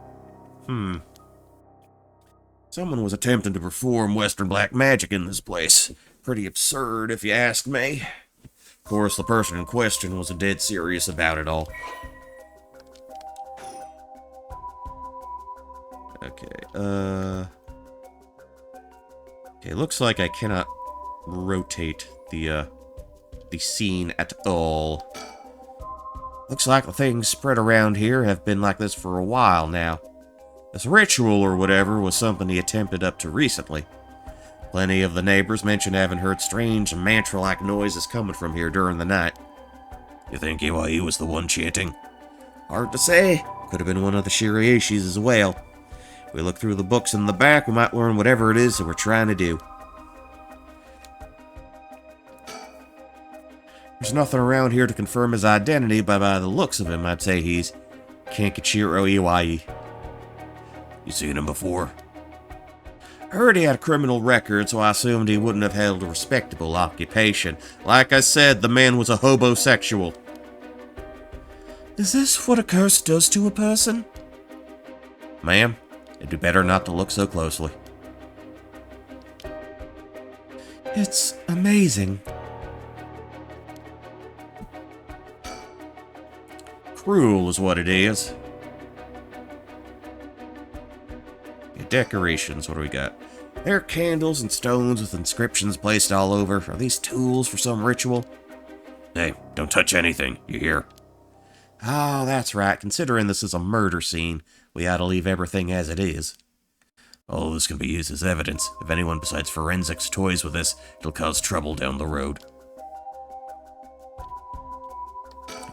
Someone was attempting to perform Western black magic in this place. Pretty absurd, if you ask me. Of course, the person in question was dead serious about it all. Okay, Okay, looks like I cannot rotate the scene at all. Looks like the things spread around here have been like this for a while now. This ritual or whatever was something he attempted up to recently. Plenty of the neighbors mentioned having heard strange mantra-like noises coming from here during the night. You think Iwai was the one chanting? Hard to say. Could have been one of the Shiraishis as well. If we look through the books in the back, we might learn whatever it is that we're trying to do. There's nothing around here to confirm his identity, but by the looks of him, I'd say he's Kenkichiro Iwai. You seen him before? I heard he had a criminal record, so I assumed he wouldn't have held a respectable occupation. Like I said, the man was a hobosexual. Is this what a curse does to a person? Ma'am, it'd be better not to look so closely. It's amazing. Cruel is what it is. Okay, decorations, what do we got? There are candles and stones with inscriptions placed all over. Are these tools for some ritual? Hey, don't touch anything, you hear? Oh, that's right. Considering this is a murder scene, we ought to leave everything as it is. All of this can be used as evidence. If anyone besides forensics toys with this, it'll cause trouble down the road.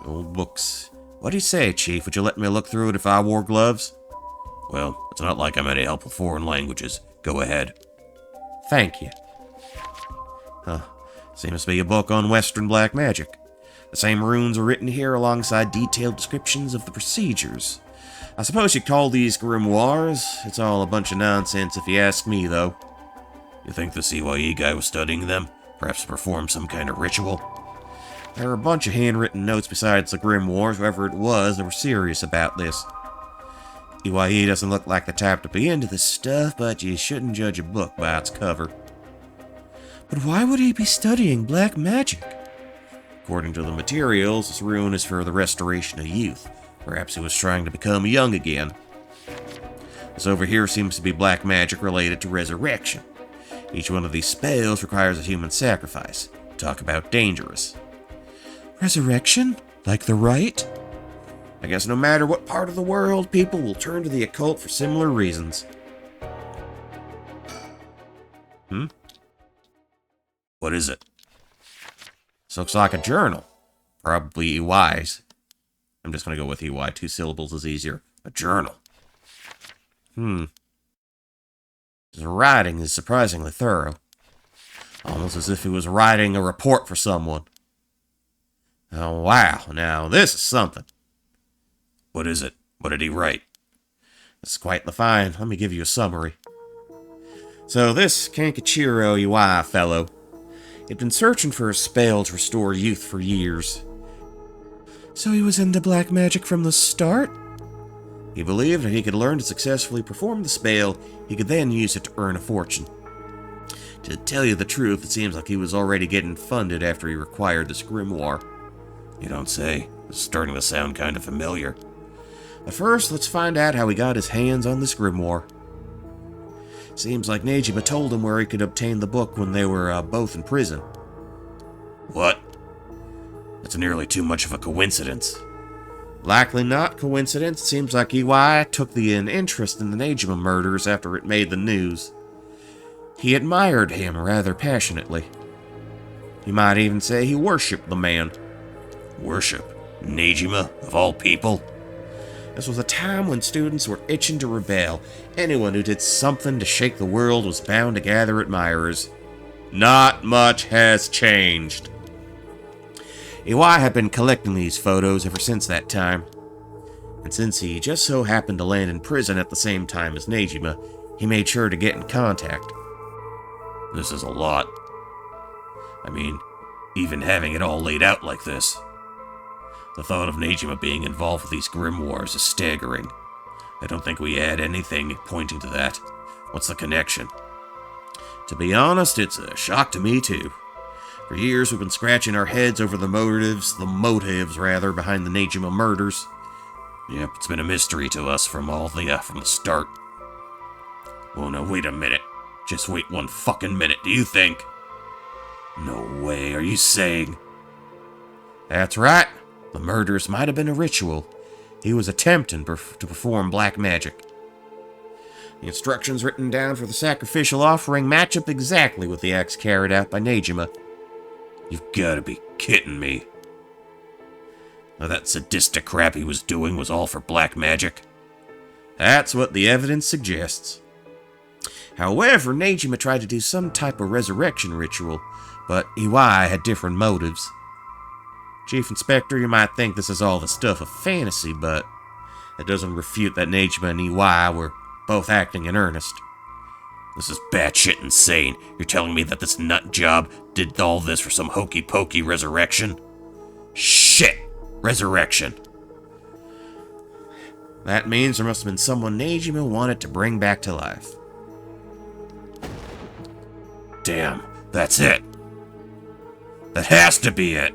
Old books. What do you say, Chief? Would you let me look through it if I wore gloves? Well, it's not like I'm any help with foreign languages. Go ahead. Thank you. Seems to be a book on Western black magic. The same runes are written here alongside detailed descriptions of the procedures. I suppose you'd call these grimoires. It's all a bunch of nonsense if you ask me, though. You think the CYE guy was studying them? Perhaps to perform some kind of ritual? There are a bunch of handwritten notes besides the grimoires. Whoever it was, they were serious about this. EYE doesn't look like the type to be into this stuff, but you shouldn't judge a book by its cover. But why would he be studying black magic? According to the materials, this rune is for the restoration of youth. Perhaps he was trying to become young again. This over here seems to be black magic related to resurrection. Each one of these spells requires a human sacrifice. Talk about dangerous. Resurrection? Like the rite? I guess no matter what part of the world, people will turn to the occult for similar reasons. What is it? This looks like a journal. Probably EY's. I'm just going to go with EY. 2 syllables is easier. A journal. The writing is surprisingly thorough. Almost as if he was writing a report for someone. Oh, wow. Now, this is something. What is it? What did he write? It's quite the find. Let me give you a summary. So, this Kankachiro EY fellow, he'd been searching for a spell to restore youth for years. So he was into black magic from the start? He believed that he could learn to successfully perform the spell, he could then use it to earn a fortune. To tell you the truth, it seems like he was already getting funded after he acquired this grimoire. You don't say. It's starting to sound kind of familiar. But first, let's find out how he got his hands on this grimoire. Seems like Nejima told him where he could obtain the book when they were both in prison. What? That's nearly too much of a coincidence. Likely not coincidence. It seems like EY took an interest in the Nejima murders after it made the news. He admired him rather passionately. You might even say he worshipped the man. Worship? Nejima, of all people? This was a time when students were itching to rebel. Anyone who did something to shake the world was bound to gather admirers. Not much has changed. EY had been collecting these photos ever since that time. And since he just so happened to land in prison at the same time as Nejima, he made sure to get in contact. This is a lot. I mean, even having it all laid out like this. The thought of Nejima being involved with these grimoires is staggering. I don't think we had anything pointing to that. What's the connection? To be honest, it's a shock to me too. For years we've been scratching our heads over the motives behind the Nejima murders. Yep, it's been a mystery to us from the start. Oh no, wait a minute. Just wait one fucking minute, do you think? No way, are you saying? That's right. The murders might have been a ritual. He was attempting to perform black magic. The instructions written down for the sacrificial offering match up exactly with the acts carried out by Nejima. You've gotta be kidding me. Now that sadistic crap he was doing was all for black magic? That's what the evidence suggests. However, Nejima tried to do some type of resurrection ritual, but EY had different motives. Chief Inspector, you might think this is all the stuff of fantasy, but it doesn't refute that Nejima and EY were both acting in earnest. This is batshit insane. You're telling me that this nut job did all this for some hokey-pokey resurrection? Shit! Resurrection. That means there must have been someone Nejima wanted to bring back to life. Damn, that's it. That has to be it.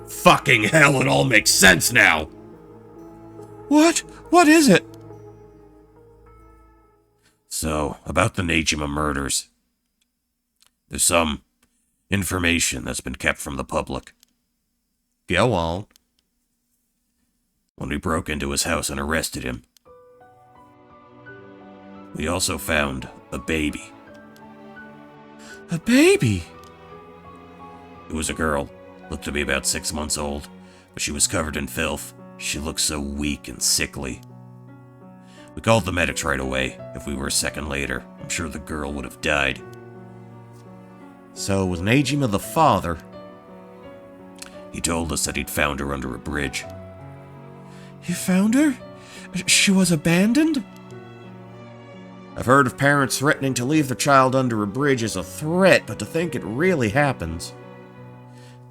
Fucking hell, it all makes sense now. What? What is it? So, about the Nejima murders. There's some information that's been kept from the public. Go on. When we broke into his house and arrested him, we also found a baby. A baby? It was a girl, looked to be about 6 months old, but she was covered in filth. She looked so weak and sickly. We called the medics right away. If we were a second later, I'm sure the girl would have died. So was Najima the father? He told us that he'd found her under a bridge. You found her? She was abandoned? I've heard of parents threatening to leave their child under a bridge as a threat, but to think it really happens.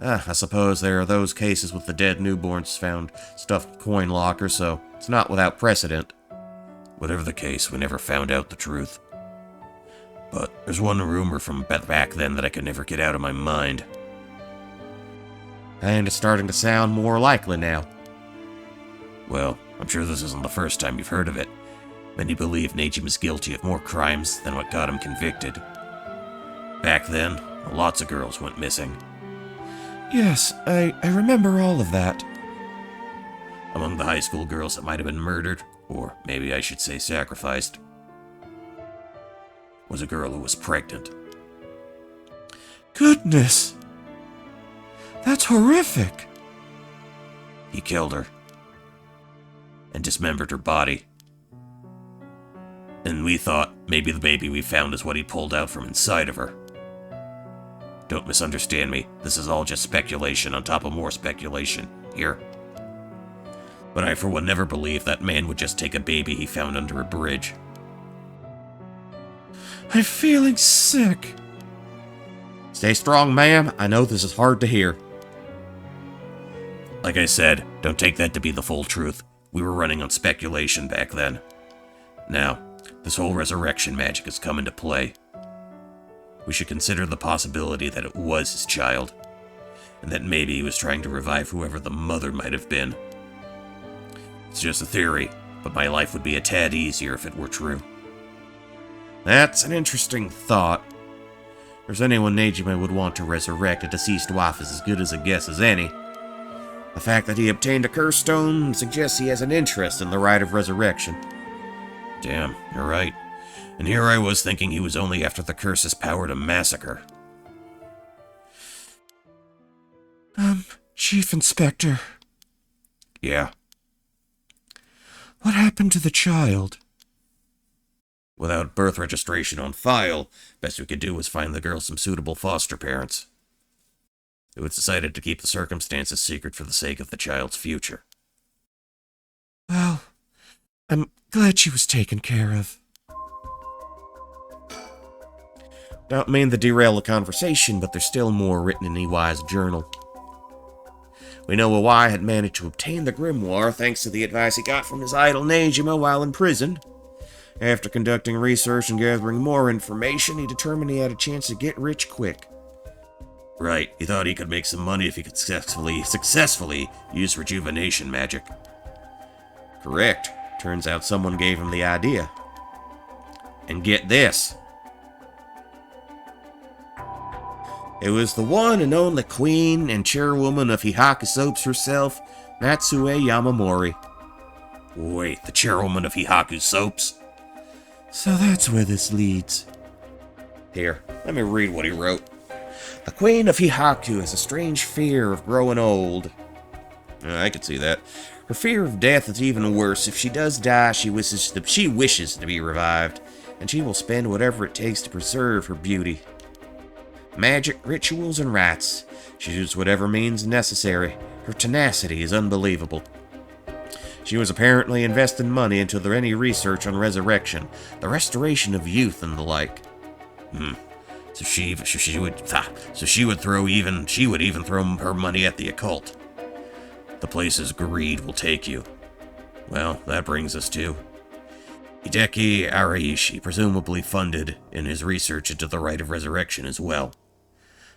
I suppose there are those cases with the dead newborns found stuffed in coin lockers, so it's not without precedent. Whatever the case, we never found out the truth. But there's one rumor from back then that I could never get out of my mind. And it's starting to sound more likely now. Well, I'm sure this isn't the first time you've heard of it. Many believe Najima's guilty of more crimes than what got him convicted. Back then, lots of girls went missing. Yes, I remember all of that. Among the high school girls that might have been murdered, or maybe I should say sacrificed, was a girl who was pregnant. Goodness! That's horrific! He killed her and dismembered her body. And we thought maybe the baby we found is what he pulled out from inside of her. Don't misunderstand me. This is all just speculation on top of more speculation here. But I for one never believed that man would just take a baby he found under a bridge. I'm feeling sick. Stay strong, ma'am. I know this is hard to hear. Like I said, don't take that to be the full truth. We were running on speculation back then. Now, this whole resurrection magic has come into play. We should consider the possibility that it was his child, and that maybe he was trying to revive whoever the mother might have been. It's just a theory, but my life would be a tad easier if it were true. That's an interesting thought. If there's anyone Najima would want to resurrect, a deceased wife is as good as a guess as any. The fact that he obtained a curse stone suggests he has an interest in the rite of resurrection. Damn, you're right. And here I was thinking he was only after the curse's power to massacre. Chief Inspector, Yeah. what happened to the child? Without birth registration on file, best we could do was find the girl some suitable foster parents. It was decided to keep the circumstances secret for the sake of the child's future. Well, I'm glad she was taken care of. Don't mean to derail the conversation, but there's still more written in EY's journal. We know EY had managed to obtain the grimoire thanks to the advice he got from his idol Najima while in prison. After conducting research and gathering more information, he determined he had a chance to get rich quick. Right, he thought he could make some money if he could successfully use rejuvenation magic. Correct. Turns out someone gave him the idea. And get this. It was the one and only queen and chairwoman of Hihaku Soaps herself, Matsue Yamamori. Wait, the chairwoman of Hihaku Soaps? So that's where this leads. Here, let me read what he wrote. The queen of Hihaku has a strange fear of growing old. I could see that. Her fear of death is even worse. If she does die, she wishes to be revived, and she will spend whatever it takes to preserve her beauty. Magic, rituals, and rites. She uses whatever means necessary. Her tenacity is unbelievable. She was apparently investing money into any research on resurrection, the restoration of youth, and the like. So she would even throw her money at the occult. The places greed will take you. Well, that brings us to Hideki Araishi, presumably funded in his research into the rite of resurrection as well.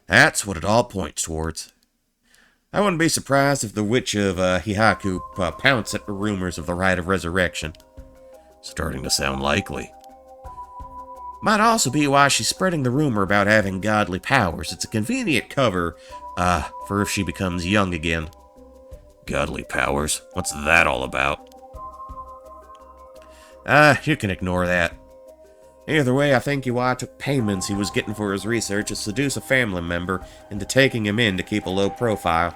That's what it all points towards. I wouldn't be surprised if the witch of Hihaku pounced at the rumors of the rite of resurrection. Starting to sound likely. Might also be why she's spreading the rumor about having godly powers. It's a convenient cover for if she becomes young again. Godly powers? What's that all about? You can ignore that. Either way, I think UI took payments he was getting for his research to seduce a family member into taking him in to keep a low profile.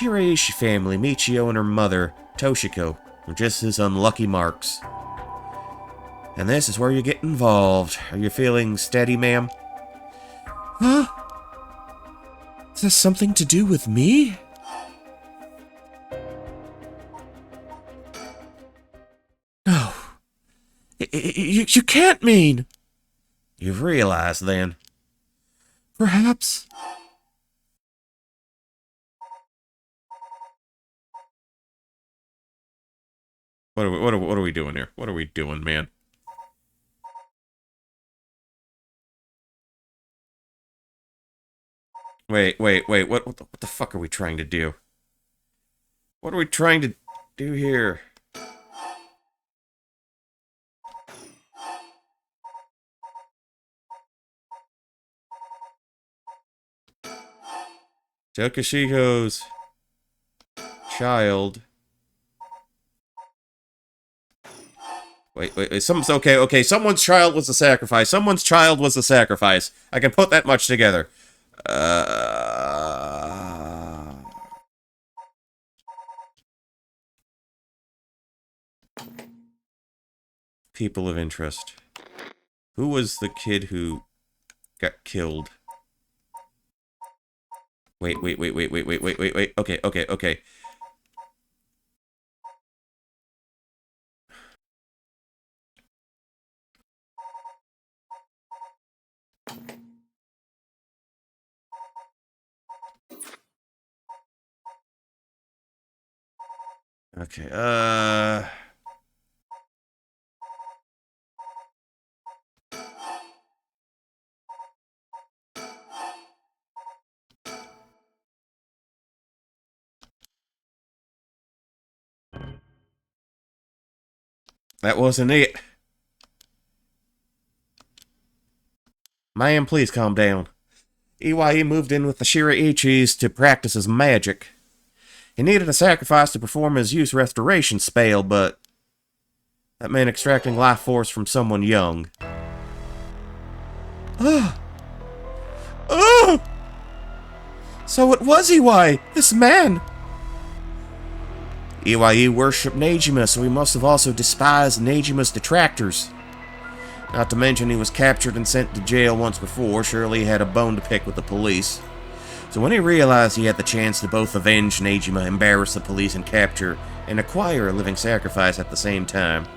Shiraishi family, Michio and her mother, Toshiko, were just his unlucky marks. And this is where you get involved. Are you feeling steady, ma'am? Huh? Is this something to do with me? No. You can't mean... You've realized, then. Perhaps... What are we doing here? What are we doing, man? Wait. What the fuck are we trying to do? What are we trying to do here? Takashiko's child. Wait. Okay. Someone's child was a sacrifice. Someone's child was a sacrifice. I can put that much together. People of interest. Who was the kid who got killed? Wait. Okay. Okay, that wasn't it. Ma'am, please calm down. Iwai moved in with the Shiraichis to practice his magic. He needed a sacrifice to perform his youth restoration spell, but that meant extracting life force from someone young. So it was Iwai, this man! Iwai worshipped Nejima, so he must have also despised Nejima's detractors. Not to mention he was captured and sent to jail once before. Surely he had a bone to pick with the police. So when he realized he had the chance to both avenge Nejima, embarrass the police, and capture and acquire a living sacrifice at the same time.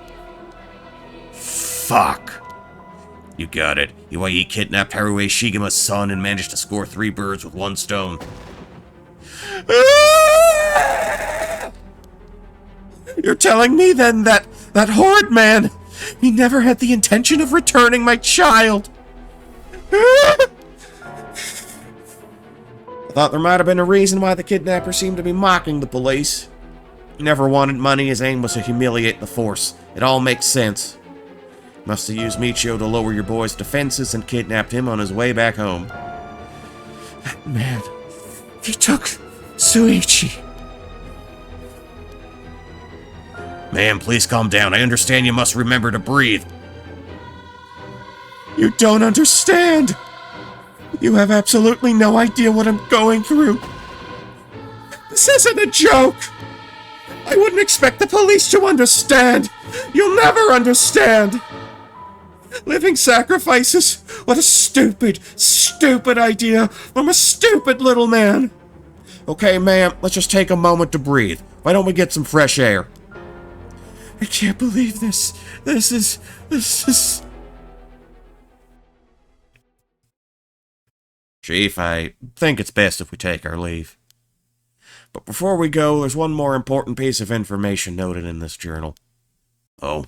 Fuck! You got it. Iwai kidnapped Haruhi Shigima's son and managed to score 3 birds with 1 stone. You're telling me then that horrid man, he never had the intention of returning my child? I thought there might have been a reason why the kidnapper seemed to be mocking the police. He never wanted money, his aim was to humiliate the force. It all makes sense. Must have used Michio to lower your boy's defenses and kidnapped him on his way back home. That man, he took Suichi. Ma'am, please calm down. I understand you must remember to breathe. You don't understand. You have absolutely no idea what I'm going through. This isn't a joke. I wouldn't expect the police to understand. You'll never understand. Living sacrifices? What a stupid, stupid idea from a stupid little man. Okay, ma'am, let's just take a moment to breathe. Why don't we get some fresh air? I can't believe this. This is... Chief, I think it's best if we take our leave. But before we go, there's one more important piece of information noted in this journal. Oh?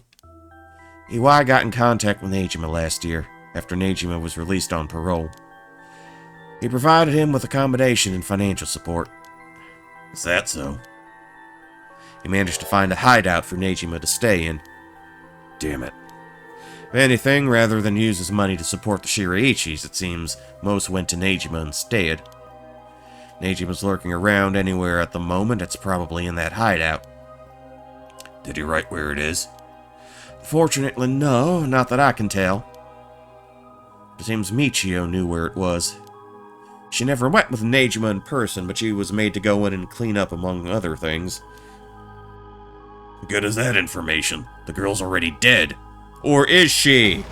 Iwai got in contact with Nejima last year, after Nejima was released on parole. He provided him with accommodation and financial support. Is that so? He managed to find a hideout for Nejima to stay in. Damn it. If anything, rather than use his money to support the Shiraichis, it seems most went to Nejima instead. Nejima's lurking around anywhere at the moment. It's probably in that hideout. Did he write where it is? Fortunately, no, not that I can tell. It seems Michio knew where it was. She never met with Nejima in person, but she was made to go in and clean up, among other things. Good as that information. The girl's already dead. Or is she?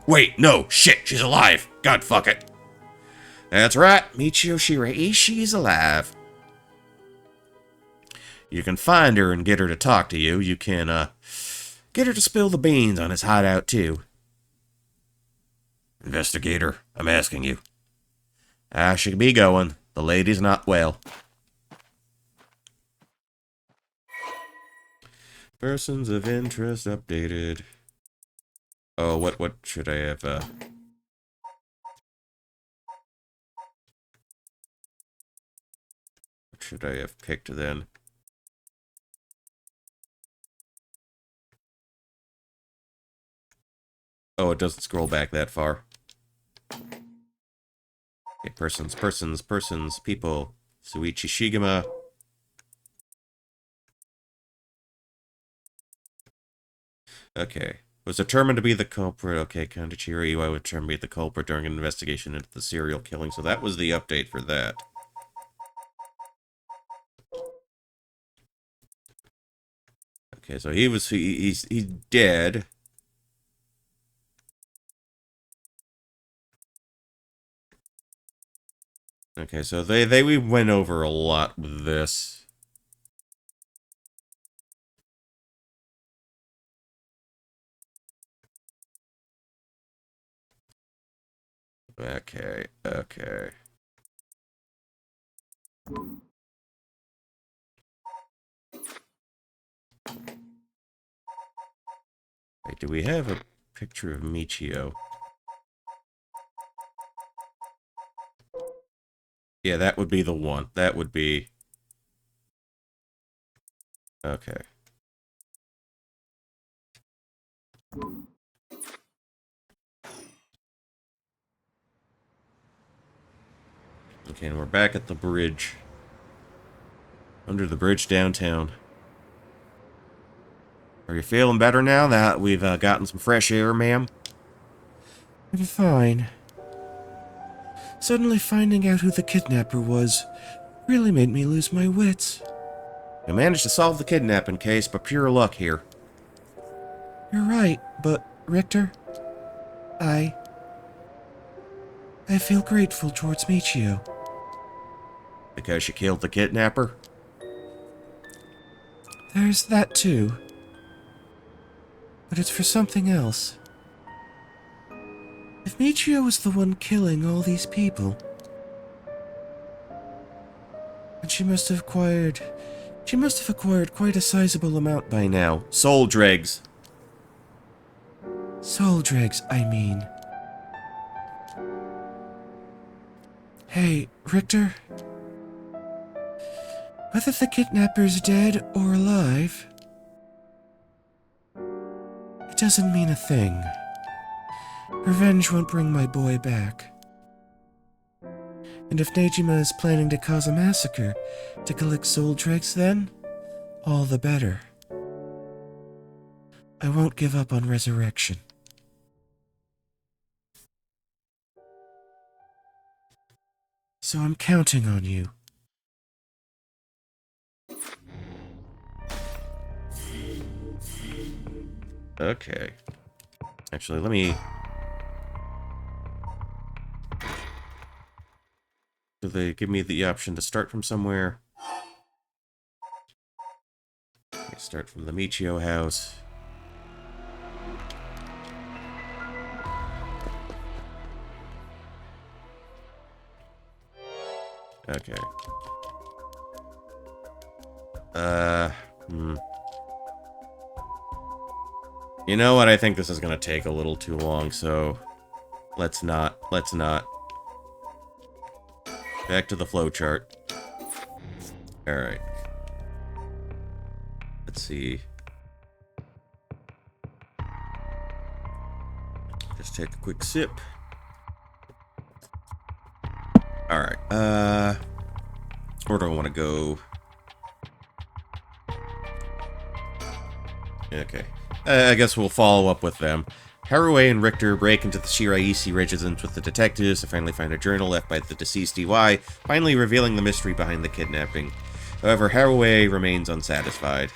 Wait, no, shit, she's alive. God, fuck it. That's right, Michio Shiraishi is alive. You can find her and get her to talk to you. You can, get her to spill the beans on his hideout, too. Investigator, I'm asking you. I should be going. The lady's not well. Persons of interest updated. Oh, what should I have, What should I have picked then? Oh, it doesn't scroll back that far. Okay, persons, people. Suichi Shigema. Okay. Was determined to be the culprit. Okay, Kandichiro Iwai was determined to be the culprit during an investigation into the serial killing. So that was the update for that. Okay, so he's dead. Okay, so we went over a lot with this. Okay. Wait, do we have a picture of Michio? Yeah, that would be the one. That would be... Okay. Okay, and we're back at the bridge. Under the bridge downtown. Are you feeling better now that we've gotten some fresh air, ma'am? I'm fine. Suddenly finding out who the kidnapper was really made me lose my wits. You managed to solve the kidnapping case, but pure luck here. You're right, but, Richter, I feel grateful towards Michio. Because you killed the kidnapper? There's that too. But it's for something else. If Michio was the one killing all these people, and she must have acquired quite a sizable amount by now. Soul dregs. Soul dregs, I mean. Hey, Richter. Whether the kidnapper's dead or alive, it doesn't mean a thing. Revenge won't bring my boy back. And if Nejima is planning to cause a massacre to collect soul dregs, then all the better. I won't give up on resurrection. So I'm counting on you. Okay. Actually, let me... Do they give me the option to start from somewhere? Okay, start from the Michio house. Okay. You know what? I think this is gonna take a little too long, so... Let's not. Back to the flowchart. Alright. Let's see. Just take a quick sip. Alright, where do I want to go? Okay. I guess we'll follow up with them. Haruo and Richter break into the Shiraishi residence with the detectives to finally find a journal left by the deceased EY, finally revealing the mystery behind the kidnapping. However, Haruo remains unsatisfied.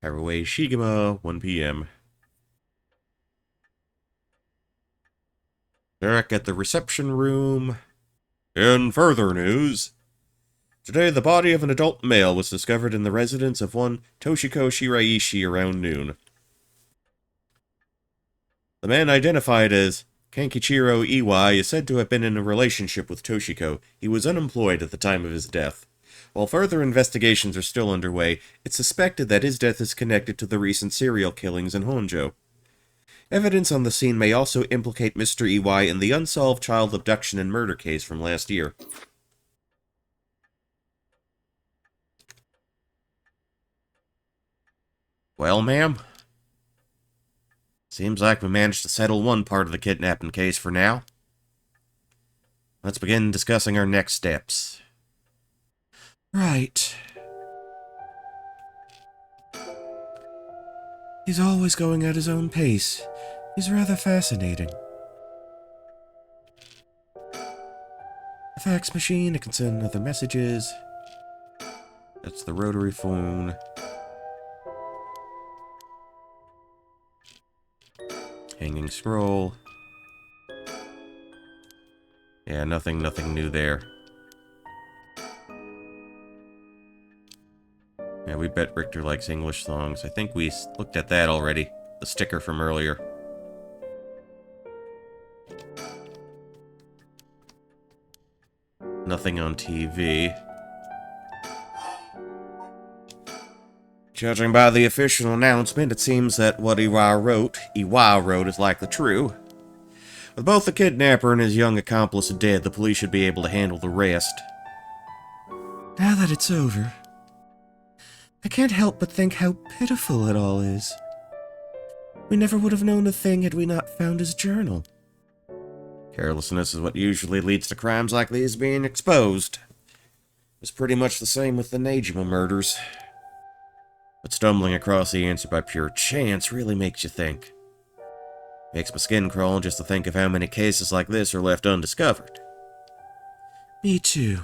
Haruo Shigema, 1 p.m. Back at the reception room. In further news, today the body of an adult male was discovered in the residence of one Toshiko Shiraishi around noon. The man identified as Kankichiro Iwai is said to have been in a relationship with Toshiko. He was unemployed at the time of his death. While further investigations are still underway, it's suspected that his death is connected to the recent serial killings in Honjo. Evidence on the scene may also implicate Mr. Iwai in the unsolved child abduction and murder case from last year. Well, ma'am? Seems like we managed to settle one part of the kidnapping case for now. Let's begin discussing our next steps. Right. He's always going at his own pace. He's rather fascinating. A fax machine, it can send other messages. That's the rotary phone. Hanging scroll. Yeah, nothing new there. Yeah, we bet Richter likes English songs. I think we looked at that already. The sticker from earlier. Nothing on TV. Judging by the official announcement, it seems that what Iwai wrote is likely true. With both the kidnapper and his young accomplice dead, the police should be able to handle the rest. Now that it's over, I can't help but think how pitiful it all is. We never would have known a thing had we not found his journal. Carelessness is what usually leads to crimes like these being exposed. It's pretty much the same with the Najima murders. But stumbling across the answer by pure chance really makes you think. Makes my skin crawl just to think of how many cases like this are left undiscovered. Me too.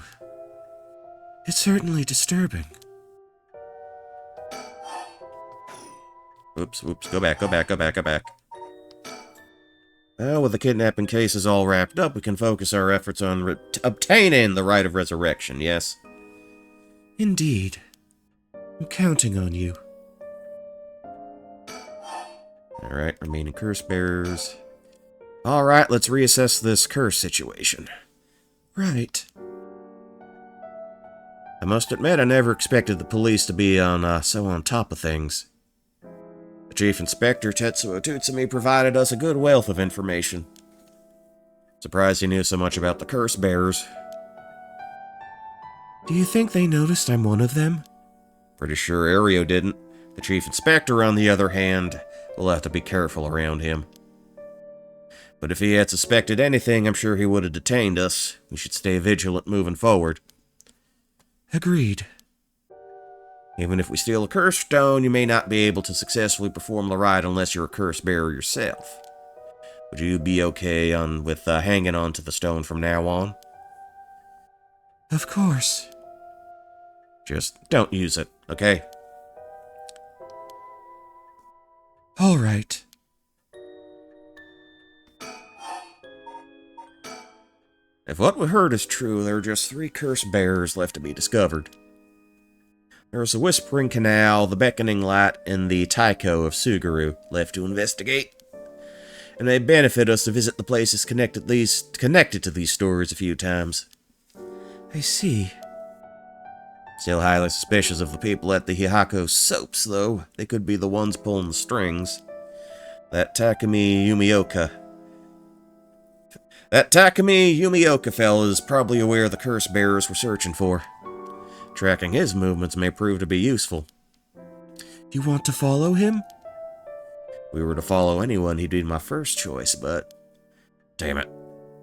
It's certainly disturbing. Oops, go back. Well, with the kidnapping cases all wrapped up, we can focus our efforts on obtaining the right of resurrection, yes? Indeed. I'm counting on you. Alright, remaining curse bearers. Alright, let's reassess this curse situation. Right. I must admit, I never expected the police to be so on top of things. The Chief Inspector, Tetsuo Tutsumi, provided us a good wealth of information. Surprised he knew so much about the curse bearers. Do you think they noticed I'm one of them? Pretty sure Ario didn't. The Chief Inspector, on the other hand, will have to be careful around him. But if he had suspected anything, I'm sure he would have detained us. We should stay vigilant moving forward. Agreed. Even if we steal a curse stone, you may not be able to successfully perform the rite unless you're a curse bearer yourself. Would you be okay with hanging on to the stone from now on? Of course. Just don't use it, okay? All right. If what we heard is true, there are just 3 curse bearers left to be discovered. There's the Whispering Canal, the Beckoning Light, and the Taiko of Suguru left to investigate. It may benefit us to visit the places connected to these stories a few times. I see. Still highly suspicious of the people at the Hihako soaps, though. They could be the ones pulling the strings. That Takumi Yumioka fella is probably aware of the curse bearers we're searching for. Tracking his movements may prove to be useful. You want to follow him? If we were to follow anyone, he'd be my first choice, but... Damn it.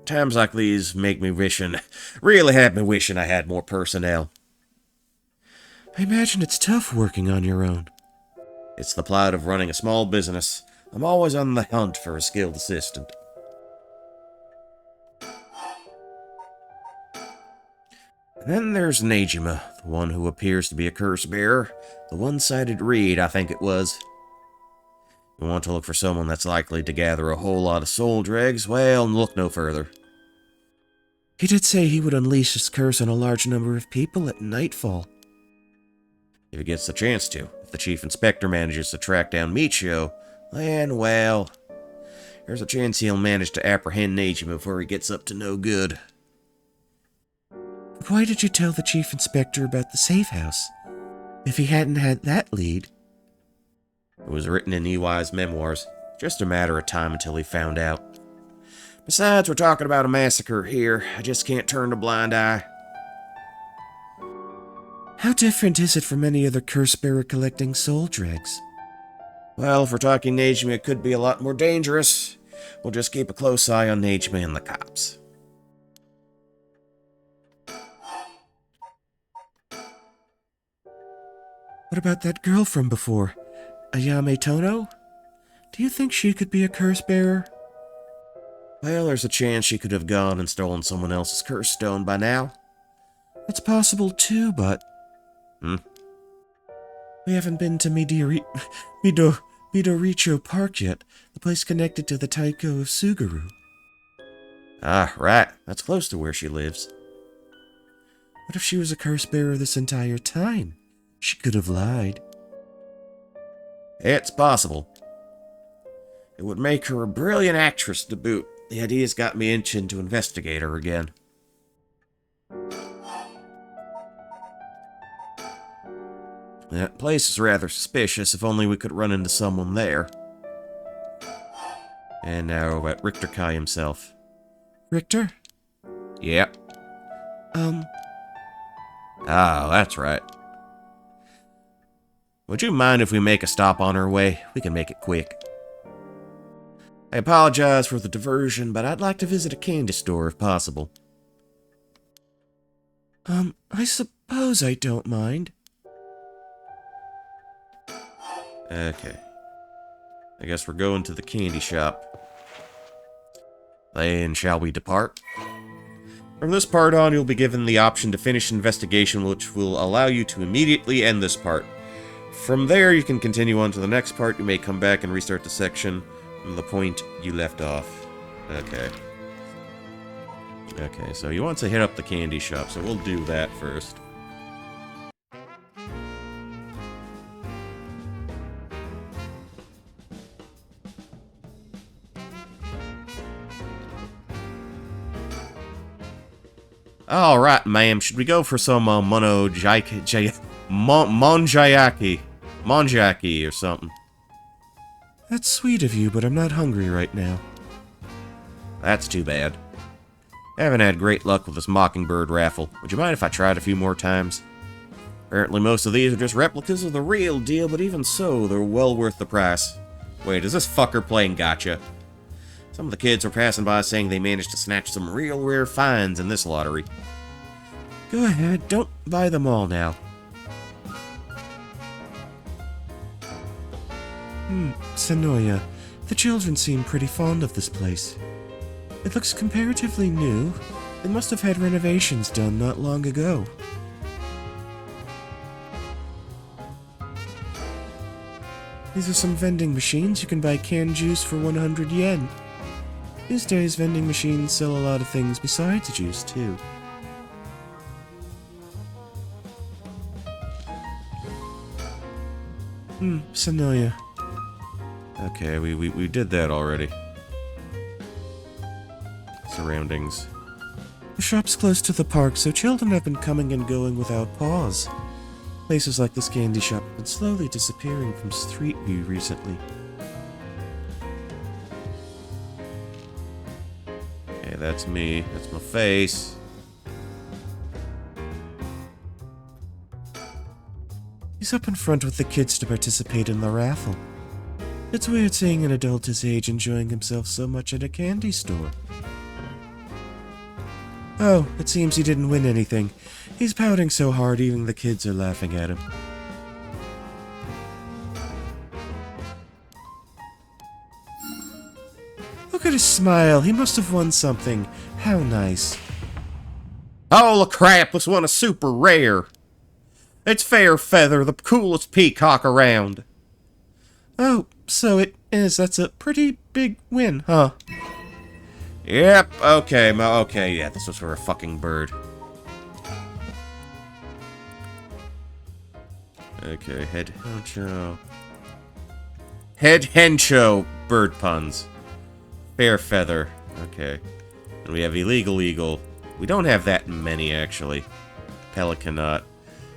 Times like these make me really have me wishing I had more personnel. I imagine it's tough working on your own. It's the plight of running a small business. I'm always on the hunt for a skilled assistant. And then there's Nejima, the one who appears to be a curse bearer. The one-sided reed, I think it was. You want to look for someone that's likely to gather a whole lot of soul dregs? Well, look no further. He did say he would unleash his curse on a large number of people at nightfall. If he gets the chance to. If the Chief Inspector manages to track down Michio, then, well, there's a chance he'll manage to apprehend Nejima before he gets up to no good. But why did you tell the Chief Inspector about the safe house? If he hadn't had that lead... It was written in EY's memoirs. Just a matter of time until he found out. Besides, we're talking about a massacre here. I just can't turn a blind eye. How different is it from any other curse bearer collecting soul dregs? Well, if we're talking Nejima, it could be a lot more dangerous. We'll just keep a close eye on Nejima and the cops. What about that girl from before? Ayame Tono? Do you think she could be a curse bearer? Well, there's a chance she could have gone and stolen someone else's curse stone by now. It's possible too, but... We haven't been to Midoricho Park yet, the place connected to the Taiko of Suguru. Ah, right. That's close to where she lives. What if she was a curse bearer this entire time? She could have lied. It's possible. It would make her a brilliant actress to boot. The idea's got me itching to investigate her again. That place is rather suspicious. If only we could run into someone there. And now about Richter Kai himself. Richter? Yep. Oh, that's right. Would you mind if we make a stop on our way? We can make it quick. I apologize for the diversion, but I'd like to visit a candy store if possible. I suppose I don't mind. Okay. I guess we're going to the candy shop. Then shall we depart? From this part on, you'll be given the option to finish investigation, which will allow you to immediately end this part. From there, you can continue on to the next part. You may come back and restart the section from the point you left off. Okay. Okay, so you want to hit up the candy shop, so we'll do that first. Alright, ma'am. Should we go for some monjayaki or something? That's sweet of you, but I'm not hungry right now. That's too bad. I haven't had great luck with this Mockingbird raffle. Would you mind if I tried a few more times? Apparently most of these are just replicas of the real deal, but even so, they're well worth the price. Wait, is this fucker playing gotcha? Some of the kids were passing by saying they managed to snatch some real rare finds in this lottery. Go ahead, don't buy them all now. Sanoya, the children seem pretty fond of this place. It looks comparatively new. They must have had renovations done not long ago. These are some vending machines. You can buy canned juice for 100 yen. These days, vending machines sell a lot of things besides juice, too. Sanoya. Okay, we did that already. Surroundings. The shop's close to the park, so children have been coming and going without pause. Places like this candy shop have been slowly disappearing from street view recently. Okay, that's me. That's my face. He's up in front with the kids to participate in the raffle. It's weird seeing an adult his age enjoying himself so much at a candy store. Oh, it seems he didn't win anything. He's pouting so hard even the kids are laughing at him. Look at his smile. He must have won something. How nice. Holy crap, this one is super rare. It's Fairfeather, the coolest peacock around. Oh, so it is. That's a pretty big win, huh? Yep, okay, yeah, this was for a fucking bird. Okay, head honcho. Head hencho bird puns. Fairfeather, okay. And we have illegal eagle. We don't have that many, actually. Pelicanot.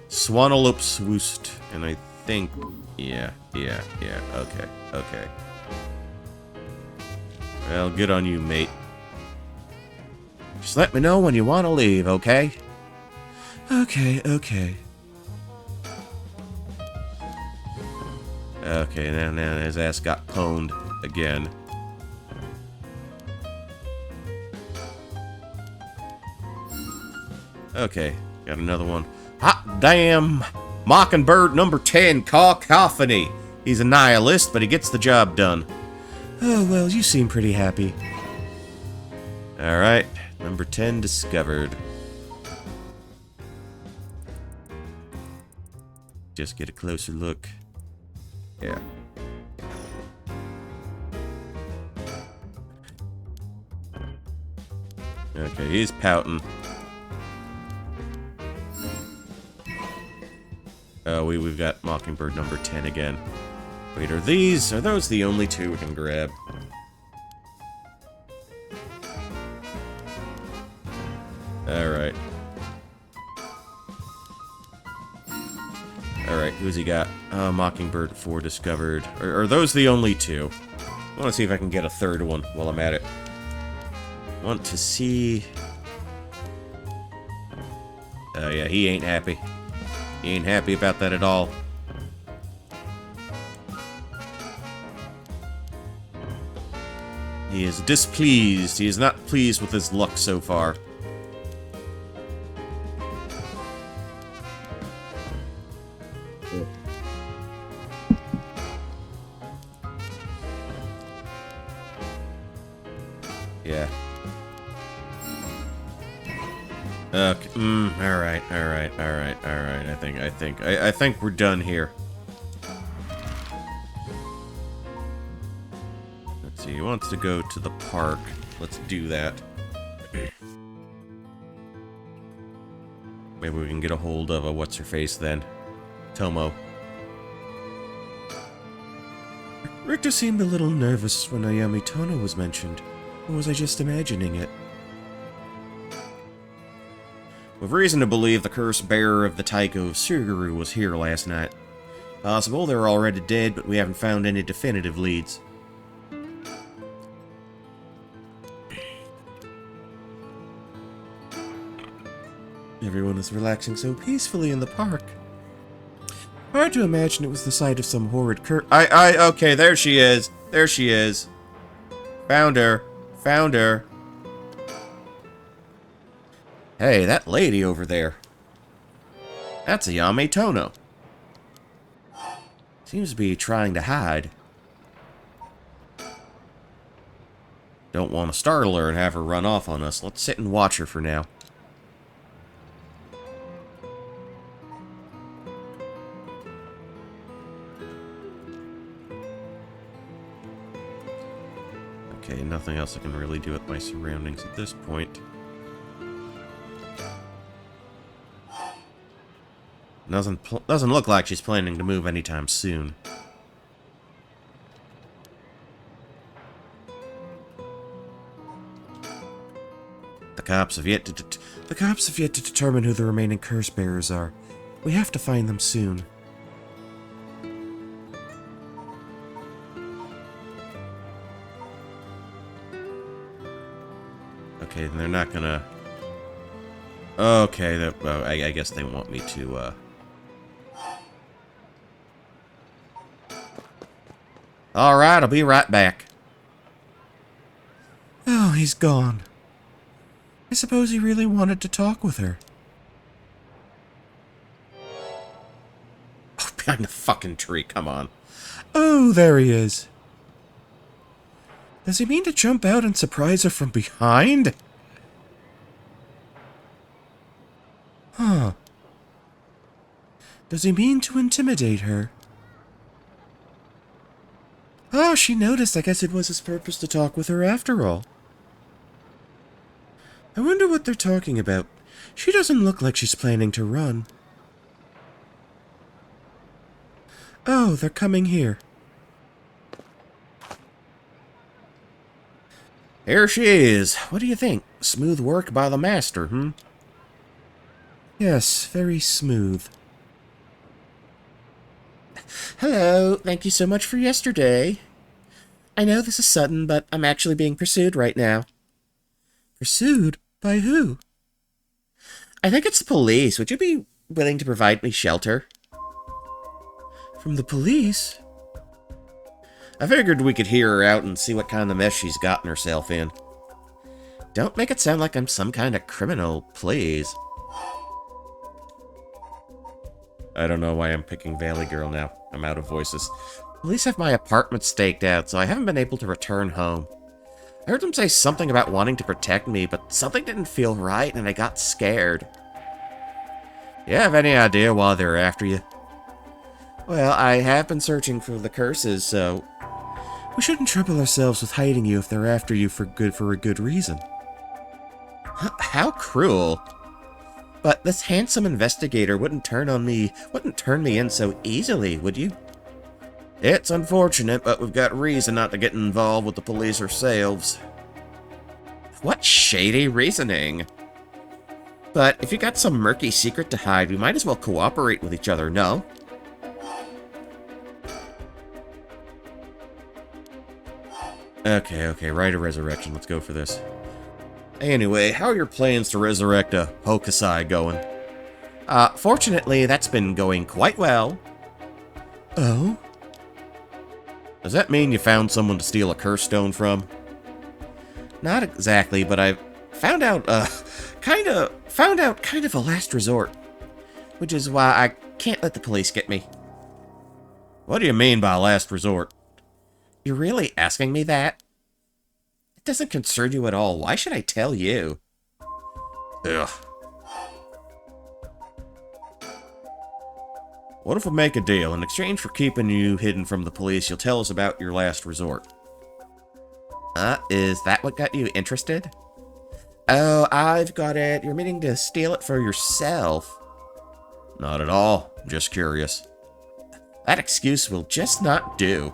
Swanelope swoost. And I think... Yeah, okay. Well, good on you, mate. Just let me know when you want to leave, okay? Okay. Okay, now his ass got pwned again. Okay, got another one. Hot damn! Mockingbird number 10, Cacophony. He's a nihilist, but he gets the job done. Oh, well, you seem pretty happy. Alright, number 10 discovered. Just get a closer look. Yeah. Okay, he's pouting. We've got Mockingbird number 10 again. Wait, are those the only two we can grab? Alright. Alright, who's he got? Mockingbird 4 discovered. Are those the only two? I want to see if I can get a third one while I'm at it. Want to see... Oh yeah, he ain't happy. He ain't happy about that at all. He is displeased. He is not pleased with his luck so far. Yeah. Okay. Alright. I think we're done here. Let's see, he wants to go to the park. Let's do that. Maybe we can get a hold of a what's-her-face then. Tomo. Richter seemed a little nervous when Ayami Tono was mentioned. Or was I just imagining it? With reason to believe the curse bearer of the Taiko of Suguru was here last night. Possible they're already dead, but we haven't found any definitive leads. Everyone is relaxing so peacefully in the park. Hard to imagine it was the site of some horrid okay, there she is. There she is. Found her. Hey, that lady over there. That's Ayami Tono. Seems to be trying to hide. Don't want to startle her and have her run off on us. Let's sit and watch her for now. Okay, nothing else I can really do with my surroundings at this point. Doesn't look like she's planning to move anytime soon. The cops have yet to determine who the remaining curse bearers are. We have to find them soon. Okay, they're not gonna... Okay, well, I guess they want me to, Alright, I'll be right back. Oh, he's gone. I suppose he really wanted to talk with her. behind the fucking tree, come on. Oh, there he is. Does he mean to jump out and surprise her from behind? Huh. Does he mean to intimidate her? Oh, she noticed. I guess it was his purpose to talk with her after all. I wonder what they're talking about. She doesn't look like she's planning to run. Oh, they're coming here. Here she is. What do you think? Smooth work by the master, hmm? Yes, very smooth. Hello, thank you so much for yesterday. I know this is sudden, but I'm actually being pursued right now. Pursued? By who? I think it's the police. Would you be willing to provide me shelter? From the police? I figured we could hear her out and see what kind of mess she's gotten herself in. Don't make it sound like I'm some kind of criminal, please. I don't know why I'm picking Valley Girl now. I'm out of voices. Police have my apartment staked out, so I haven't been able to return home. I heard them say something about wanting to protect me, but something didn't feel right and I got scared. You have any idea why they're after you? Well, I have been searching for the curses, so... We shouldn't trouble ourselves with hiding you if they're after you for a good reason. How cruel. But this handsome investigator wouldn't turn me in so easily, would you? It's unfortunate, but we've got reason not to get involved with the police ourselves. What shady reasoning. But if you got some murky secret to hide, we might as well cooperate with each other, no? Okay, Rite of Resurrection. Let's go for this. Anyway, how are your plans to resurrect a Hokusai going? Fortunately, that's been going quite well. Oh? Does that mean you found someone to steal a curse stone from? Not exactly, but I've found out kind of a last resort. Which is why I can't let the police get me. What do you mean by last resort? You're really asking me that? It doesn't concern you at all. Why should I tell you? Ugh. What if we make a deal? In exchange for keeping you hidden from the police, you'll tell us about your last resort. Is that what got you interested? Oh, I've got it. You're meaning to steal it for yourself. Not at all. Just curious. That excuse will just not do.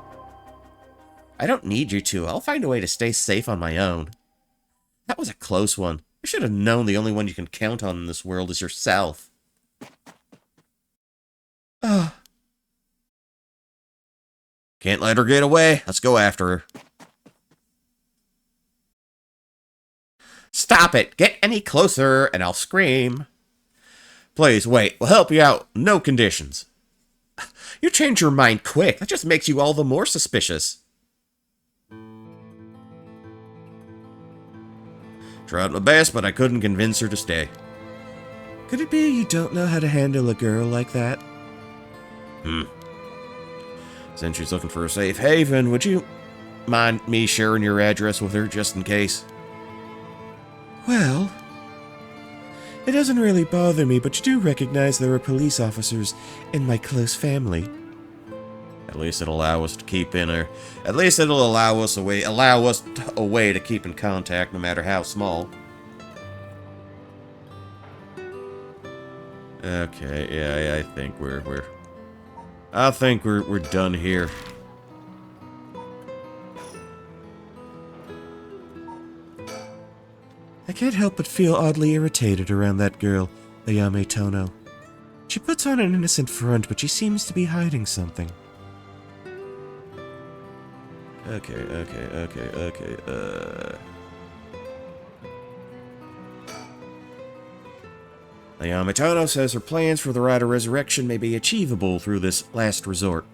I don't need you to. I'll find a way to stay safe on my own. That was a close one. You should have known the only one you can count on in this world is yourself. Can't let her get away. Let's go after her. Stop it! Get any closer, and I'll scream. Please, wait. We'll help you out. No conditions. You change your mind quick. That just makes you all the more suspicious. Tried my best, but I couldn't convince her to stay. Could it be you don't know how to handle a girl like that? Since she's looking for a safe haven, would you mind me sharing your address with her just in case? Well, it doesn't really bother me, but you do recognize there are police officers in my close family. At least it'll allow us to keep in her. At least it'll allow us a way to keep in contact, no matter how small. Okay, yeah, I think we're done here. I can't help but feel oddly irritated around that girl, Ayame Tono. She puts on an innocent front, but she seems to be hiding something. Okay. Ayame Tono says her plans for the Rite of Resurrection may be achievable through this last resort.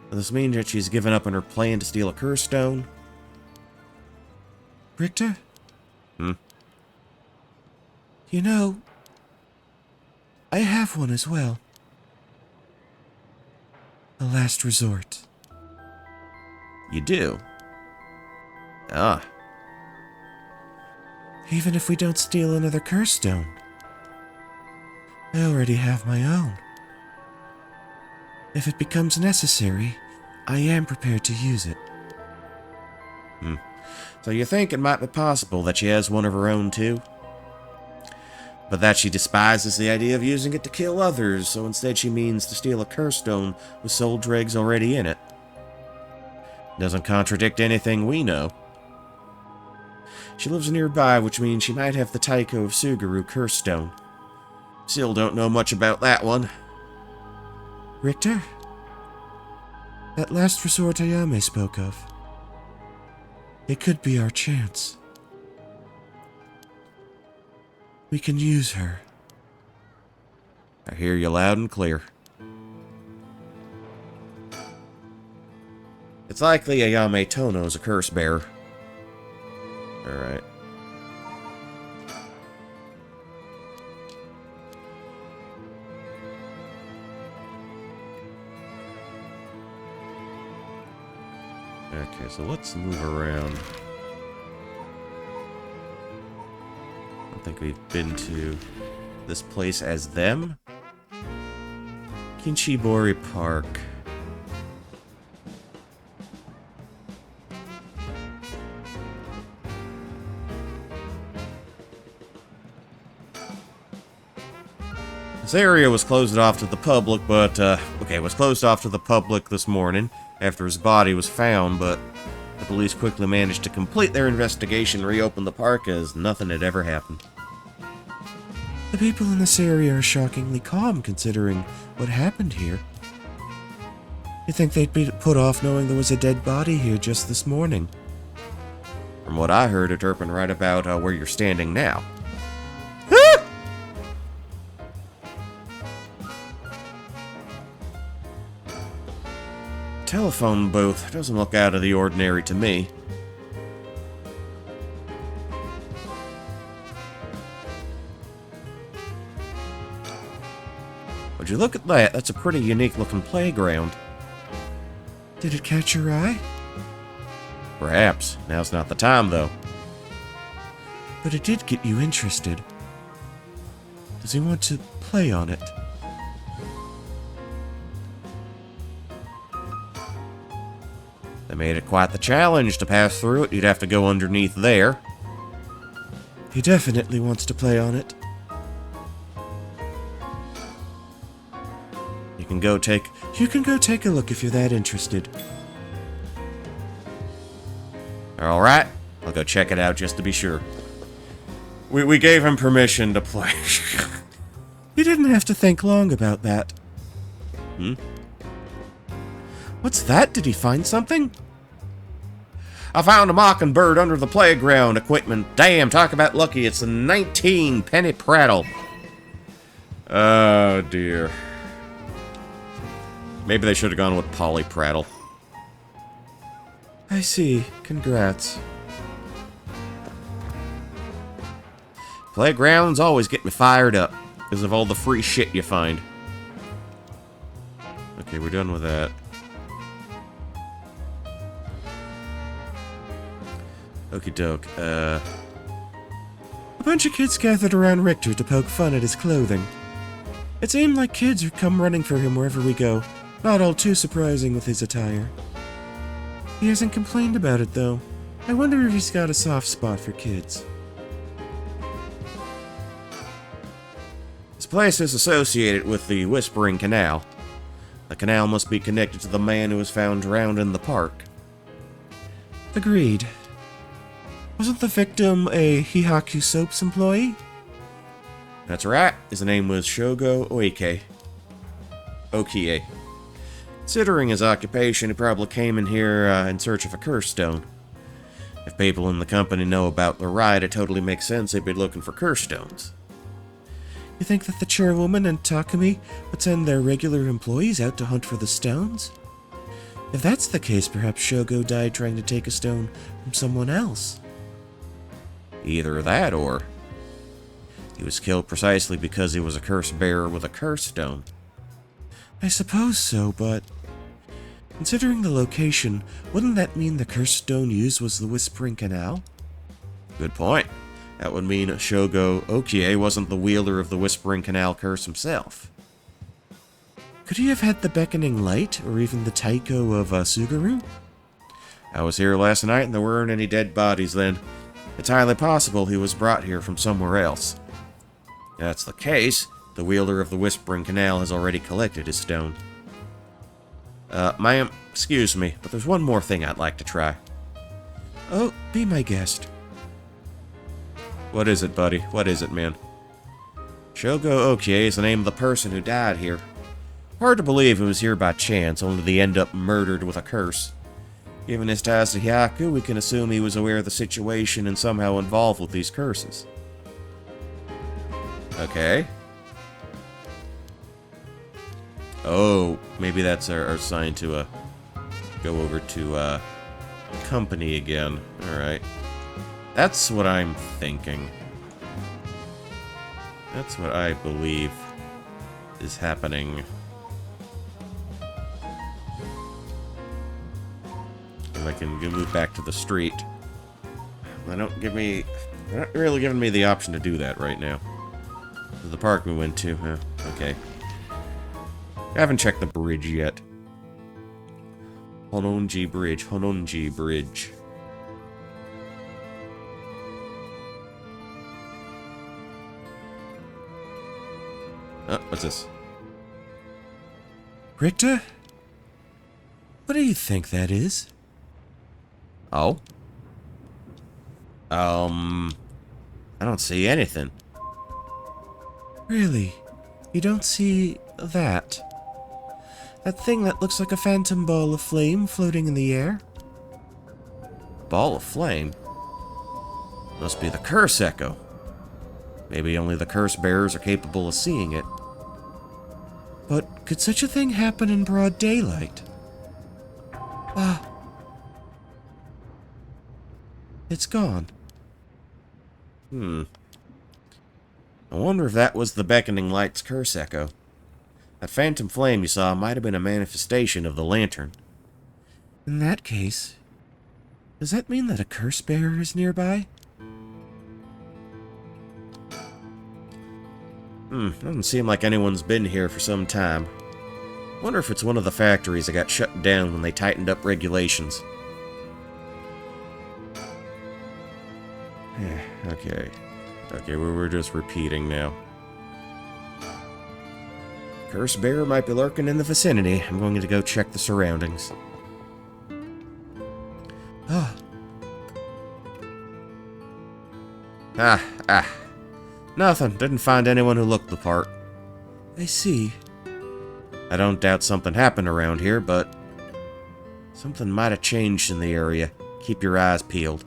Does this mean that she's given up on her plan to steal a curse stone? Richter? You know, I have one as well. last resort. You do? Ah. Even if we don't steal another curse stone, I already have my own. If it becomes necessary, I am prepared to use it. So you think it might be possible that she has one of her own too? But that she despises the idea of using it to kill others, so instead she means to steal a curse stone with soul dregs already in it. Doesn't contradict anything we know. She lives nearby, which means she might have the Taiko of Suguru curse stone. Still don't know much about that one. Richter? That last resort Ayame spoke of. It could be our chance. We can use her. I hear you loud and clear. It's likely Ayame Tono's a curse bearer. Alright. Okay, so let's move around. I don't think we've been to this place as them. Kinchibori Park. This area was closed off to the public, but, it was closed off to the public this morning after his body was found, but the police quickly managed to complete their investigation and reopen the park as nothing had ever happened. The people in this area are shockingly calm considering what happened here. You'd think they'd be put off knowing there was a dead body here just this morning. From what I heard, it happened right about where you're standing now. Telephone booth doesn't look out of the ordinary to me. Would you look at that? That's a pretty unique looking playground. Did it catch your eye? Perhaps. Now's not the time, though. But it did get you interested. Does he want to play on it? They made it quite the challenge to pass through it. You'd have to go underneath there. He definitely wants to play on it. You can go take a look if you're that interested. Alright, I'll go check it out just to be sure. We gave him permission to play. You didn't have to think long about that. What's that? Did he find something? I found a mockingbird under the playground equipment. Damn, talk about lucky. It's a 19 penny prattle. Oh, dear. Maybe they should have gone with Polly Prattle. I see. Congrats. Playgrounds always get me fired up because of all the free shit you find. Okay, we're done with that. Okie doke, A bunch of kids gathered around Richter to poke fun at his clothing. It seemed like kids would come running for him wherever we go, not all too surprising with his attire. He hasn't complained about it, though. I wonder if he's got a soft spot for kids. this place is associated with the Whispering Canal. The canal must be connected to the man who was found drowned in the park. Agreed. Wasn't the victim a Hihaku Soaps employee? That's right, his name was Shogo Okie. Considering his occupation, he probably came in here in search of a curse stone. If people in the company know about the ride, it totally makes sense they'd be looking for curse stones. You think that the chairwoman and Takumi would send their regular employees out to hunt for the stones? If that's the case, perhaps Shogo died trying to take a stone from someone else. Either that, or he was killed precisely because he was a curse bearer with a curse stone. I suppose so, but Considering the location, wouldn't that mean the cursed stone used was the Whispering Canal? Good point. That would mean Shogo Okie wasn't the wielder of the Whispering Canal curse himself. Could he have had the Beckoning Light, or even the Taiko of Suguru? I was here last night and there weren't any dead bodies then. It's highly possible he was brought here from somewhere else. If that's the case, the wielder of the Whispering Canal has already collected his stone. Ma'am, excuse me, but there's one more thing I'd like to try. Oh, be my guest. What is it, buddy? What is it, man? Shogo Okie is the name of the person who died here. Hard to believe he was here by chance, only to end up murdered with a curse. Given his ties to Hyaku, we can assume he was aware of the situation and somehow involved with these curses. Okay. Oh, maybe that's our sign to go over to company again. Alright. That's what I'm thinking. That's what I believe is happening. I can move back to the street. They're not really giving me the option to do that right now. The park we went to, huh? Okay. I haven't checked the bridge yet. Hononji Bridge, Hononji Bridge. Oh, what's this? Richter? What do you think that is? Oh? I don't see anything. Really? You don't see that? That thing that looks like a phantom ball of flame floating in the air? Ball of flame? Must be the curse echo. Maybe only the curse bearers are capable of seeing it. But could such a thing happen in broad daylight? Ah. It's gone. I wonder if that was the Beckoning Light's curse echo. That phantom flame you saw might have been a manifestation of the lantern. In that case, does that mean that a curse bearer is nearby? Doesn't seem like anyone's been here for some time. Wonder if it's one of the factories that got shut down when they tightened up regulations. Okay. Okay, we're just repeating now. Curse bearer might be lurking in the vicinity. I'm going to go check the surroundings. Ah. Nothing. Didn't find anyone who looked the part. I see. I don't doubt something happened around here, but something might have changed in the area. Keep your eyes peeled.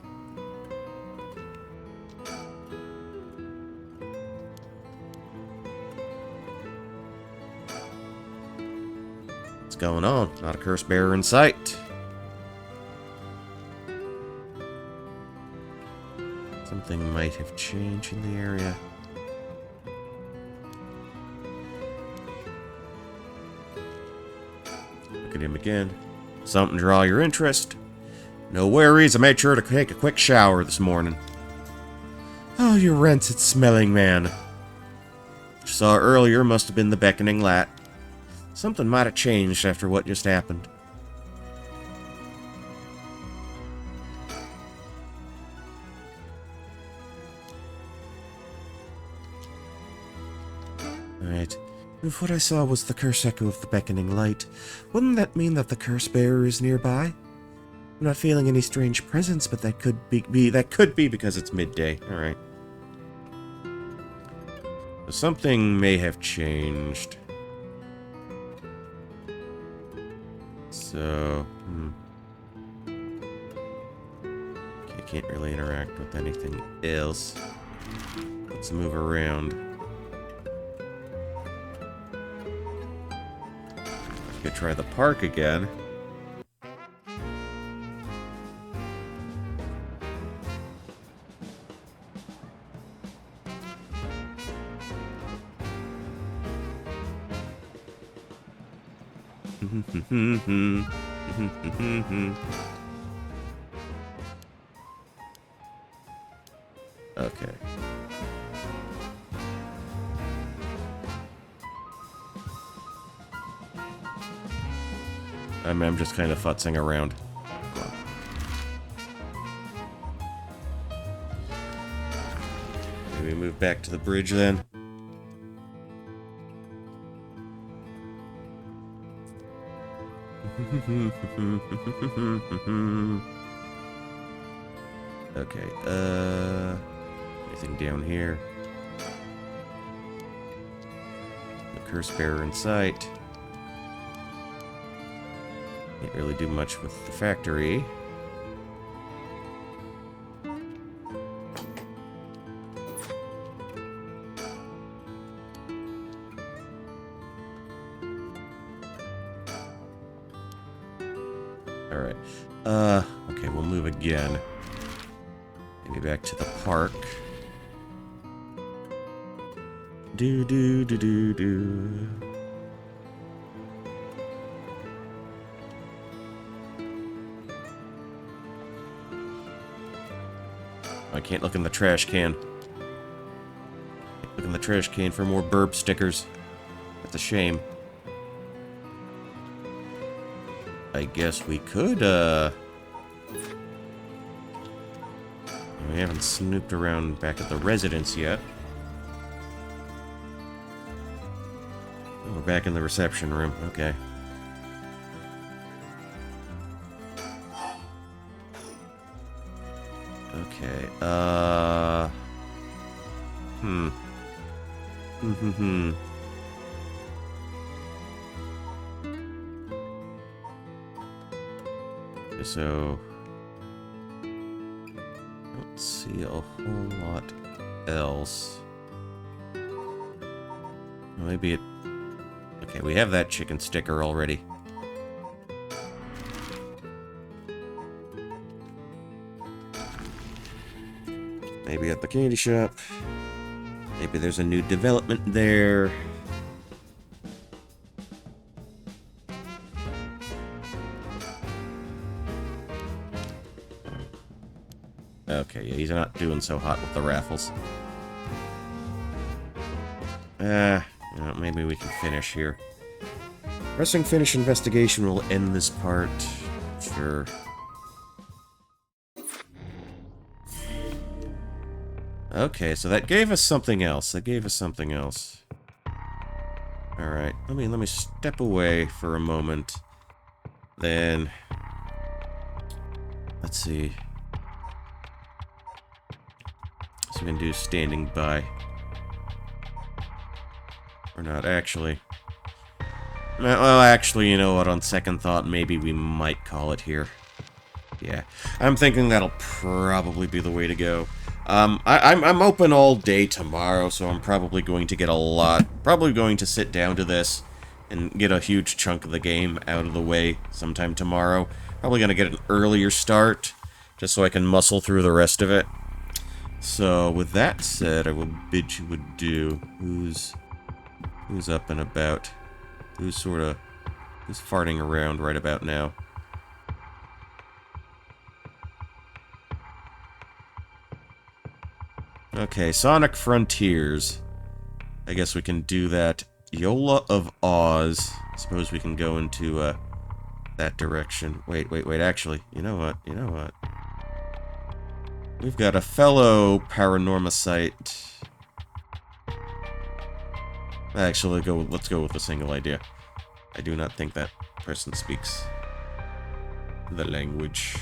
What's going on? Not a curse bearer in sight. Something might have changed in the area. Look at him again. Something draw your interest. No worries, I made sure to take a quick shower this morning. Oh, you rancid smelling man. What you saw earlier must have been the Beckoning Light. Something might have changed after what just happened. Right. If what I saw was the curse echo of the Beckoning Light, wouldn't that mean that the curse bearer is nearby? I'm not feeling any strange presence, but that could be because it's midday. Alright. Something may have changed. So, I can't really interact with anything else. Let's move around. Could try the park again. Okay. I'm just kind of futzing around. Maybe move back to the bridge then. Okay, anything down here? The curse bearer in sight. Can't really do much with the factory. Alright. Okay, we'll move again. Maybe back to the park. Do. I can't look in the trash can. Look in the trash can for more burp stickers. That's a shame. I guess we could, we haven't snooped around back at the residence yet. Oh, we're back in the reception room. Okay. Okay, So, don't see a whole lot else. Maybe it... Okay, we have that chicken sticker already. Maybe at the candy shop. Maybe there's a new development there. Okay, yeah, he's not doing so hot with the raffles. You know, maybe we can finish here. Pressing finish investigation will end this part. Sure. Okay, so that gave us something else. Alright, let me step away for a moment. Then... Let's see. So we can do standing by. Or not, actually. Well, actually, you know what? On second thought, maybe we might call it here. Yeah, I'm thinking that'll probably be the way to go. I'm open all day tomorrow, so I'm probably going to get a lot. Probably going to sit down to this and get a huge chunk of the game out of the way sometime tomorrow. Probably going to get an earlier start, just so I can muscle through the rest of it. So, with that said, I will bid you adieu. Who's up and about? Who's farting around right about now? Okay, Sonic Frontiers. I guess we can do that. Yola of Oz. I suppose we can go into, that direction. Wait, actually, you know what? We've got a fellow Paranormasight. Actually, let's go with a single idea. I do not think that person speaks the language.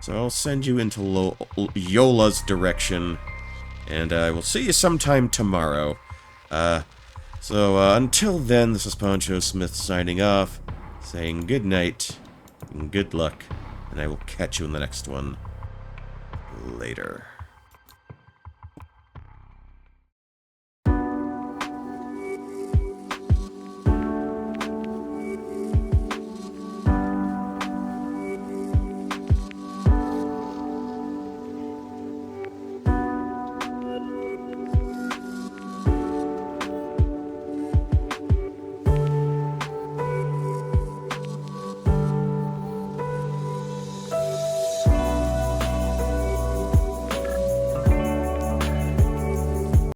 So I'll send you into Yola's direction, and I will see you sometime tomorrow. So until then, this is Poncho Smith signing off, saying good night, and good luck, and I will catch you in the next one. Later.